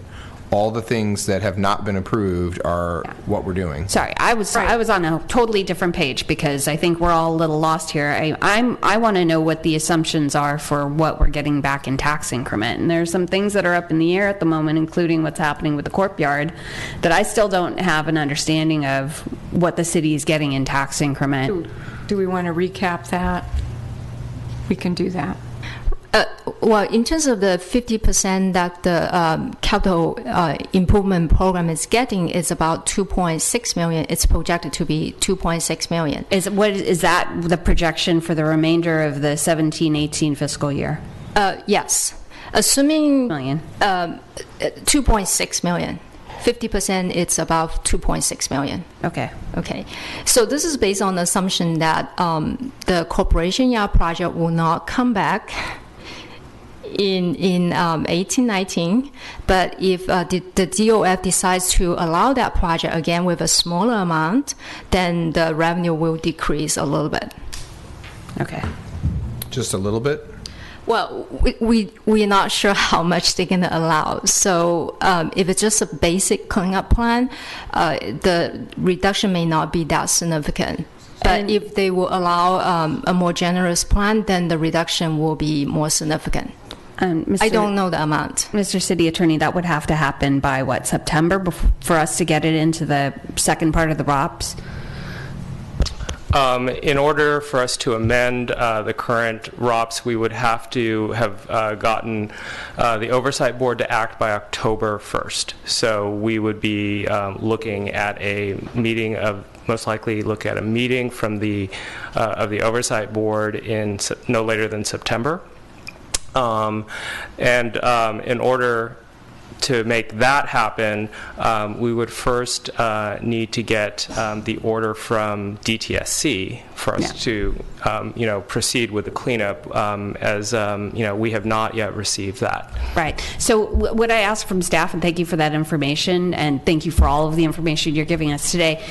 all the things that have not been approved are what we're doing. Sorry, I was on a totally different page, because I think we're all a little lost here. I want to know what the assumptions are for what we're getting back in tax increment. And there's some things that are up in the air at the moment, including what's happening with the courtyard, that I still don't have an understanding of what the city is getting in tax increment. Do we want to recap that? We can do that. Well, in terms of the 50% that the capital improvement program is getting, is about 2.6 million. It's projected to be 2.6 million. Is that the projection for the remainder of the 17-18 fiscal year? Yes, assuming million. 2.6 million. 50%, it's about 2.6 million. Okay. Okay. So this is based on the assumption that the corporation yard project will not come back in 18-19, but if the DOF decides to allow that project again with a smaller amount, then the revenue will decrease a little bit. Okay. Just a little bit? Well, we're not sure how much they're going to allow. So if it's just a basic cleanup plan, the reduction may not be that significant. But if they will allow a more generous plan, then the reduction will be more significant. I don't know the amount. Mr. City Attorney, that would have to happen by, what, September, for us to get it into the second part of the ROPS? In order for us to amend the current ROPS, we would have to have gotten the Oversight Board to act by October 1st. So we would be looking at a meeting of, most likely look at a meeting from the of the Oversight Board in no later than September. In order to make that happen, we would first need to get the order from DTSC for us to, proceed with the cleanup, as we have not yet received that. Right. So what I ask from staff, and thank you for that information, and thank you for all of the information you're giving us today,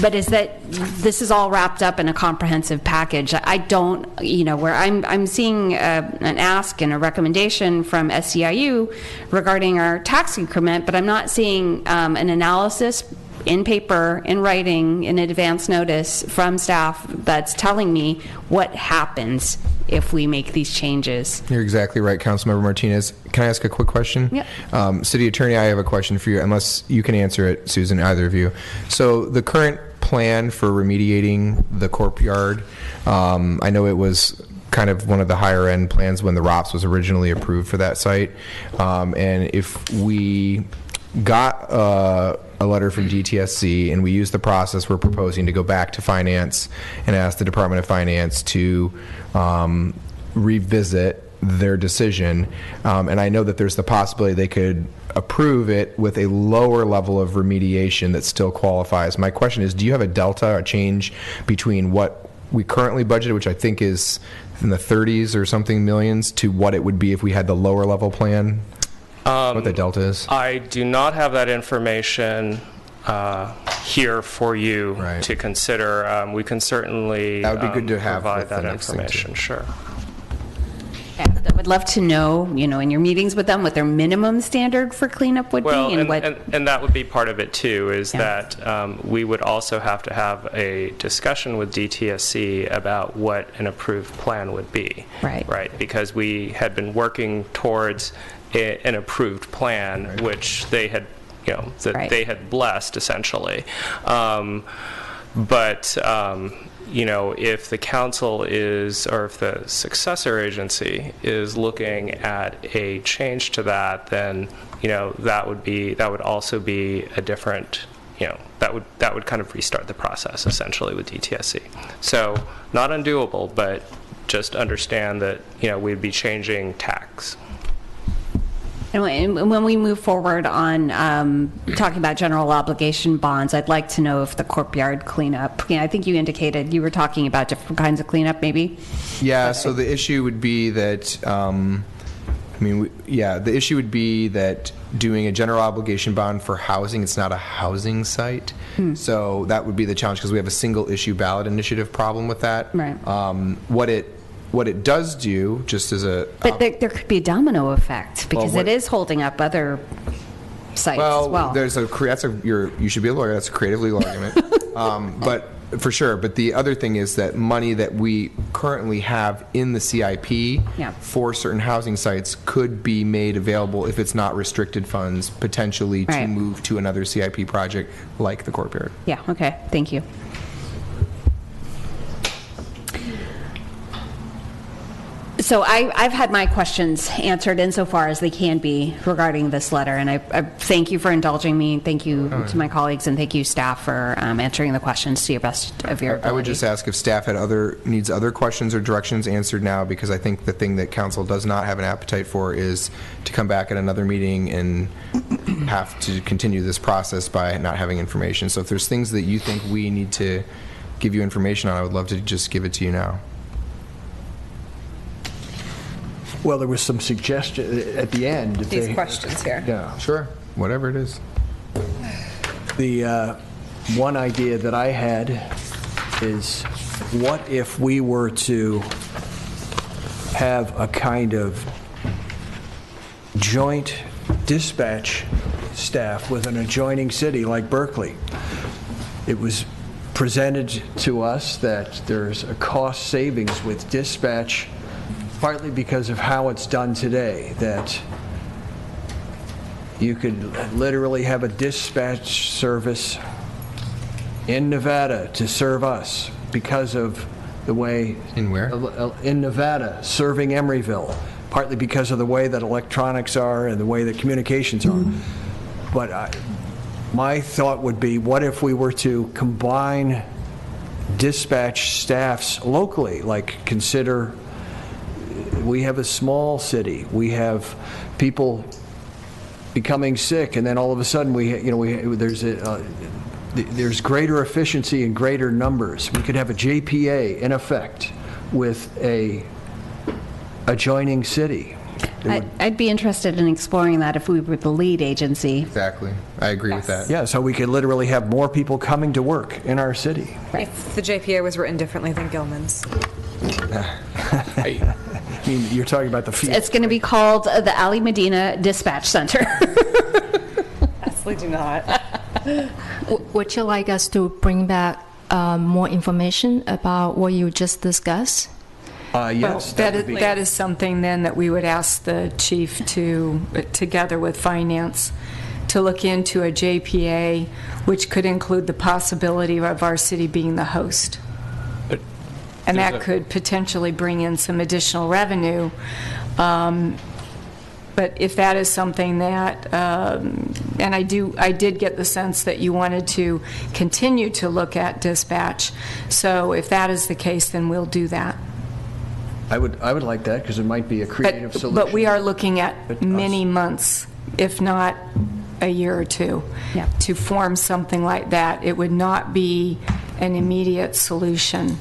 but is that this is all wrapped up in a comprehensive package. I don't, where I'm seeing an ask and a recommendation from SEIU regarding our tax increment, but I'm not seeing an analysis in paper, in writing, in advance notice from staff that's telling me what happens if we make these changes. You're exactly right, Councilmember Martinez. Can I ask a quick question? Yep. City Attorney, I have a question for you, unless you can answer it, Susan, either of you. So the current plan for remediating the courtyard, I know it was kind of one of the higher end plans when the ROPS was originally approved for that site. And if we got a letter from DTSC and we use the process we're proposing to go back to Finance and ask the Department of Finance to revisit their decision, and I know that there's the possibility they could approve it with a lower level of remediation that still qualifies. My question is, do you have a delta, a change between what we currently budgeted, which I think is in the 30s or something millions, to what it would be if we had the lower level plan? What the delta is? I do not have that information here for you to consider. We can certainly that would be good to have provide that information. Sure. Yeah, I would love to know, in your meetings with them, what their minimum standard for cleanup would be, and what. And that would be part of it too. Is that we would also have to have a discussion with DTSC about what an approved plan would be. Right. Right. Because we had been working towards an approved plan, which they had, they had blessed essentially. If the council is, or if the successor agency is looking at a change to that, then that would also be a different, that would kind of restart the process essentially with DTSC. So not undoable, but just understand that we'd be changing tax. And when we move forward on talking about general obligation bonds, I'd like to know if the courtyard cleanup, I think you indicated you were talking about different kinds of cleanup maybe? Yeah, so the issue would be that, the issue would be that doing a general obligation bond for housing, it's not a housing site. So that would be the challenge because we have a single issue ballot initiative problem with that. Right. What it does do, just as a... But there could be a domino effect because it is holding up other sites as well. You should be a lawyer. That's a creative legal argument. But for sure. But the other thing is that money that we currently have in the CIP for certain housing sites could be made available if it's not restricted funds, potentially to move to another CIP project like the courtyard. Yeah, okay. Thank you. So I've had my questions answered insofar as they can be regarding this letter, and I thank you for indulging me. Thank you to my colleagues, and thank you, staff, for answering the questions to your best of your ability. I would just ask if staff needs other questions or directions answered now, because I think the thing that council does not have an appetite for is to come back at another meeting and have to continue this process by not having information. So if there's things that you think we need to give you information on, I would love to just give it to you now. Well, there was some suggestion at the end. These questions here. Yeah. Sure. Whatever it is. The one idea that I had is, what if we were to have a kind of joint dispatch staff with an adjoining city like Berkeley? It was presented to us that there's a cost savings with dispatch, partly because of how it's done today, that you could literally have a dispatch service in Nevada to serve us, because of the way... In where? In Nevada, serving Emeryville, partly because of the way that electronics are and the way that communications are. But my thought would be, what if we were to combine dispatch staffs locally? Like, consider, we have a small city, we have people becoming sick, and then all of a sudden there's greater efficiency and greater numbers. We could have a JPA in effect with a adjoining city. I'd be interested in exploring that if we were the lead agency. Exactly. I agree with that. Yeah, so we could literally have more people coming to work in our city. If the JPA was written differently than Gilman's. I mean, you're talking about the field. It's going to be called the Ali Medina Dispatch Center. Absolutely do not. Would you like us to bring back more information about what you just discussed? Yes, that is something then that we would ask the chief to, together with finance, to look into a JPA, which could include the possibility of our city being the host. And that could potentially bring in some additional revenue. But if that is something that, and I did get the sense that you wanted to continue to look at dispatch. So if that is the case, then we'll do that. I would like that, because it might be a creative solution. But we are looking at many months, if not a year or two, to form something like that. It would not be an immediate solution.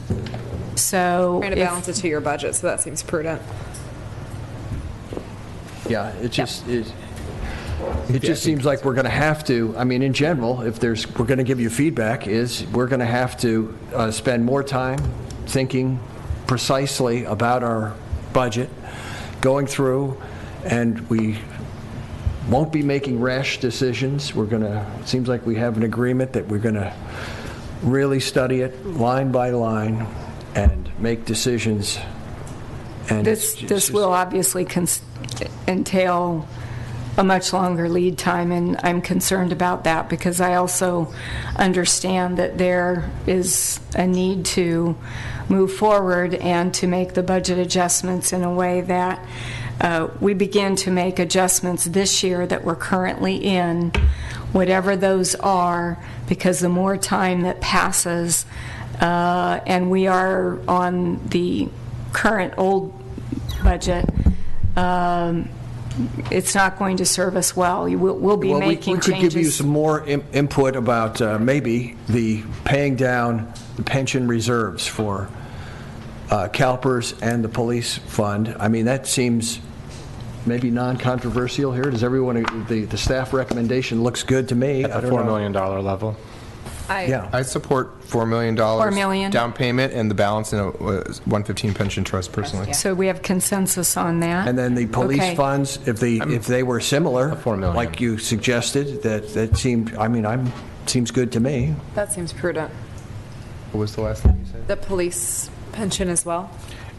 So we're going to balance it to your budget, so that seems prudent. Yeah, it just seems like we're going to have to. I mean, in general, if we're going to give you feedback, we're going to have to spend more time thinking precisely about our budget, going through, and we won't be making rash decisions. It seems like we have an agreement that we're going to really study it line by line and make decisions. And this will obviously entail a much longer lead time, and I'm concerned about that because I also understand that there is a need to move forward and to make the budget adjustments in a way that we begin to make adjustments this year that we're currently in, whatever those are, because the more time that passes, and we are on the current old budget, it's not going to serve us well. We'll be making changes. We could give you some more input about maybe the paying down the pension reserves for CalPERS and the police fund. I mean, that seems maybe non-controversial here. Does everyone, the staff recommendation looks good to me. At the $4 million level. I support $4 million $4 million down payment and the balance in a 115 pension trust personally. So we have consensus on that. And then the police funds, if they were similar, $4 million, like you suggested, that seems good to me. That seems prudent. What was the last thing you said? The police pension as well.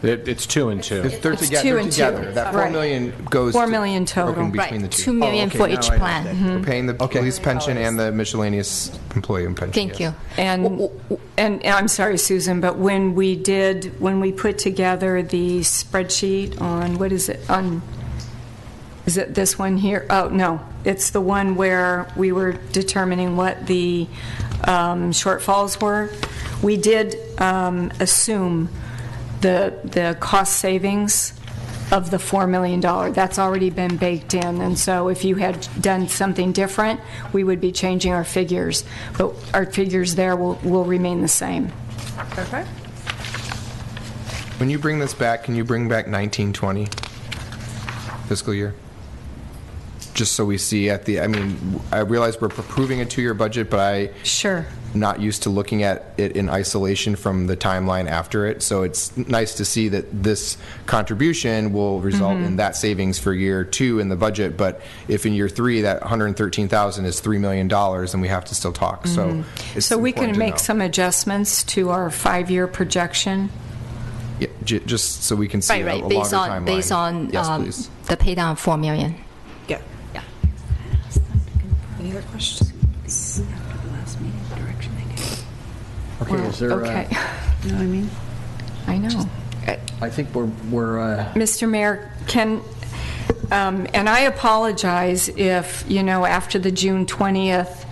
It's 2 and 2. They're together. That $4 million goes $4 million total. Between the two. $2 million for each plan. We're paying the police pension and the miscellaneous employee pension. Thank you. And I'm sorry, Susan, but when we put together the spreadsheet on, what is it, is it this one here? Oh, no, it's the one where we were determining what the shortfalls were. We did assume the cost savings of the $4 million. That's already been baked in, and so if you had done something different, we would be changing our figures, but our figures there will remain the same. Okay. When you bring this back, can you bring back 1920 fiscal year? Just so we see I realize we're approving a 2-year budget, but I'm not used to looking at it in isolation from the timeline after it. So it's nice to see that this contribution will result in that savings for year 2 in the budget. But if in year 3 that $113,000 is $3 million, then we have to still talk. So we can make some adjustments to our 5-year projection. Yeah, just so we can see a longer timeline. Based on yes, the pay down of $4 million. Yeah. Any other questions? Okay, is there You know what I mean? I know. I think we're Mr. Mayor, and I apologize if, after the June 20th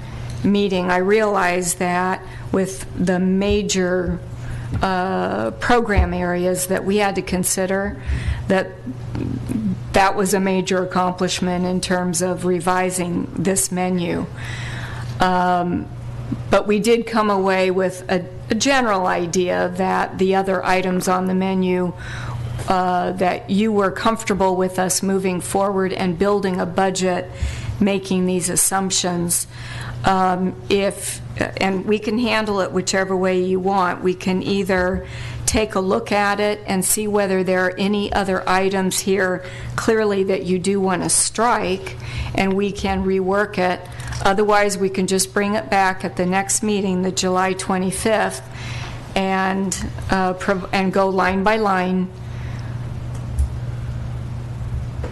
meeting, I realized that with the major program areas that we had to consider, that was a major accomplishment in terms of revising this menu. But we did come away with a general idea that the other items on the menu, that you were comfortable with us moving forward and building a budget, making these assumptions. And we can handle it whichever way you want. We can either take a look at it and see whether there are any other items here clearly that you do want to strike, and we can rework it. Otherwise, we can just bring it back at the next meeting, the July 25th, and go line by line,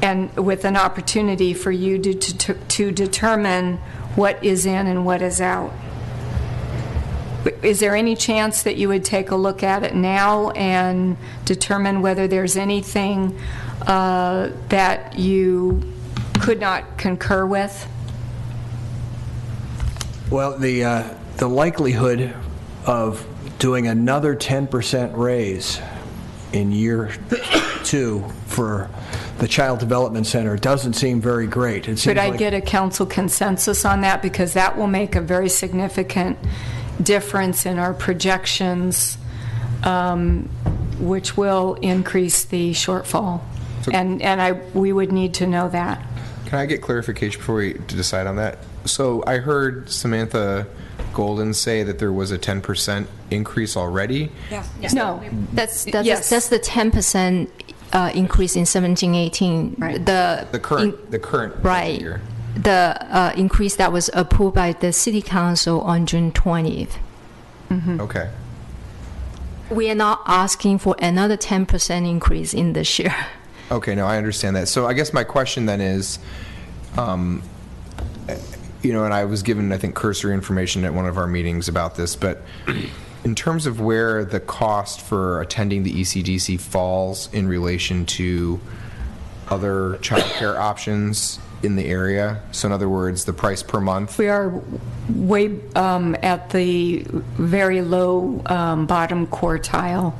and with an opportunity for you to determine what is in and what is out. Is there any chance that you would take a look at it now and determine whether there's anything that you could not concur with? Well, the likelihood of doing another 10% raise in year 2 for the Child Development Center doesn't seem very great. It seems Could I like get a council consensus on that? Because that will make a very significant difference in our projections, which will increase the shortfall. We would need to know that. Can I get clarification before we decide on that? So I heard Samantha Golden say that there was a 10% increase already. Yeah. No, That's the 10% increase in 17-18. Right. The current right. year. The increase that was approved by the City Council on June 20th. Mm-hmm. Okay. We are not asking for another 10% increase in this year. Okay, no, I understand that. So I guess my question then is, and I was given, I think, cursory information at one of our meetings about this, but in terms of where the cost for attending the ECDC falls in relation to other child care options in the area, so in other words, the price per month? We are way at the very low bottom quartile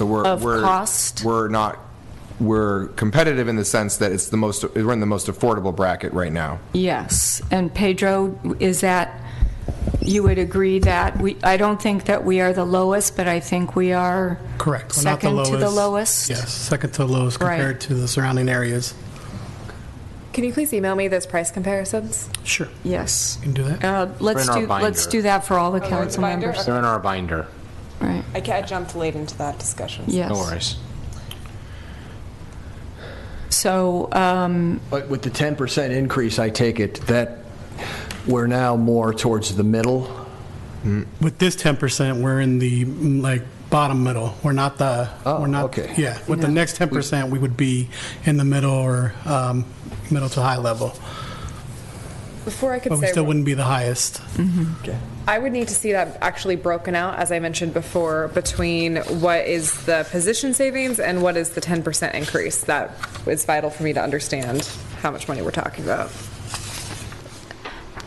of cost. We're competitive in the sense that we're in the most affordable bracket right now. Yes. And Pedro, is that, you would agree that I don't think that we are the lowest, but I think we are correct. We're second not the to the lowest? Yes, second to the lowest compared to the surrounding areas. Can you please email me those price comparisons? Sure. Yes. You can do that. Let's do that for all the council members. They're in our binder. Right. I jumped late into that discussion. Yes. No worries. So, but with the 10% increase, I take it that we're now more towards the middle. With this 10%, we're in the bottom middle. We're not the. Oh, we're not. Okay. Yeah. With the next 10%, we would be in the middle or middle to high level. Before I could But we say, still wouldn't be the highest. Okay. I would need to see that actually broken out, as I mentioned before, between what is the position savings and what is the 10% increase. That is vital for me to understand how much money we're talking about.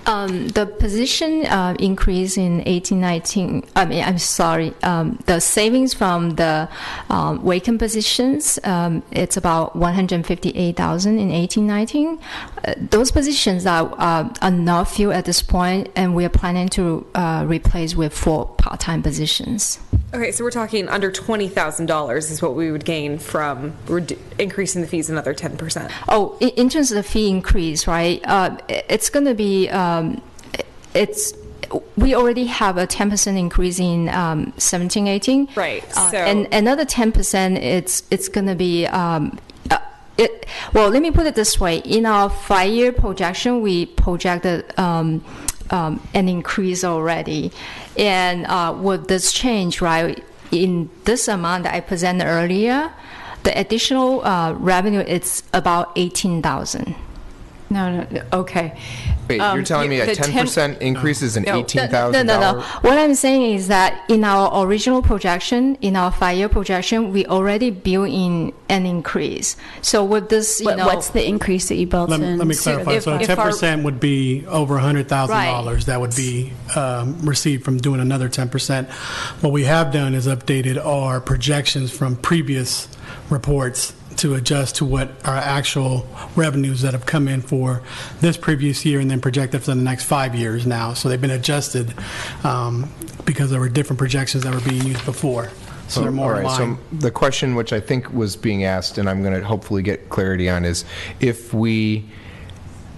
The position increase in 18-19, the savings from the vacant positions, it's about 158,000 in 18-19. Those positions are not filled at this point, and we are planning to replace with 4 part-time positions. Okay, so we're talking under $20,000 is what we would gain from increasing the fees another 10%. Oh, in terms of the fee increase, right? It's going to be. We already have a 10% increase in 17-18. Right. So and another 10%. It's going to be. Well, let me put it this way. In our 5-year projection, we projected an increase already. And with this change, right, in this amount that I presented earlier, the additional revenue is about 18,000. No, okay. Wait, you're telling me a the 10% increase is an No, $18,000? No. What I'm saying is that in our original projection, in our 5-year projection, we already built in an increase. So with this, What's the increase that you built in? Let me clarify. So 10% would be over $100,000 that would be received from doing another 10%. What we have done is updated our projections from previous reports to adjust to what our actual revenues that have come in for this previous year and then projected for the next 5 years now. So they've been adjusted because there were different projections that were being used before. So they're more all right, aligned. so the question which I think was being asked, and I'm going to hopefully get clarity on, is if we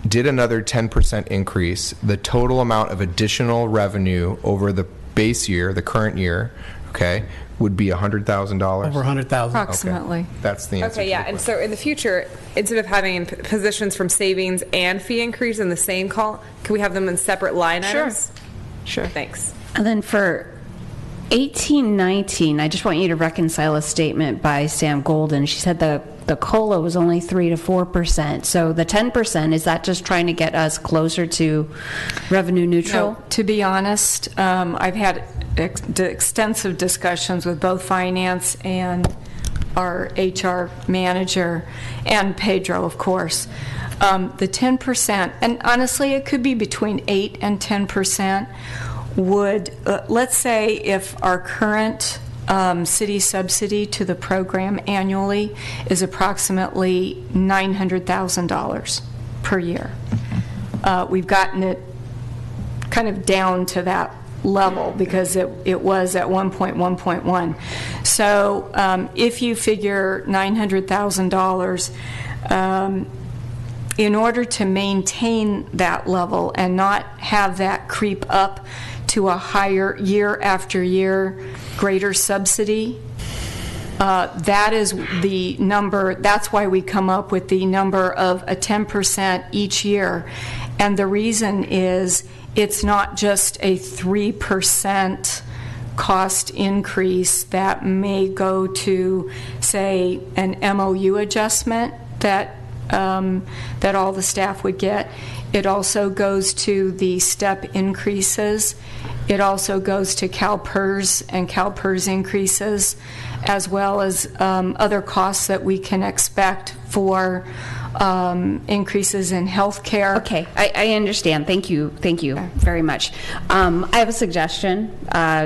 did another 10% increase, the total amount of additional revenue over the base year, the current year, okay, would be $100,000? Over $100,000. Approximately. Okay. That's the answer. Okay, yeah, and so in the future, instead of having positions from savings and fee increase in the same call, can we have them in separate line items? Sure. Thanks. And then for 18-19, I just want you to reconcile a statement by Sam Golden. She said the COLA was only 3 to 4%. So the 10%, is that just trying to get us closer to revenue neutral? No, to be honest, I've had extensive discussions with both finance and our HR manager, and Pedro, of course. The 10%, and honestly, it could be between 8 and 10%, would, let's say if our current city subsidy to the program annually is approximately $900,000 per year. We've gotten it kind of down to that level because it was at 1.1. So if you figure $900,000, in order to maintain that level and not have that creep up to a higher year after year greater subsidy, that is the number. That's why we come up with the number of a 10% each year. And the reason is it's not just a 3% cost increase that may go to, say, an MOU adjustment that all the staff would get. It also goes to the step increases. It also goes to CalPERS and CalPERS increases, as well as other costs that we can expect for increases in health care. Okay, I understand. Thank you very much. I have a suggestion.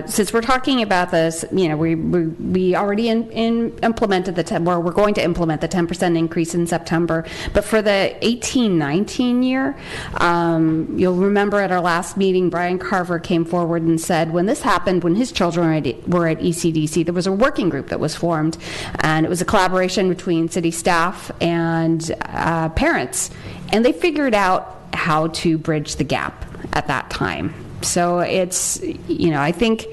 Since we're talking about this, we already implemented we're going to implement the 10% increase in September. But for the 18-19 year, you'll remember at our last meeting, Brian Carver came forward and said when this happened, when his children were at ECDC, there was a working group that was formed, and it was a collaboration between city staff and parents, and they figured out how to bridge the gap at that time. So it's, I think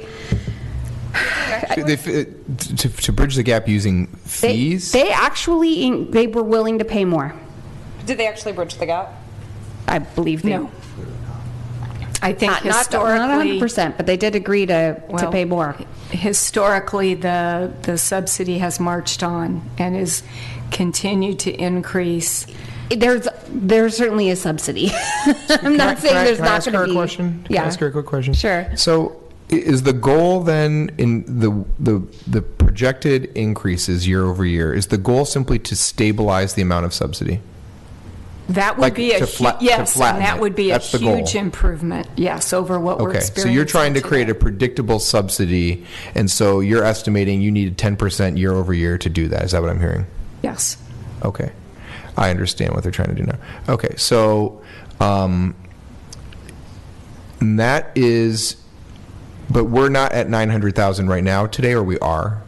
to bridge the gap using fees? They were willing to pay more. Did they actually bridge the gap? I believe they. No. I think not historically, 100%, but they did agree to pay more. Historically, the subsidy has marched on and is continued to increase. There certainly is subsidy. I'm not saying there's not going to be. Can I ask her a quick question? Sure. So is the goal then in the projected increases year over year, is the goal simply to stabilize the amount of subsidy? That would be and that would be That's a the goal. huge improvement, yes, over what we're experiencing. So you're trying to today. create a predictable subsidy, and so you're estimating you need 10% year over year to do that. Is that what I'm hearing? Yes. Okay. I understand what they're trying to do now. Okay, so that is, but we're not at 900,000 right now today, or we are?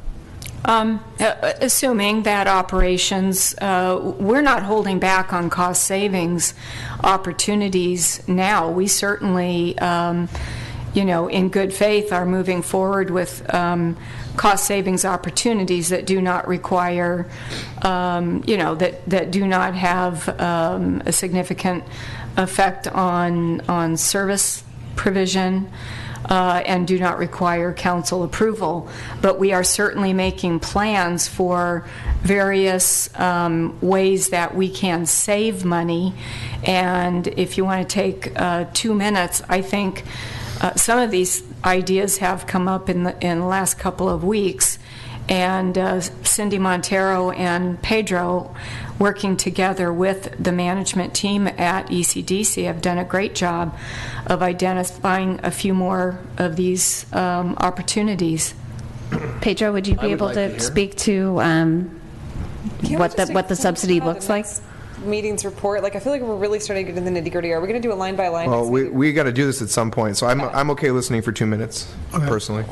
Assuming that operations, we're not holding back on cost savings opportunities now. We certainly, in good faith are moving forward with cost savings opportunities that do not require, that do not have a significant effect on service provision. and do not require council approval. But we are certainly making plans for various ways that we can save money. And if you want to take 2 minutes, I think some of these ideas have come up in the last couple of weeks. And Cindy Montero and Pedro, working together with the management team at ECDC, have done a great job of identifying a few more of these opportunities. Pedro, would you be able to speak to what the subsidy looks like? Meetings report. Like, I feel like we're really starting to get into the nitty-gritty. Are we going to do it line by line? Well, we got to do this at some point, so I'm okay listening for 2 minutes, personally.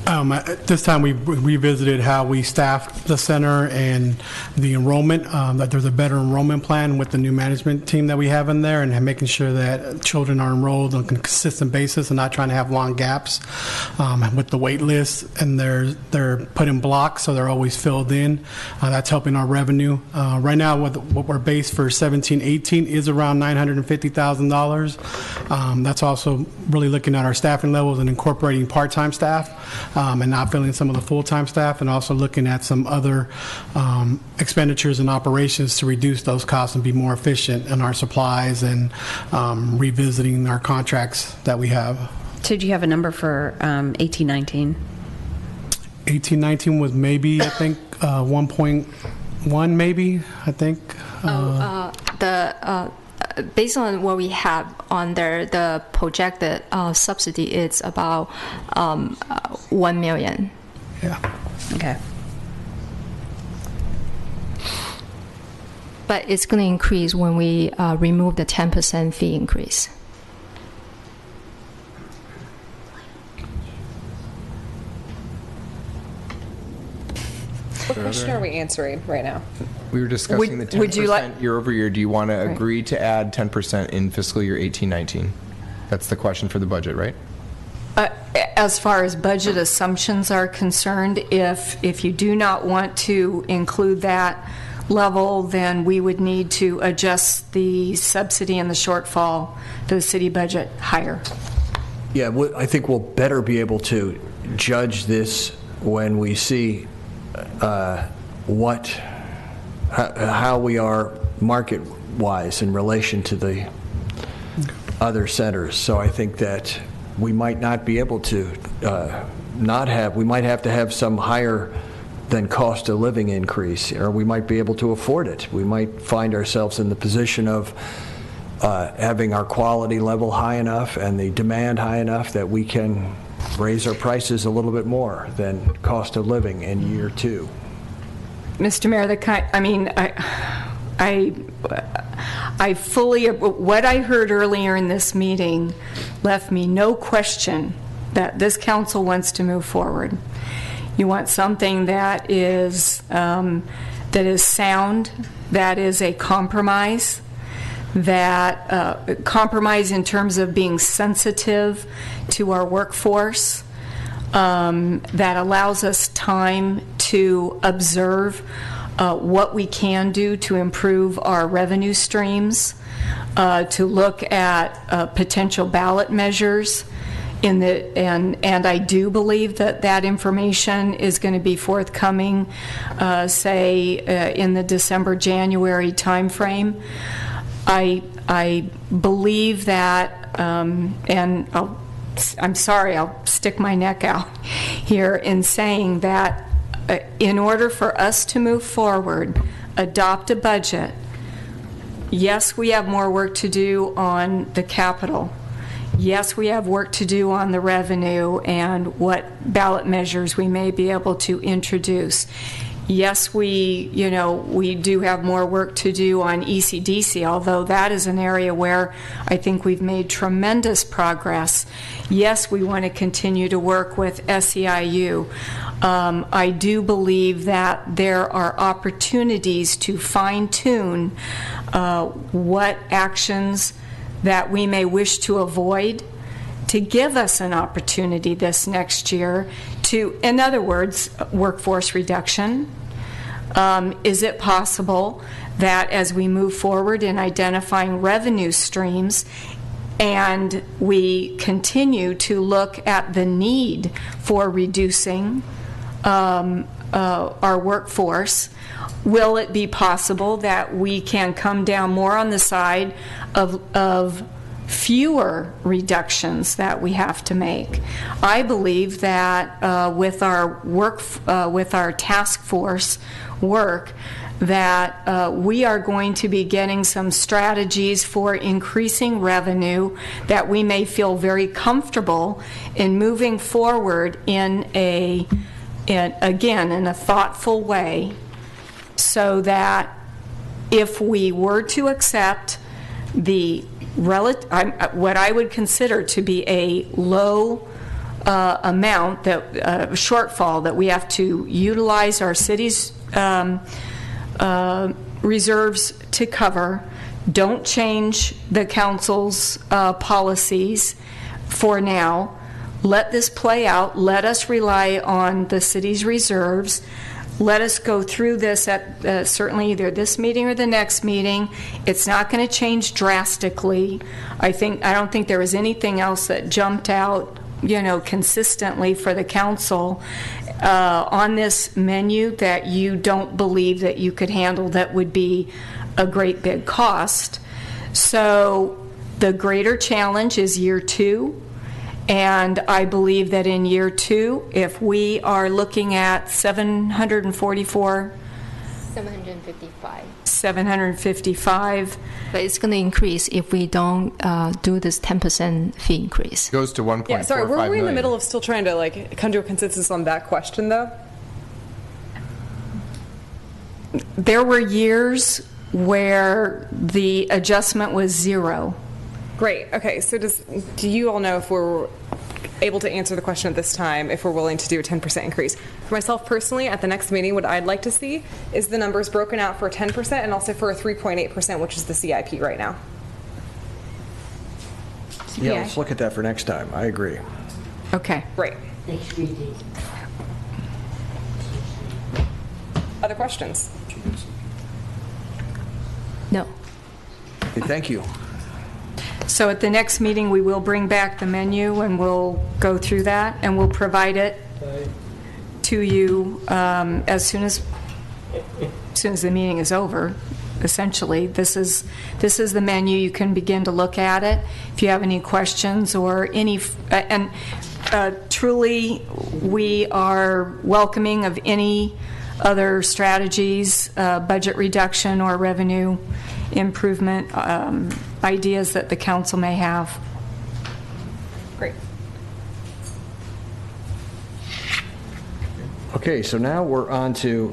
At this time, we revisited how we staff the center and the enrollment, that there's a better enrollment plan with the new management team that we have in there, and making sure that children are enrolled on a consistent basis and not trying to have long gaps with the wait list, and they're put in blocks, so they're always filled in. That's helping our revenue. Right now, what we're based for 17-18 is around $950,000. That's also really looking at our staffing levels and incorporating part-time staff. And not filling some of the full-time staff, and also looking at some other expenditures and operations to reduce those costs and be more efficient in our supplies, and revisiting our contracts that we have. So do you have a number for 18-19? 18-19 was maybe, I think, 1.1 maybe, I think. Based on what we have on there, the projected subsidy is about $1 million. Yeah. Okay. But it's going to increase when we remove the 10% fee increase. What question are we answering right now? We were discussing the 10% year over year. Do you want to agree to add 10% in fiscal year 18-19? That's the question for the budget, right? As far as budget assumptions are concerned, if you do not want to include that level, then we would need to adjust the subsidy and the shortfall to the city budget higher. Yeah, I think we'll better be able to judge this when we see how we are market-wise in relation to the other centers. So I think that we might not be able to we might have to have some higher than cost of living increase, or we might be able to afford it. We might find ourselves in the position of having our quality level high enough and the demand high enough that we can raise our prices a little bit more than cost of living in year 2. Mr. Mayor, I fully, what I heard earlier in this meeting left me no question that this council wants to move forward. You want something that is sound, that is a compromise, that compromise in terms of being sensitive to our workforce, that allows us time to observe what we can do to improve our revenue streams, to look at potential ballot measures and I do believe that information is going to be forthcoming, say in the December-January timeframe. I believe that, and I'm sorry, I'll stick my neck out here in saying that in order for us to move forward, adopt a budget, yes, we have more work to do on the capital. Yes, we have work to do on the revenue and what ballot measures we may be able to introduce. Yes, we do have more work to do on ECDC, although that is an area where I think we've made tremendous progress. Yes, we want to continue to work with SEIU. I do believe that there are opportunities to fine-tune what actions that we may wish to avoid to give us an opportunity this next year to, in other words, workforce reduction. Is it possible that as we move forward in identifying revenue streams, and we continue to look at the need for reducing our workforce, will it be possible that we can come down more on the side of fewer reductions that we have to make? I believe that with our task force work, that we are going to be getting some strategies for increasing revenue that we may feel very comfortable in moving forward in a thoughtful way, so that if we were to accept the what I would consider to be a low amount, that shortfall that we have to utilize our city's reserves to cover, don't change the council's policies for now. Let this play out. Let us rely on the city's reserves. Let us go through this at certainly either this meeting or the next meeting. It's not going to change drastically. I don't think there was anything else that jumped out, consistently for the council on this menu that you don't believe that you could handle that would be a great big cost. So the greater challenge is year 2. And I believe that in year 2, if we are looking at 755. But it's going to increase if we don't do this 10% fee increase. It goes to 1.45 Yeah, sorry, were we in the million. middle of still trying to come to a consensus on that question, though? There were years where the adjustment was 0. Great. Okay, so do you all know if we're able to answer the question at this time, if we're willing to do a 10% increase? For myself personally, at the next meeting, what I'd like to see is the numbers broken out for 10% and also for a 3.8%, which is the CIP right now. Yeah, let's look at that for next time. I agree. Okay. Great. Other questions? No. Okay, thank you. So at the next meeting, we will bring back the menu and we'll go through that and we'll provide it to you as soon as the meeting is over. Essentially, this is the menu. You can begin to look at it. If you have any questions or any, and truly, we are welcoming of any other strategies, budget reduction or revenue improvement ideas that the council may have. Great. Okay, so now we're on to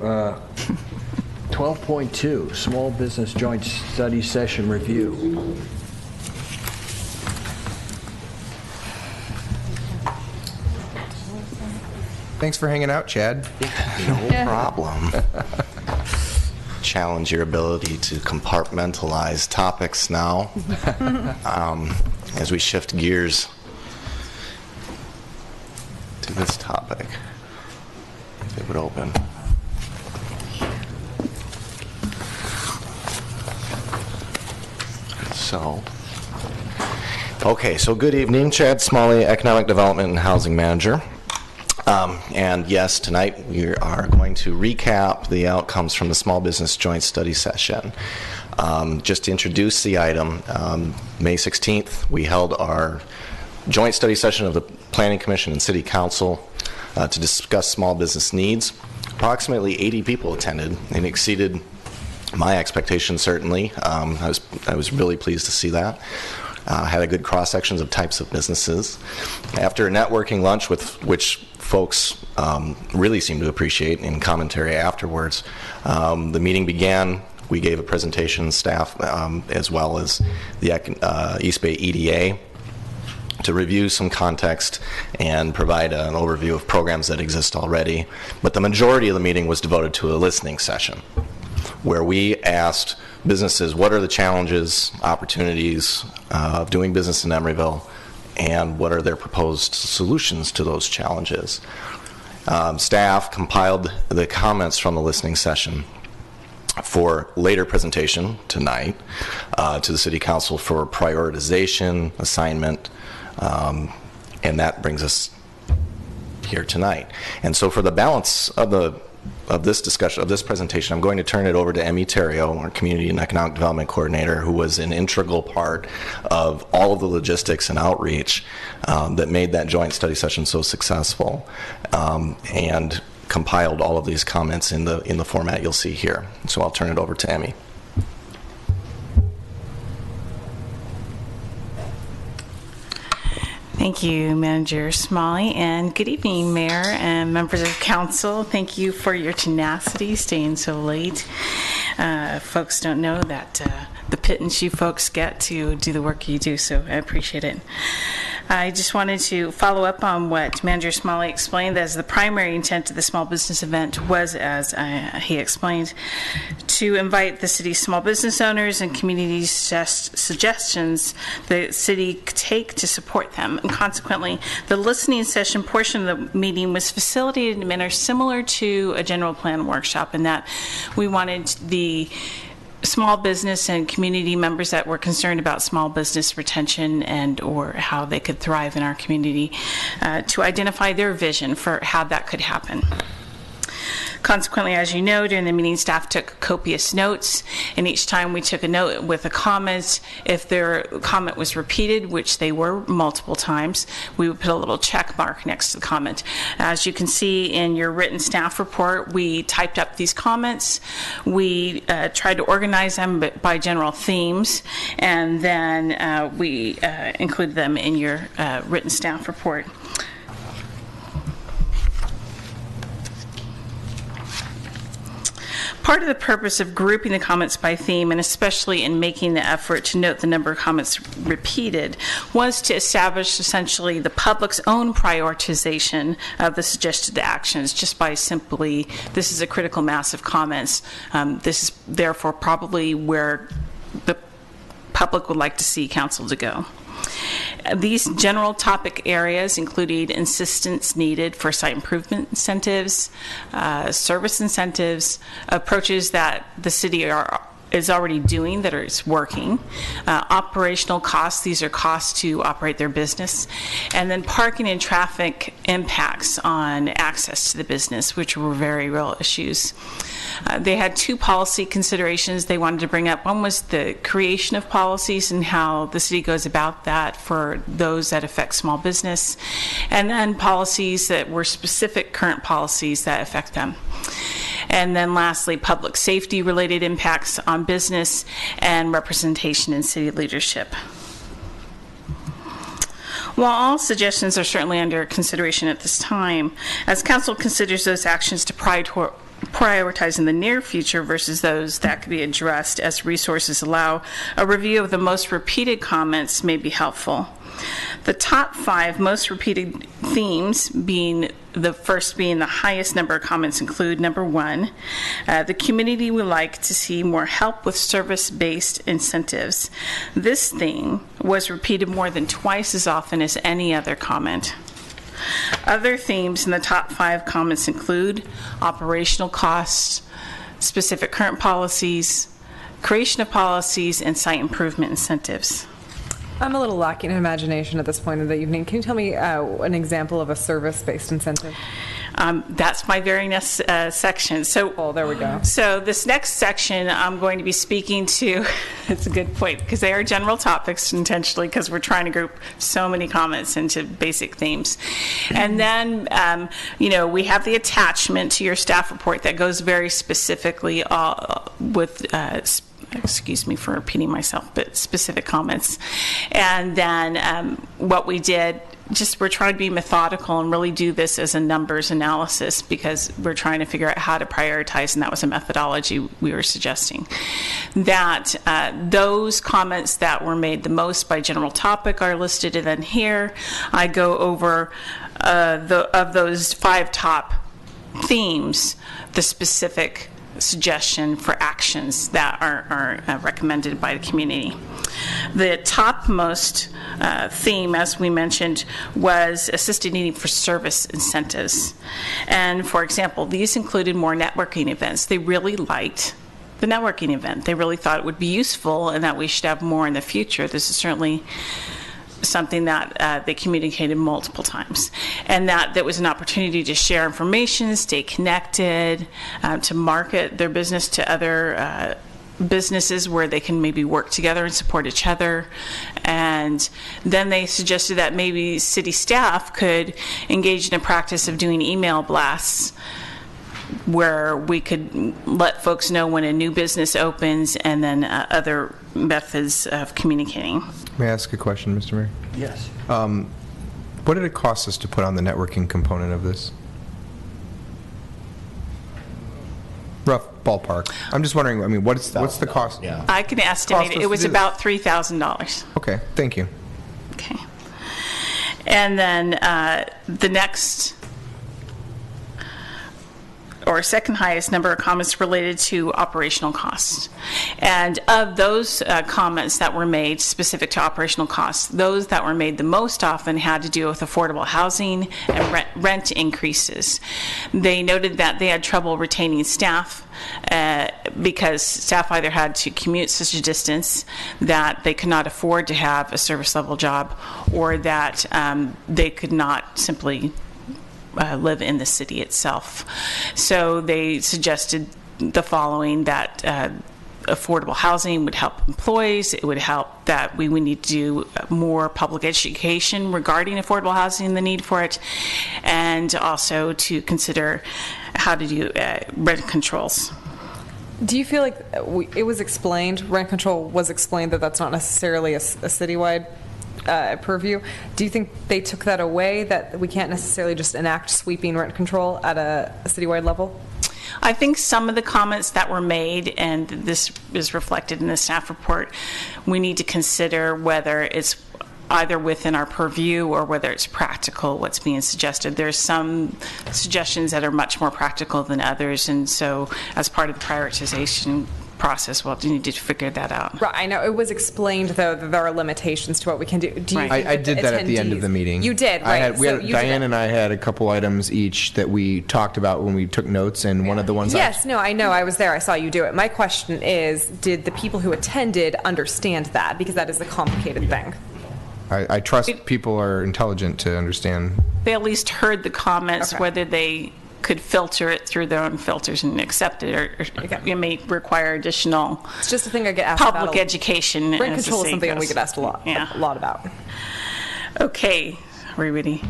12.2, Small Business Joint Study Session Review. Thanks for hanging out, Chad. No problem. Challenge your ability to compartmentalize topics now as we shift gears to this topic. If it would open. So, okay, so good evening, Chad Smalley, Economic Development and Housing Manager. And yes, tonight we are going to recap the outcomes from the Small Business Joint Study Session. Just to introduce the item, May 16th, we held our joint study session of the Planning Commission and City Council to discuss small business needs. Approximately 80 people attended and exceeded my expectations, certainly. I was really pleased to see that. Had a good cross-sections of types of businesses. After a networking lunch, which folks really seemed to appreciate in commentary afterwards, the meeting began. We gave a presentation, staff, as well as the East Bay EDA, to review some context and provide an overview of programs that exist already. But the majority of the meeting was devoted to a listening session, where we asked businesses what are the challenges, opportunities of doing business in Emeryville, and what are their proposed solutions to those challenges. Staff compiled the comments from the listening session for later presentation tonight to the City Council for prioritization, assignment, and that brings us here tonight. And so for the balance of this discussion, of this presentation, I'm going to turn it over to Emmy Terrio, our Community and Economic Development Coordinator, who was an integral part of all of the logistics and outreach that made that joint study session so successful, and compiled all of these comments in the format you'll see here. So I'll turn it over to Emmy. Thank you, Manager Smalley, and good evening, Mayor and members of Council. Thank you for your tenacity, staying so late. Folks don't know that the pittance you folks get to do the work you do, so I appreciate it. I just wanted to follow up on what Manager Smalley explained, as the primary intent of the small business event was, as he explained, to invite the city's small business owners and community suggestions the city could take to support them. And consequently, the listening session portion of the meeting was facilitated in a manner similar to a general plan workshop, in that we wanted the small business and community members that were concerned about small business retention and or how they could thrive in our community to identify their vision for how that could happen. Consequently, as you know, during the meeting, staff took copious notes, and each time we took a note with a comment, if their comment was repeated, which they were multiple times, we would put a little check mark next to the comment. As you can see in your written staff report, we typed up these comments. We tried to organize them by general themes, and then we included them in your written staff report. Part of the purpose of grouping the comments by theme, and especially in making the effort to note the number of comments repeated, was to establish essentially the public's own prioritization of the suggested actions, just by simply, this is a critical mass of comments. This is therefore probably where the public would like to see council to go. These general topic areas included insistence needed for site improvement incentives, service incentives, approaches that the city is already doing that is working, operational costs, these are costs to operate their business, and then parking and traffic impacts on access to the business, which were very real issues. They had two policy considerations they wanted to bring up. One was the creation of policies and how the city goes about that for those that affect small business, and then policies that were specific current policies that affect them. And then lastly, public safety related impacts on business and representation in city leadership. While all suggestions are certainly under consideration at this time, as council considers those actions to prioritize in the near future versus those that could be addressed as resources allow, a review of the most repeated comments may be helpful. The top 5 most repeated themes, being the first being the highest number of comments, include number 1, the community would like to see more help with service-based incentives. This theme was repeated more than twice as often as any other comment. Other themes in the top 5 comments include operational costs, specific current policies, creation of policies, and site improvement incentives. I'm a little lacking in imagination at this point of the evening. Can you tell me an example of a service-based incentive? That's my very next section. So, there we go. So this next section, I'm going to be speaking to, it's a good point, because they are general topics intentionally, because we're trying to group so many comments into basic themes. And then, we have the attachment to your staff report that goes very specifically with excuse me for repeating myself, but specific comments. And then what we did, we're trying to be methodical and really do this as a numbers analysis, because we're trying to figure out how to prioritize, and that was a methodology we were suggesting. That those comments that were made the most by general topic are listed, and then here I go over of those 5 top themes, the specific suggestion for actions that are recommended by the community. The topmost theme, as we mentioned, was assisted needing for service incentives. And for example, these included more networking events. They really liked the the networking event. They really thought it would be useful and that we should have more in the future. This is certainly something that they communicated multiple times, and that was an opportunity to share information, stay connected, to market their business to other businesses where they can maybe work together and support each other. And then they suggested that maybe city staff could engage in a practice of doing email blasts where we could let folks know when a new business opens, and then other methods of communicating. May I ask a question, Mr. Mayor? Yes. What did it cost us to put on the networking component of this? Rough ballpark. I'm just wondering, I mean, what's the cost? Yeah. I can estimate it was about $3,000. Okay, thank you. Okay. And then the next, or second highest number of comments related to operational costs. And of those comments that were made specific to operational costs, those that were made the most often had to do with affordable housing and rent increases. They noted that they had trouble retaining staff because staff either had to commute such a distance that they could not afford to have a service level job, or that they could not simply live in the city itself. So they suggested the following, that affordable housing would help employees. It would help that we would need to do more public education regarding affordable housing and the need for it, and also to consider how to do rent controls. Do you feel like it was explained, rent control was explained, that that's not necessarily a citywide purview? Do you think they took that away, that we can't necessarily just enact sweeping rent control at a citywide level? I think some of the comments that were made, and this is reflected in the staff report, we need to consider whether it's either within our purview or whether it's practical what's being suggested. There's some suggestions that are much more practical than others, and so as part of the prioritization process, we'll need to figure that out. Right, I know it was explained though that there are limitations to what we can do. Do you Right. think I did that at the end of the meeting. You did, right? Diane and I had a couple items each that we talked about when we took notes, and one of the ones no, I know, I was there, I saw you do it. My question is, did the people who attended understand that? Because that is a complicated thing. I trust people are intelligent to understand. They at least heard the comments, Okay. whether they could filter it through their own filters and accept it, or it may require additional It's just a thing I get asked public about. education. Rent as the control is saying something goes. we get asked a lot about. Okay, are we ready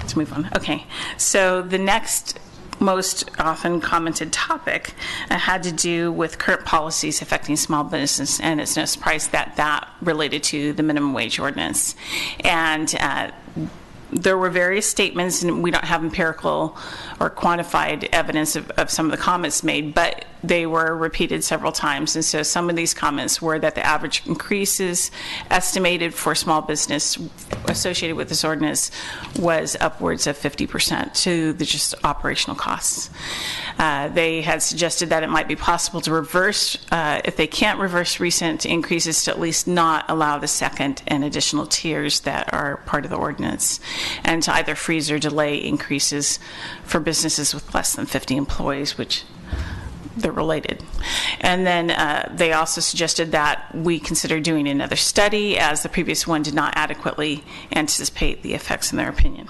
to move on? Okay, so the next most often commented topic had to do with current policies affecting small business, and it's no surprise that that related to the minimum wage ordinance. And there were various statements, and we don't have empirical or quantified evidence of some of the comments made, but they were repeated several times. And so some of these comments were that the average increases estimated for small business associated with this ordinance was upwards of 50% to the just operational costs. They had suggested that it might be possible to reverse, if they can't reverse recent increases, to at least not allow the second and additional tiers that are part of the ordinance, and to either freeze or delay increases for businesses with less than 50 employees, which they're related. And then they also suggested that we consider doing another study, as the previous one did not adequately anticipate the effects in their opinion.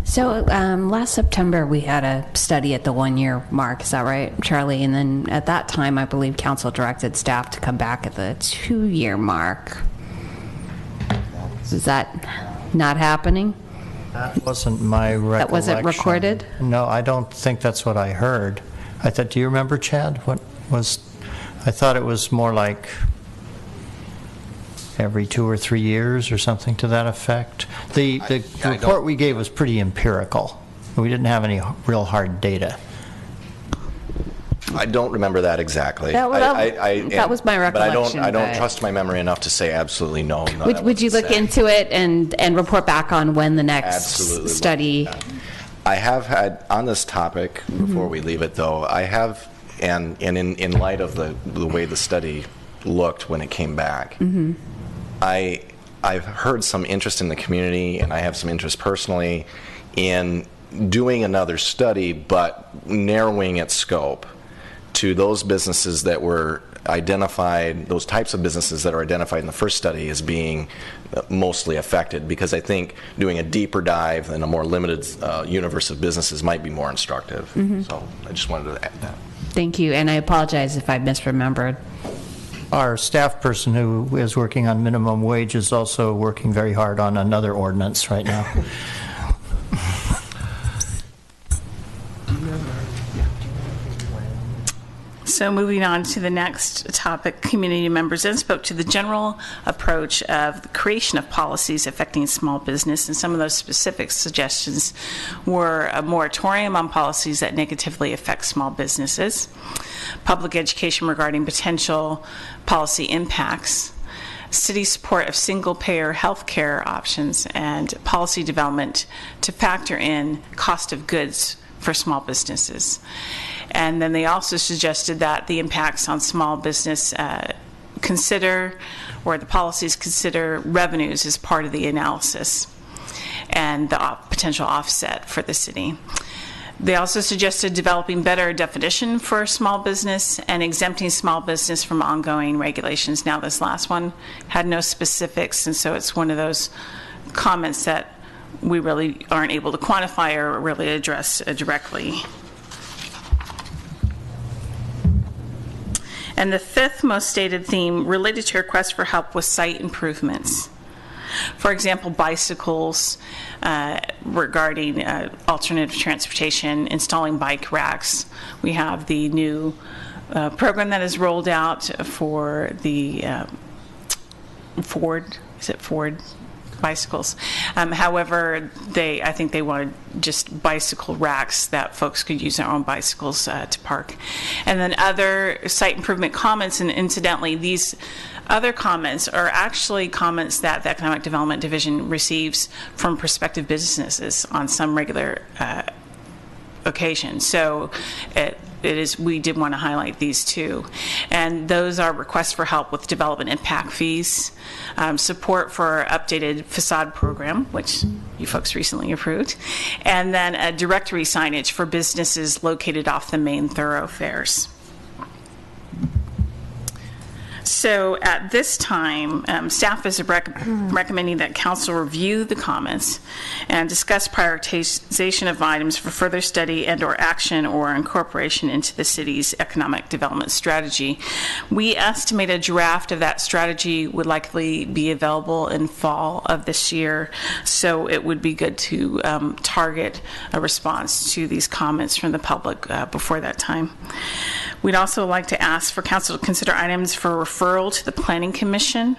So last September, we had a study at the 1-year mark, is that right, Charlie? And then at that time, I believe council directed staff to come back at the 2-year mark. Is that not happening? That wasn't my recollection. That wasn't recorded? No, I don't think that's what I heard. I thought, do you remember, Chad? What was, I thought it was more like every 2 or 3 years or something to that effect. The report we gave was pretty empirical. We didn't have any real hard data. I don't remember that exactly. That was my recollection. But I don't trust my memory enough to say absolutely no. Would you look into it and report back on when the next study? I have had, on this topic, before we leave it though, I have, and in light of the way the study looked when it came back, I've heard some interest in the community, and I have some interest personally in doing another study, but narrowing its scope to those businesses that were identified, those types of businesses that are identified in the first study as being mostly affected, because I think doing a deeper dive and a more limited universe of businesses might be more instructive. So I just wanted to add that. Thank you, and I apologize if I misremembered. Our staff person who is working on minimum wage is also working very hard on another ordinance right now. So moving on to the next topic, community members then spoke to the general approach of the creation of policies affecting small business, and some of those specific suggestions were a moratorium on policies that negatively affect small businesses, public education regarding potential policy impacts, city support of single-payer health care options, and policy development to factor in cost of goods for small businesses. And then they also suggested that the impacts on small business the policies consider revenues as part of the analysis and the potential offset for the city. They also suggested developing better definition for small business and exempting small business from ongoing regulations. Now, this last one had no specifics, and so it's one of those comments that we really aren't able to quantify or really address directly. And the fifth most stated theme related to requests for help with site improvements. For example, bicycles, regarding alternative transportation, installing bike racks. We have the new program that is rolled out for the Ford bicycles. However, I think they wanted just bicycle racks that folks could use their own bicycles to park. And then other site improvement comments, and incidentally, these other comments are actually comments that the Economic Development Division receives from prospective businesses on some regular occasion. So we did want to highlight these two. And those are requests for help with development impact fees, support for our updated facade program, which you folks recently approved, and then a directory signage for businesses located off the main thoroughfares. So at this time, staff is recommending that council review the comments and discuss prioritization of items for further study and or action or incorporation into the city's economic development strategy. We estimate a draft of that strategy would likely be available in fall of this year, so it would be good to target a response to these comments from the public before that time. We'd also like to ask for council to consider items for referral to the Planning Commission,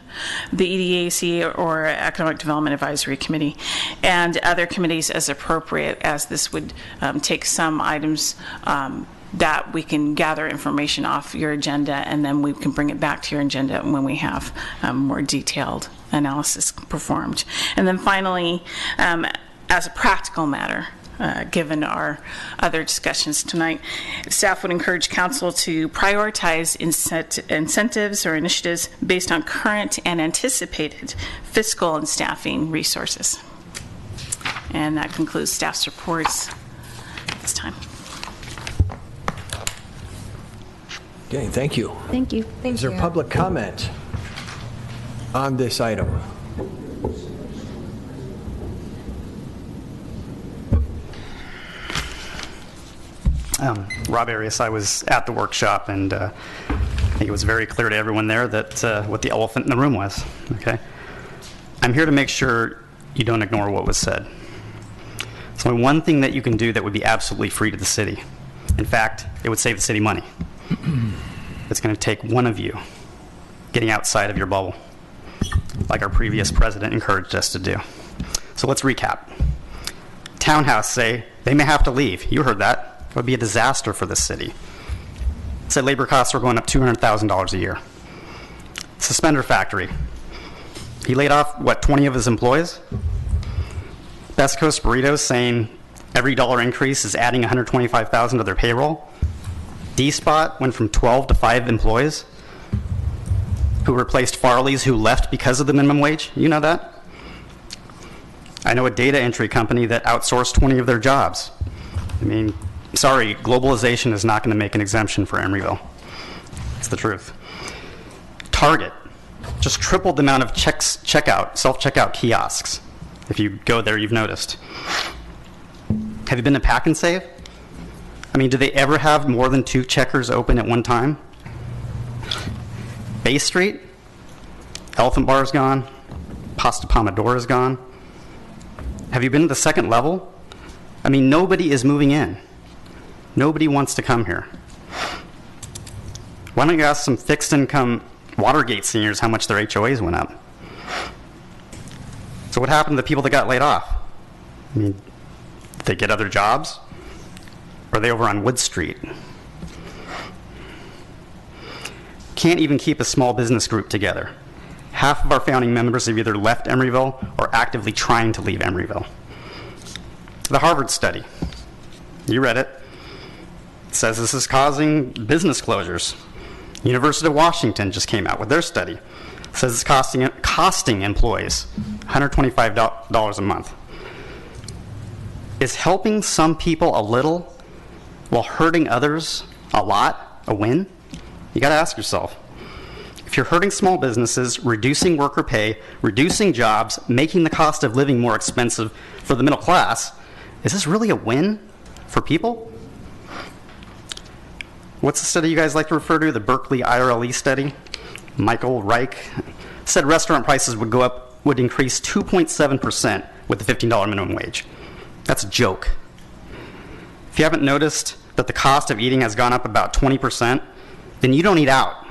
the EDAC or Economic Development Advisory Committee, and other committees as appropriate, as this would take some items that we can gather information off your agenda, and then we can bring it back to your agenda when we have more detailed analysis performed. And then finally, as a practical matter, given our other discussions tonight, staff would encourage council to prioritize incentives or initiatives based on current and anticipated fiscal and staffing resources. And that concludes staff's reports at this time. Okay, thank you. Thank you. Is there public comment on this item? Rob Arias, I was at the workshop, and I think it was very clear to everyone there that what the elephant in the room was. Okay, I'm here to make sure you don't ignore what was said. There's only one thing that you can do that would be absolutely free to the city. In fact, it would save the city money. It's going to take one of you getting outside of your bubble, like our previous president encouraged us to do. So let's recap. Townhouse say they may have to leave. You heard that. It would be a disaster for the city. Said labor costs are going up $200,000 a year. Suspender factory. He laid off, 20 of his employees? Best Coast Burritos saying every dollar increase is adding $125,000 to their payroll. D-Spot went from 12 to 5 employees who replaced Farley's, who left because of the minimum wage. You know that? I know a data entry company that outsourced 20 of their jobs. I mean, Sorry, globalization is not going to make an exemption for Emeryville. It's the truth. Target just tripled the amount of self-checkout kiosks. If you go there, you've noticed. Have you been to Pack and Save? I mean, do they ever have more than 2 checkers open at one time? Bay Street, Elephant Bar is gone. Pasta Pomodoro is gone. Have you been to the second level? I mean, nobody is moving in. Nobody wants to come here. Why don't you ask some fixed income Watergate seniors how much their HOAs went up? So what happened to the people that got laid off? I mean, did they get other jobs? Or are they over on Wood Street? Can't even keep a small business group together. Half of our founding members have either left Emeryville or actively trying to leave Emeryville. The Harvard study, you read it. It says this is causing business closures. University of Washington just came out with their study. It says it's costing employees $125 a month. Is helping some people a little while hurting others a lot a win? You got to ask yourself. If you're hurting small businesses, reducing worker pay, reducing jobs, making the cost of living more expensive for the middle class, is this really a win for people? What's the study you guys like to refer to? The Berkeley IRLE study? Michael Reich said restaurant prices would increase 2.7% with the $15 minimum wage. That's a joke. If you haven't noticed that the cost of eating has gone up about 20%, then you don't eat out.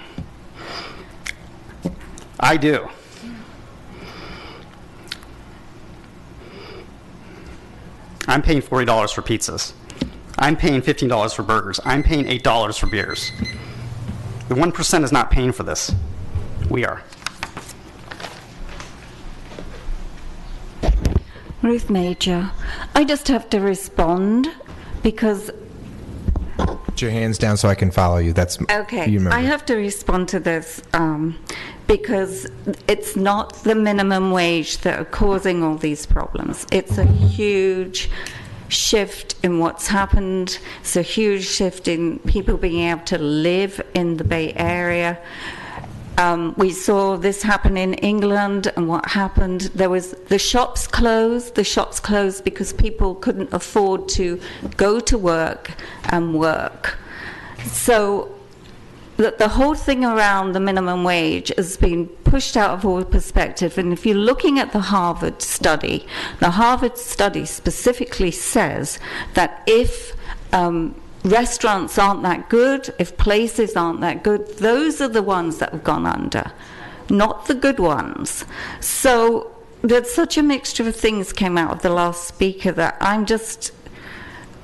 I do. I'm paying $40 for pizzas. I'm paying $15 for burgers. I'm paying $8 for beers. The 1% is not paying for this. We are. Ruth Major, I just have to respond because... Put your hands down so I can follow you. That's okay. You I have to respond to this because it's not the minimum wage that are causing all these problems. It's a huge shift in what's happened. It's a huge shift in people being able to live in the Bay Area. We saw this happen in England, and what happened, there was the shops closed because people couldn't afford to go to work and work. So the whole thing around the minimum wage has been pushed out of all perspective. And if you're looking at the Harvard study specifically says that if restaurants aren't that good, if places aren't that good, those are the ones that have gone under, not the good ones. So there's such a mixture of things came out of the last speaker that I'm just,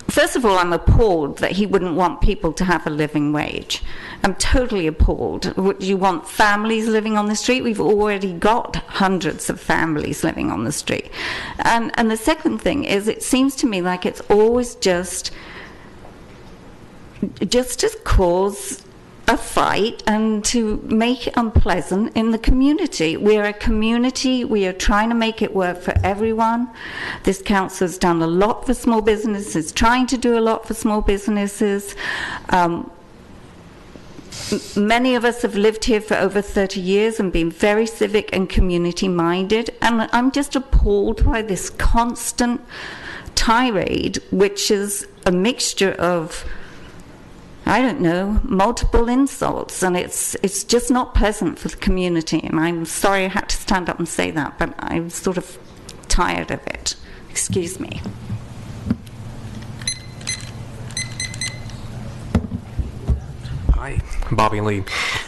first of all, I'm appalled that he wouldn't want people to have a living wage. I'm totally appalled. Would you want families living on the street? We've already got hundreds of families living on the street. And the second thing is, it seems to me like it's always just to cause a fight and to make it unpleasant in the community. We're a community. We are trying to make it work for everyone. This council's done a lot for small businesses, trying to do a lot for small businesses. Many of us have lived here for over 30 years and been very civic and community-minded, and I'm just appalled by this constant tirade, which is a mixture of, I don't know, multiple insults, and it's just not pleasant for the community. And I'm sorry I had to stand up and say that, but I'm sort of tired of it. Excuse me. Hi, Bobby and Lee.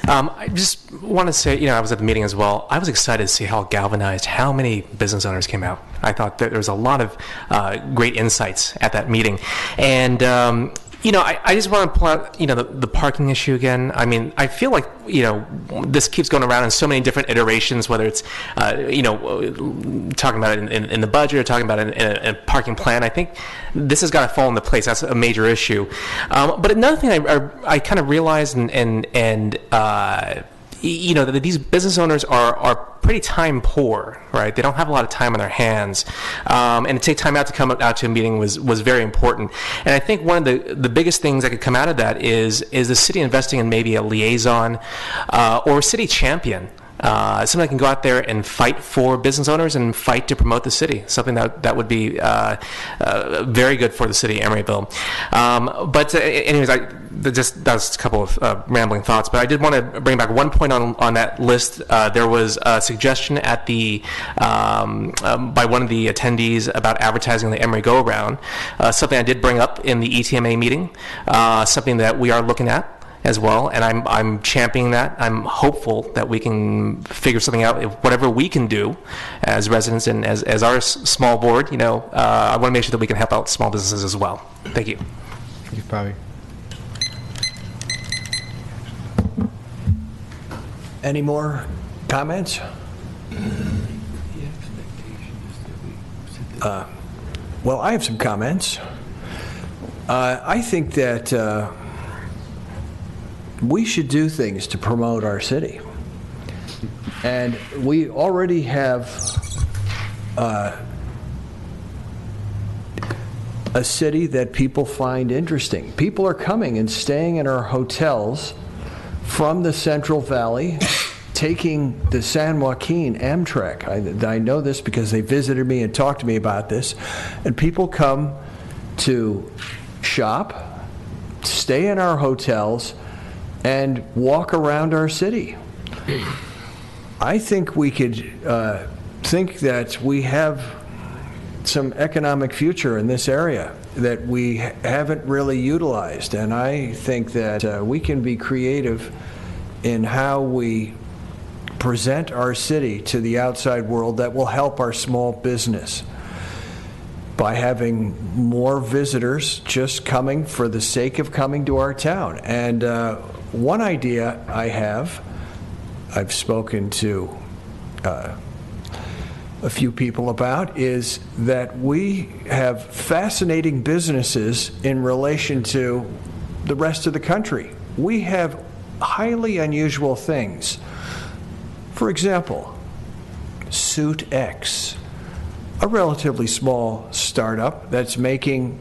I just want to say, I was at the meeting as well. I was excited to see how galvanized, how many business owners came out. I thought that there was a lot of great insights at that meeting. And I just want to pull out, the parking issue again. I mean, I feel like, this keeps going around in so many different iterations, whether it's, talking about it in the budget or talking about it in a parking plan. I think this has got to fall into place. That's a major issue. But another thing I kind of realized and that these business owners are pretty time poor, right? They don't have a lot of time on their hands, and to take time out to come out to a meeting was very important. And I think one of the biggest things that could come out of that is the city investing in maybe a liaison or a city champion. Something that can go out there and fight for business owners and fight to promote the city. Something that would be very good for the city of Emeryville. But anyways, that's a couple of rambling thoughts. But I did want to bring back one point on that list. There was a suggestion at the by one of the attendees about advertising the Emery Go Around. Something I did bring up in the ETMA meeting. Something that we are looking at as well, and I'm championing that. I'm hopeful that we can figure something out. Whatever we can do as residents and as our small board, I want to make sure that we can help out small businesses as well. Thank you. Thank you, Bobby. Any more comments? Well, I have some comments. I think that we should do things to promote our city. And we already have a city that people find interesting. People are coming and staying in our hotels from the Central Valley, taking the San Joaquin Amtrak. I know this because they visited me and talked to me about this. And people come to shop, stay in our hotels, and walk around our city. I think we could think that we have some economic future in this area that we haven't really utilized, and I think that we can be creative in how we present our city to the outside world that will help our small business by having more visitors just coming for the sake of coming to our town. And one idea I've spoken to a few people about, is that we have fascinating businesses in relation to the rest of the country. We have highly unusual things. For example, Suit X, a relatively small startup that's making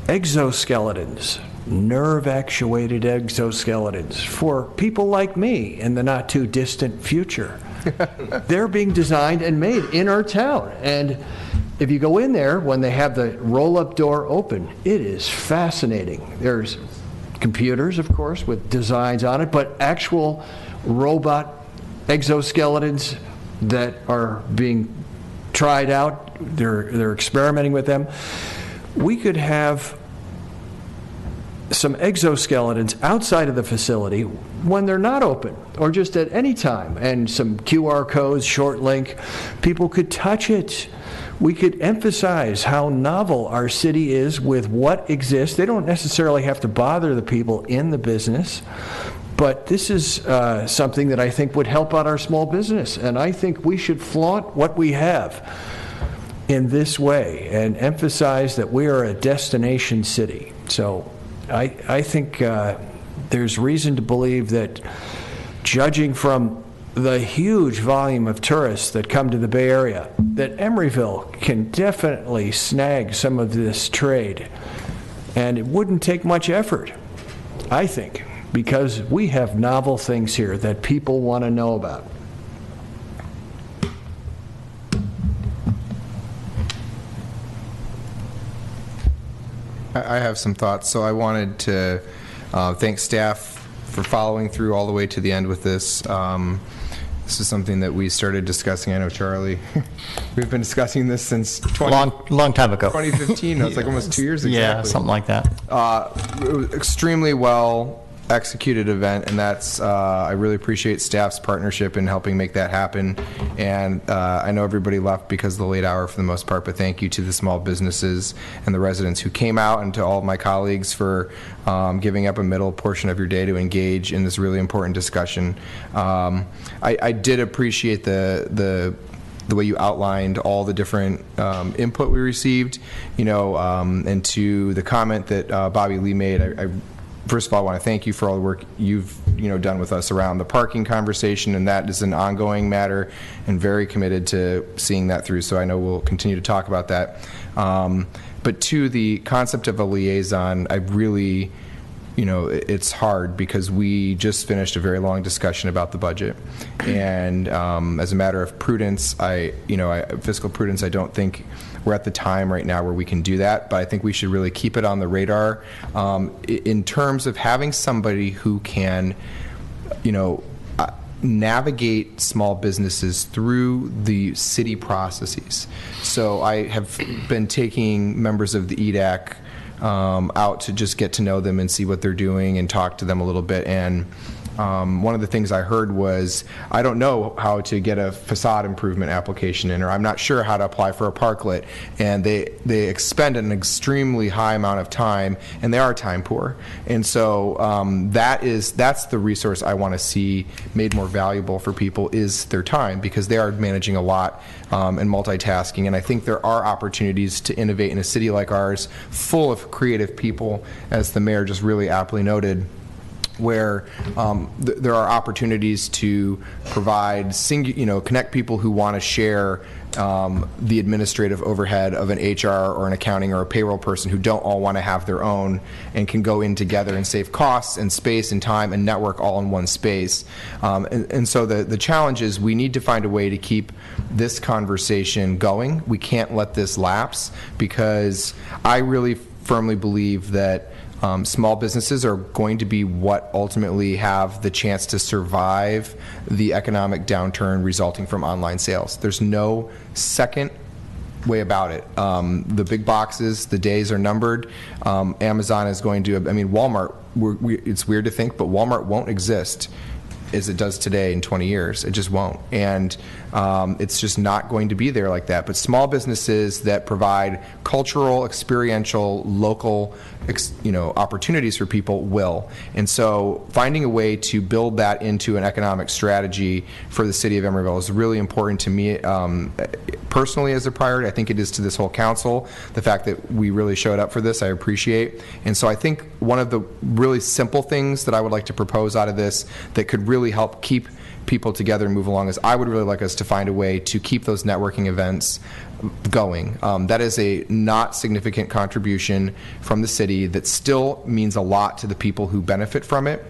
exoskeletons, nerve-actuated exoskeletons for people like me in the not-too-distant future. They're being designed and made in our town. And if you go in there, when they have the roll-up door open, it is fascinating. There's computers, of course, with designs on it, but actual robot exoskeletons that are being tried out. They're experimenting with them. We could have some exoskeletons outside of the facility when they're not open, or just at any time, and some QR codes, short link. People could touch it. We could emphasize how novel our city is with what exists. They don't necessarily have to bother the people in the business, but this is something that I think would help out our small business, and I think we should flaunt what we have in this way and emphasize that we are a destination city. So I think there's reason to believe that, judging from the huge volume of tourists that come to the Bay Area, that Emeryville can definitely snag some of this trade. And it wouldn't take much effort, I think, because we have novel things here that people want to know about. I have some thoughts. So I wanted to thank staff for following through all the way to the end with this. This is something that we started discussing. I know, Charlie, we've been discussing this since long time ago. 2015. It's like almost 2 years exactly. Yeah, something like that. It was extremely well executed event, and that's I really appreciate staff's partnership in helping make that happen. And I know everybody left because of the late hour for the most part, but thank you to the small businesses and the residents who came out, and to all of my colleagues for giving up a middle portion of your day to engage in this really important discussion. I did appreciate the way you outlined all the different input we received, and to the comment that Bobby Lee made, I first of all, I want to thank you for all the work you've done with us around the parking conversation, and that is an ongoing matter, and very committed to seeing that through. So I know we'll continue to talk about that. But to the concept of a liaison, I really, it's hard because we just finished a very long discussion about the budget, and as a matter of prudence, fiscal prudence, I don't think we're at the time right now where we can do that, but I think we should really keep it on the radar in terms of having somebody who can, navigate small businesses through the city processes. So I have been taking members of the EDAC out to just get to know them and see what they're doing and talk to them a little bit. And one of the things I heard was, I don't know how to get a facade improvement application in, or I'm not sure how to apply for a parklet, and they expend an extremely high amount of time, and they are time poor. And so that's the resource I want to see made more valuable for people, is their time, because they are managing a lot and multitasking. And I think there are opportunities to innovate in a city like ours, full of creative people, as the mayor just really aptly noted, where there are opportunities to provide, connect people who want to share the administrative overhead of an HR or an accounting or a payroll person who don't all want to have their own, and can go in together and save costs and space and time and network all in one space. And so the challenge is, we need to find a way to keep this conversation going. We can't let this lapse, because I really firmly believe that small businesses are going to be what ultimately have the chance to survive the economic downturn resulting from online sales. There's no second way about it. The big boxes, the days are numbered. Amazon is going to, Walmart, it's weird to think, but Walmart won't exist as it does today in 20 years. It just won't. And it's just not going to be there like that. But small businesses that provide cultural, experiential, local opportunities for people will. And so finding a way to build that into an economic strategy for the city of Emeryville is really important to me personally as a priority. I think it is to this whole council. The fact that we really showed up for this, I appreciate. And so I think one of the really simple things that I would like to propose out of this that could really help keep people together and move along is, I would really like us to find a way to keep those networking events going. That is a not significant contribution from the city that still means a lot to the people who benefit from it.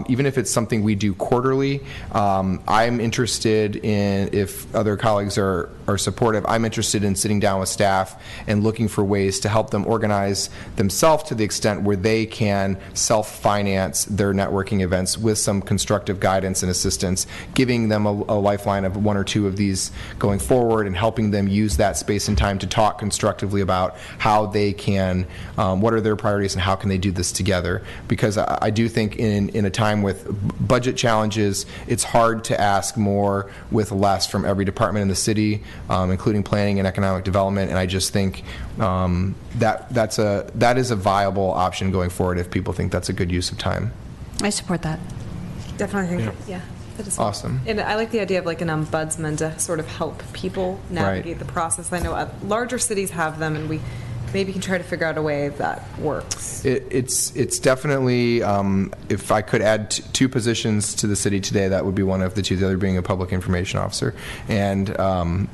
Even if it's something we do quarterly, I'm interested in, if other colleagues are supportive, I'm interested in sitting down with staff and looking for ways to help them organize themselves to the extent where they can self-finance their networking events with some constructive guidance and assistance, giving them a lifeline of one or two of these going forward, and helping them use that space and time to talk constructively about how they can, what are their priorities and how can they do this together. Because I do think in a time with budget challenges, it's hard to ask more with less from every department in the city, including planning and economic development. And I just think that is a viable option going forward if people think that's a good use of time. I support that. Definitely think yeah. That is awesome. And I like the idea of like an ombudsman to sort of help people navigate the process. I know larger cities have them, and we maybe can try to figure out a way that works. It's definitely, if I could add two positions to the city today, that would be one of the two, the other being a public information officer. And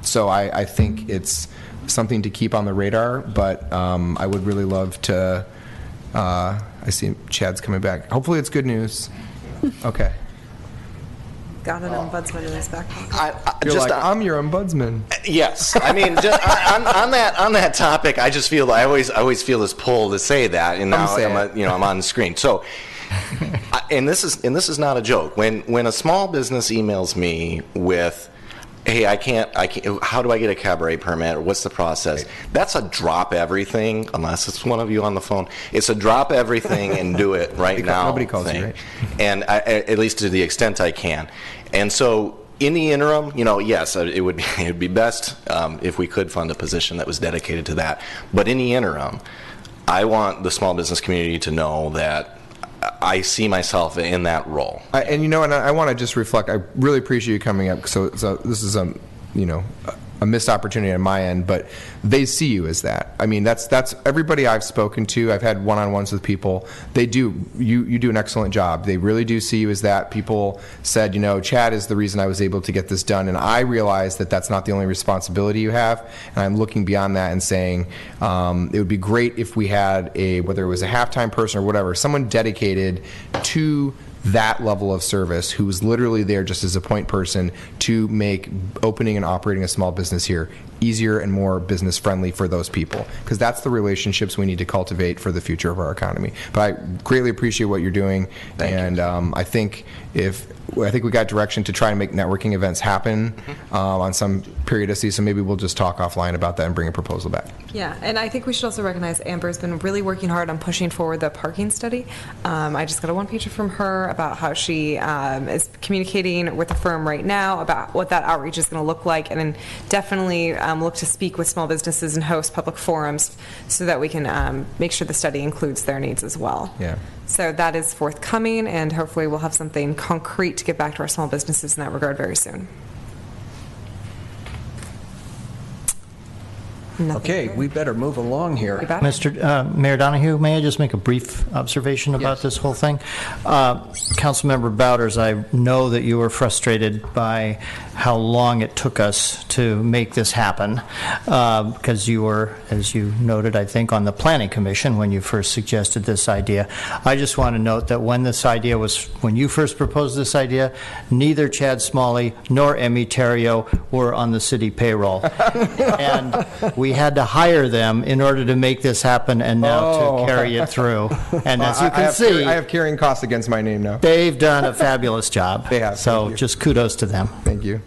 so I think it's something to keep on the radar, but I would really love to, I see Chad's coming back. Hopefully it's good news. Okay. Got an ombudsman in his back pocket. You're like, I'm your ombudsman. Yes, I mean, just on that topic, I just feel I always feel this pull to say that, and now I'm on the screen. So, and this is not a joke. When a small business emails me with, hey, I can't, how do I get a cabaret permit, or what's the process? That's a drop everything, unless it's one of you on the phone. It's a drop everything and do it right now. Nobody calls you, right? And at least to the extent I can. And so in the interim, yes, it would be best if we could fund a position that was dedicated to that. But in the interim, I want the small business community to know that I see myself in that role. And I want to just reflect. I really appreciate you coming up. So this is a missed opportunity on my end, but they see you as that. I mean, that's everybody I've spoken to. I've had one-on-ones with people. They do. You do an excellent job. They really do see you as that. People said, Chad is the reason I was able to get this done, and I realized that that's not the only responsibility you have. And I'm looking beyond that and saying it would be great if we had whether it was a halftime person or whatever, someone dedicated to that level of service who was literally there just as a point person to make opening and operating a small business here easier and more business friendly for those people, because that's the relationships we need to cultivate for the future of our economy. But I greatly appreciate what you're doing. Thank you. I think we got direction to try and make networking events happen on some periodicity, so maybe we'll just talk offline about that and bring a proposal back. Yeah, and I think we should also recognize Amber's been really working hard on pushing forward the parking study. I just got a one-pager from her about how she is communicating with the firm right now about what that outreach is going to look like, and then definitely look to speak with small businesses and host public forums so that we can make sure the study includes their needs as well. Yeah. So that is forthcoming, and hopefully we'll have something concrete to get back to our small businesses in that regard very soon. Okay, we better move along here. Mayor Donahue, may I just make a brief observation about this whole thing? Councilmember Bowders, I know that you were frustrated by how long it took us to make this happen, because you were, as you noted, I think, on the Planning Commission when you first suggested this idea. I just want to note that when you first proposed this idea, neither Chad Smalley nor Emmy Terrio were on the city payroll. And we had to hire them in order to make this happen and now to carry it through. And as you can see, I have carrying costs against my name now. They've done a fabulous job. They have. So just kudos to them. Thank you.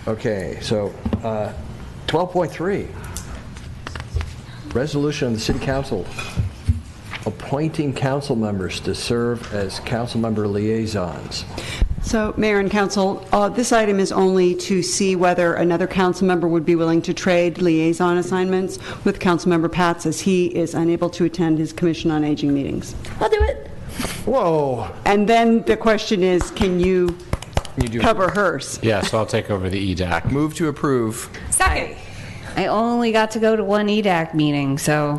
Okay, so 12.3, resolution of the City Council appointing council members to serve as council member liaisons. So, Mayor and Council, this item is only to see whether another council member would be willing to trade liaison assignments with Councilmember Pats, as he is unable to attend his Commission on Aging meetings. I'll do it. Whoa. And then the question is, can you cover hers? Yeah, so I'll take over the EDAC. Move to approve. Second. I only got to go to one EDAC meeting, so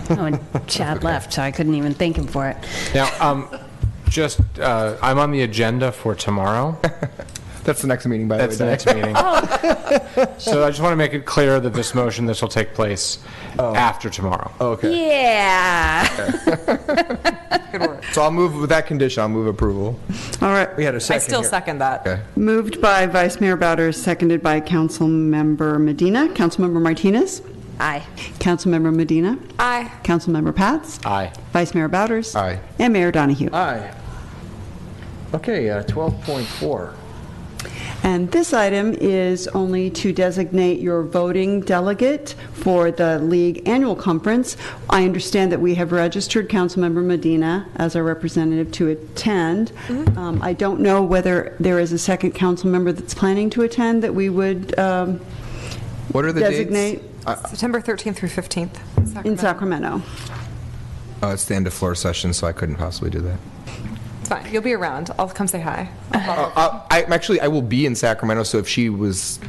when Chad left, so I couldn't even thank him for it. Now, I'm on the agenda for tomorrow. That's the next meeting, by the way. That's the next meeting. So I just want to make it clear that this will take place after tomorrow. Okay. Yeah. Good work. So I'll move with that condition. I'll move approval. All right. We had a second I still here. second that. Okay. Moved by Vice Mayor Bowders, seconded by Councilmember Medina. Councilmember Martinez? Aye. Councilmember Medina? Aye. Councilmember Pats? Aye. Vice Mayor Bowders? Aye. And Mayor Donahue? Aye. Okay, 12.4. And this item is only to designate your voting delegate for the League Annual Conference. I understand that we have registered Councilmember Medina as our representative to attend. I don't know whether there is a second council member that's planning to attend that we would What are the designate dates? September 13th through 15th. in Sacramento. Oh, it's the end of floor session, so I couldn't possibly do that. It's fine. You'll be around. I'll come say hi. I will be in Sacramento, so if she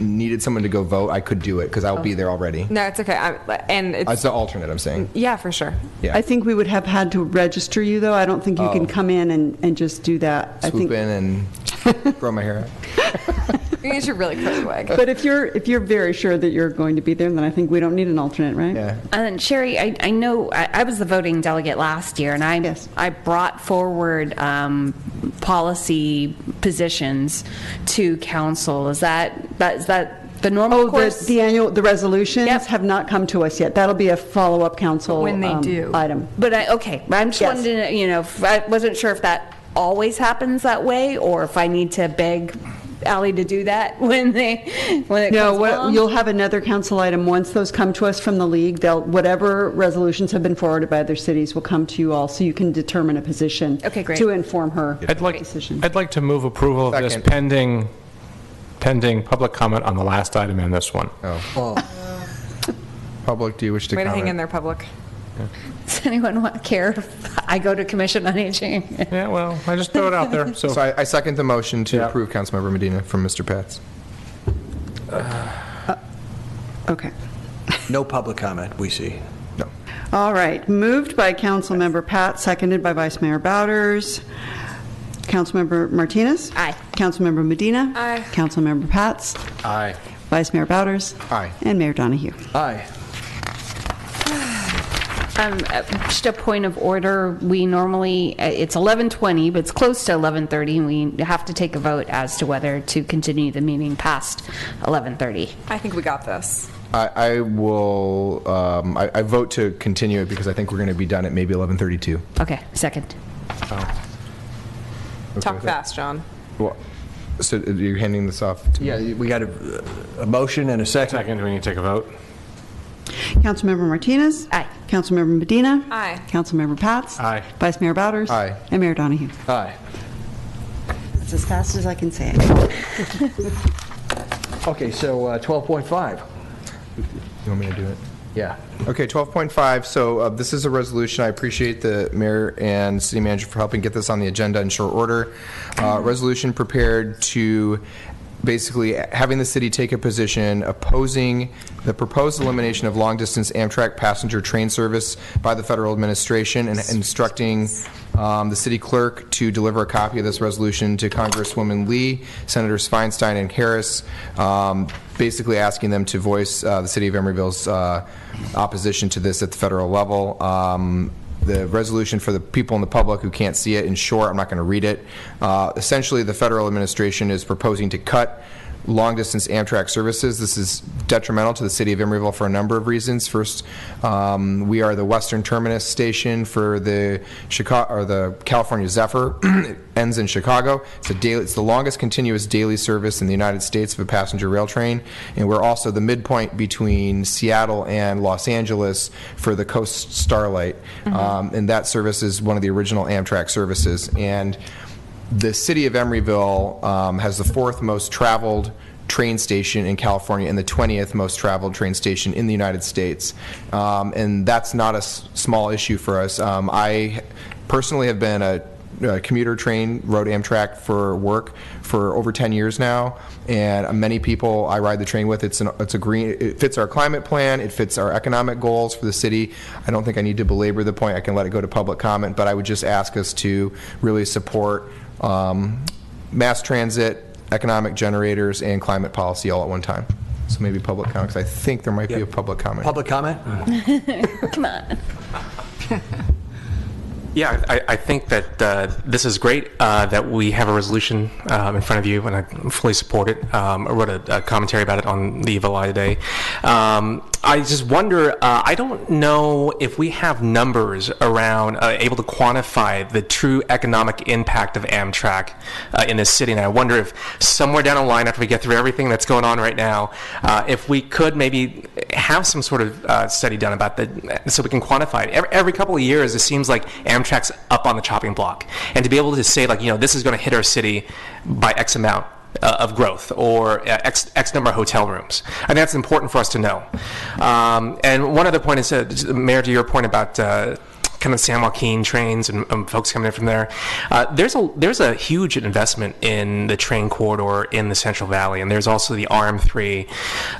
needed someone to go vote, I could do it, because I'll be there already. No, it's okay. As the alternate, I'm saying. Yeah, for sure. Yeah. I think we would have had to register you, though. I don't think you can come in and just do that. Swoop in and grow my hair out. You get your really curly wig. But if you're very sure that you're going to be there, then I think we don't need an alternate, right? Yeah. And Sherry, I know I was the voting delegate last year, and I brought forward policy positions to council. Is that the normal course? The resolutions have not come to us yet. That'll be a follow-up council when they do item. But I'm just wanting to, if I wasn't sure if that always happens that way, or if I need to beg Ally to do that when it comes along. You'll have another council item. Once those come to us from the league, whatever resolutions have been forwarded by other cities will come to you all, so you can determine a position to inform her decision. I'd like to move approval of this pending public comment on the last item and this one. Public, do you wish to Way to comment? hang in there, public. Does anyone care if I go to Commission on Aging? Yeah, well, I just throw it out there. So I second the motion to approve Councilmember Medina from Mr. Pats. Okay. No public comment, we see. No. All right, moved by Councilmember Pat, seconded by Vice Mayor Bowders. Councilmember Martinez? Aye. Councilmember Medina? Aye. Councilmember Pats? Aye. Vice Mayor Bowders? Aye. And Mayor Donahue. Aye. Just a point of order, we normally, it's 11:20, but it's close to 11:30, and we have to take a vote as to whether to continue the meeting past 11:30. I think we got this. I will, I vote to continue it because I think we're going to be done at maybe 11:32. Okay, second. Talk fast, John. Well, so you're handing this off to me? Yeah, we got a motion and a second. Second, do we need to take a vote? Councilmember Martinez? Aye. Councilmember Medina? Aye. Councilmember Pats? Aye. Vice Mayor Bowders? Aye. And Mayor Donahue. Aye. It's as fast as I can say it. Okay, so 12.5. You want me to do it? Yeah. Okay, 12.5. So this is a resolution. I appreciate the mayor and city manager for helping get this on the agenda in short order. Resolution prepared to basically having the city take a position opposing the proposed elimination of long-distance Amtrak passenger train service by the federal administration and instructing the city clerk to deliver a copy of this resolution to Congresswoman Lee, Senators Feinstein and Harris, basically asking them to voice the city of Emeryville's opposition to this at the federal level. The resolution, for the people in the public who can't see it, in short, I'm not going to read it. Essentially, the federal administration is proposing to cut long-distance Amtrak services. This is detrimental to the city of Emeryville for a number of reasons. First, we are the western terminus station for the California Zephyr. It ends in Chicago. It's the longest continuous daily service in the United States of a passenger rail train, and we're also the midpoint between Seattle and Los Angeles for the Coast Starlight. And that service is one of the original Amtrak services. And the city of Emeryville has the 4th most traveled train station in California and the 20th most traveled train station in the United States. And that's not a small issue for us. I personally have been a commuter train, rode Amtrak for work for over 10 years now, and many people I ride the train with. It's a green. It fits our climate plan. It fits our economic goals for the city. I don't think I need to belabor the point. I can let it go to public comment, but I would just ask us to really support mass transit, economic generators, and climate policy all at one time. So maybe public comment, because I think there might be a public comment. Public comment? Come on. Yeah, I think that this is great that we have a resolution in front of you, and I fully support it. I wrote a commentary about it on the Eagle Eye today. I just wonder, I don't know if we have numbers around able to quantify the true economic impact of Amtrak in this city, and I wonder if somewhere down the line, after we get through everything that's going on right now, if we could maybe have some sort of study done about that so we can quantify it. Every couple of years, it seems like Amtrak's up on the chopping block, and to be able to say, like, this is going to hit our city by X amount of growth or X number of hotel rooms. I think that's important for us to know. And one other point is, Mayor, to your point about kind of San Joaquin trains and folks coming in from there, there's a huge investment in the train corridor in the Central Valley, and there's also the RM3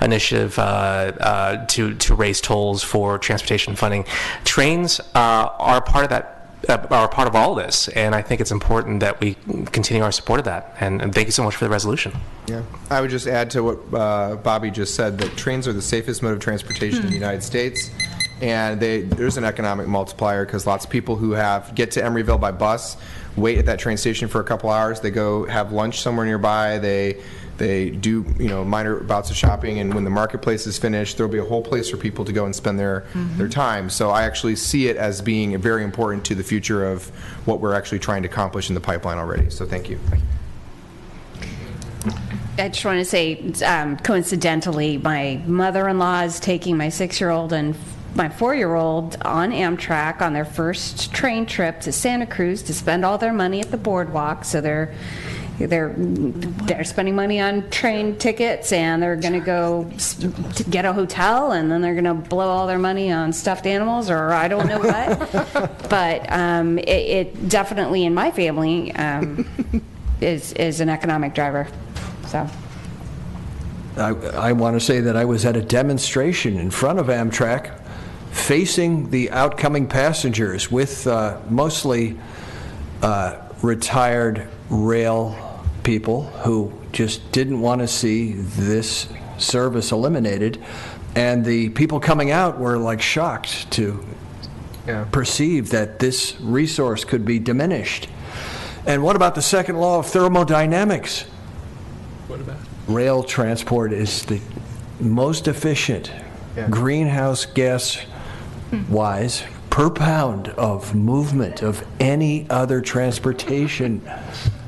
initiative to raise tolls for transportation funding. Trains are part of that. Are part of all of this, and I think it's important that we continue our support of that. And thank you so much for the resolution. Yeah, I would just add to what Bobby just said, that trains are the safest mode of transportation in the United States, and there's an economic multiplier, because lots of people who get to Emeryville by bus wait at that train station for a couple hours. They go have lunch somewhere nearby. They do minor bouts of shopping, and when the marketplace is finished, there'll be a whole place for people to go and spend their time. So I actually see it as being very important to the future of what we're actually trying to accomplish in the pipeline already. So thank you. I just want to say, coincidentally, my mother-in-law is taking my 6-year-old and my 4-year-old on Amtrak on their first train trip to Santa Cruz to spend all their money at the boardwalk. So they're spending money on train tickets, and they're going to go get a hotel, and then they're going to blow all their money on stuffed animals, or I don't know what. But it definitely, in my family, is an economic driver. So. I want to say that I was at a demonstration in front of Amtrak, facing the outcoming passengers with mostly retired rail people who just didn't want to see this service eliminated, and the people coming out were like shocked to perceive that this resource could be diminished. And what about the second law of thermodynamics? What about? Rail transport is the most efficient, greenhouse gas wise, per pound of movement of any other transportation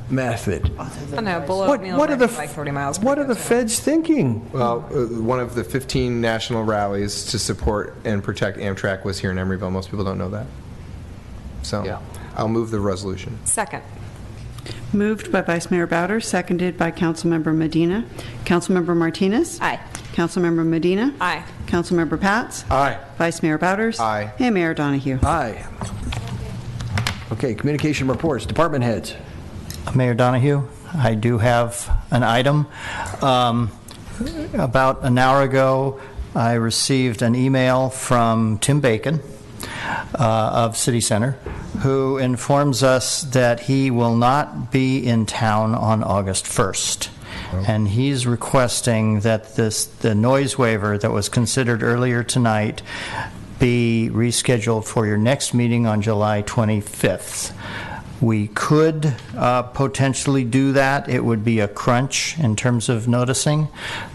method. I know, What are the like 30 miles. What are the feds thinking? Well, one of the 15 national rallies to support and protect Amtrak was here in Emeryville. Most people don't know that. So I'll move the resolution. Second. Moved by Vice Mayor Bowder, seconded by Councilmember Medina. Councilmember Martinez? Aye. Councilmember Medina? Aye. Councilmember Pats? Aye. Vice Mayor Bowders? Aye. And Mayor Donahue. Aye. Okay, communication reports, department heads. Mayor Donahue, I do have an item. About an hour ago, I received an email from Tim Bacon of City Center, who informs us that he will not be in town on August 1st. And he's requesting that the noise waiver that was considered earlier tonight be rescheduled for your next meeting on July 25th. We could potentially do that. It would be a crunch in terms of noticing,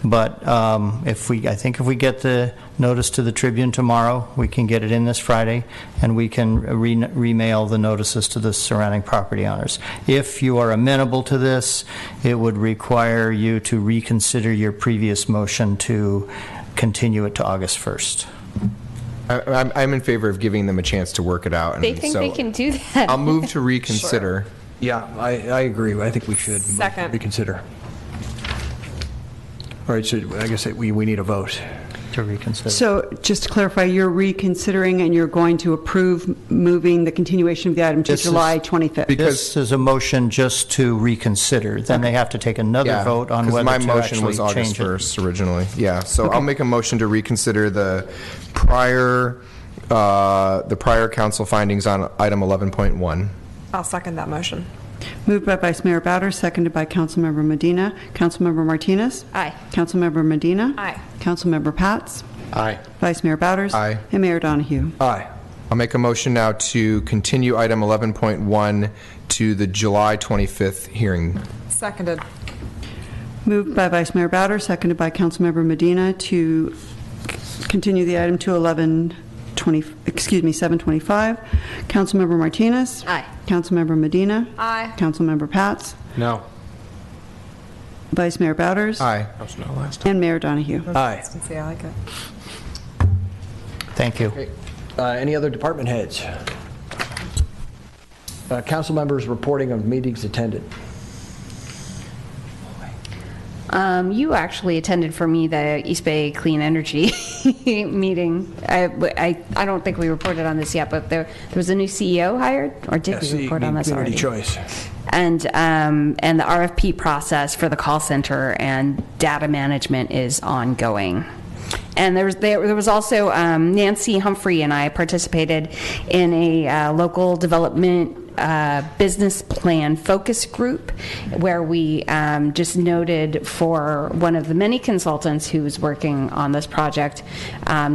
but I think if we get the notice to the Tribune tomorrow, we can get it in this Friday, and we can remail the notices to the surrounding property owners. If you are amenable to this, it would require you to reconsider your previous motion to continue it to August 1st. I'm in favor of giving them a chance to work it out. And They think so they can do that. I'll move to reconsider. Yeah, I agree. I think we should Second. reconsider. All right, so I guess we need a vote. To reconsider. So just to clarify, you're reconsidering and you're going to approve moving the continuation of the item to July 25th? This is a motion just to reconsider. Then they have to take another vote on whether my to motion was actually August change it. 1st originally. Yeah, so I'll make a motion to reconsider the prior council findings on item 11.1. I'll second that motion. Moved by Vice Mayor Bowder, seconded by Councilmember Medina. Councilmember Martinez? Aye. Councilmember Medina? Aye. Councilmember Pats? Aye. Vice Mayor Bowders? Aye. And Mayor Donahue. Aye. I'll make a motion now to continue item 11.1 to the July 25th hearing. Seconded. Moved by Vice Mayor Bowder, seconded by Councilmember Medina to continue the item to 7:25. Councilmember Martinez? Aye. Councilmember Medina? Aye. Councilmember Pats? No. Vice Mayor Bowders? Aye. That was no last time. And Mayor Donahue. Aye. See, I like it. Thank you. Okay. Any other department heads? Council members reporting of meetings attended. You actually attended for me the East Bay Clean Energy meeting. I don't think we reported on this yet, but there was a new CEO hired, or did we report on this already? Community choice. And the RFP process for the call center and data management is ongoing. And there was also Nancy Humphrey and I participated in a local development business plan focus group where we just noted for one of the many consultants who was working on this project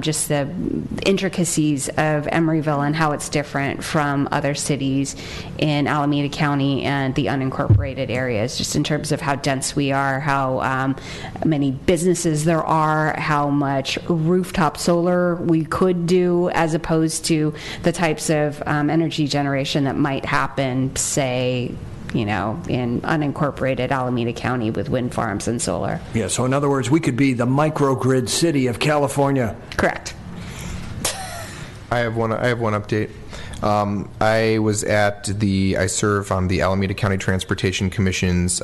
just the intricacies of Emeryville and how it's different from other cities in Alameda County and the unincorporated areas, just in terms of how dense we are, how many businesses there are, how much rooftop solar we could do as opposed to the types of energy generation that might happen, say, in unincorporated Alameda County with wind farms and solar. Yeah, so in other words, we could be the microgrid city of California. Correct. I have one update. I serve on the Alameda County Transportation Commission's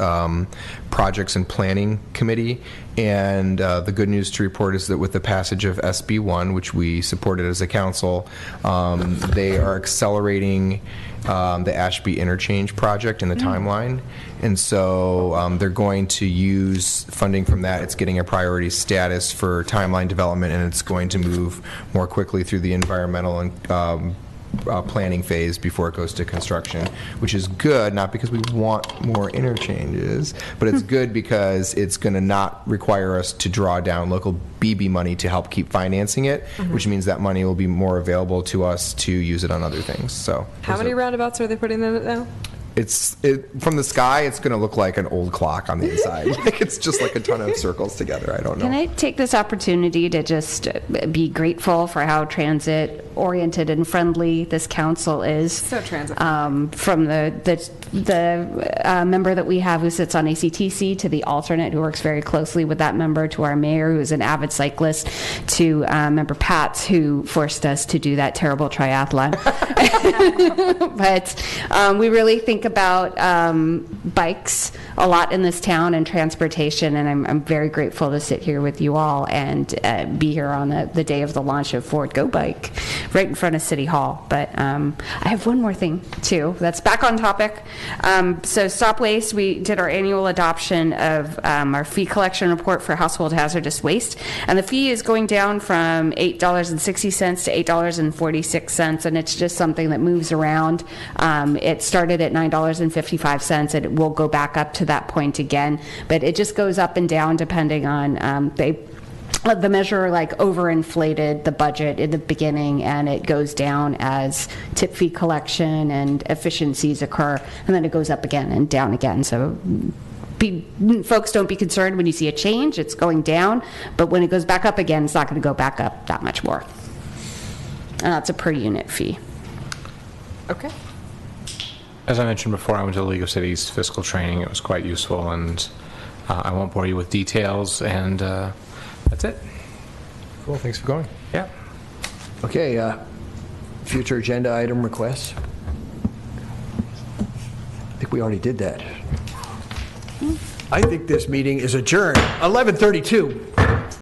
Projects and Planning Committee, and the good news to report is that with the passage of SB 1, which we supported as a council, they are accelerating the Ashby Interchange project in the timeline. And so they're going to use funding from that. It's getting a priority status for timeline development, and it's going to move more quickly through the environmental and planning phase before it goes to construction, which is good, not because we want more interchanges, but it's good because it's going to not require us to draw down local BB money to help keep financing it, which means that money will be more available to us to use it on other things. So, how many roundabouts are they putting in it now? From the sky, it's going to look like an old clock on the inside. Like it's just like a ton of circles together. I don't know. Can I take this opportunity to just be grateful for how transit-oriented and friendly this council is? So transit. From the member that we have who sits on ECDC to the alternate who works very closely with that member, to our mayor who is an avid cyclist, to member Pats who forced us to do that terrible triathlon. But we really think about bikes a lot in this town and transportation, and I'm very grateful to sit here with you all and be here on the day of the launch of Ford Go Bike right in front of City Hall. But I have one more thing too that's back on topic. So Stop Waste, we did our annual adoption of our fee collection report for household hazardous waste, and the fee is going down from $8.60 to $8.46, and it's just something that moves around. It started at $9.55, and it will go back up to that point again, but it just goes up and down depending on the measure like overinflated the budget in the beginning, and it goes down as tip fee collection and efficiencies occur, and then it goes up again and down again. So folks, don't be concerned when you see a change. It's going down, but when it goes back up again, it's not going to go back up that much more. And that's a per unit fee. Okay. As I mentioned before, I went to the League of Cities fiscal training. It was quite useful, and I won't bore you with details, and that's it. Cool, thanks for going. Yeah. Okay, future agenda item requests. I think we already did that. I think this meeting is adjourned. 11:32.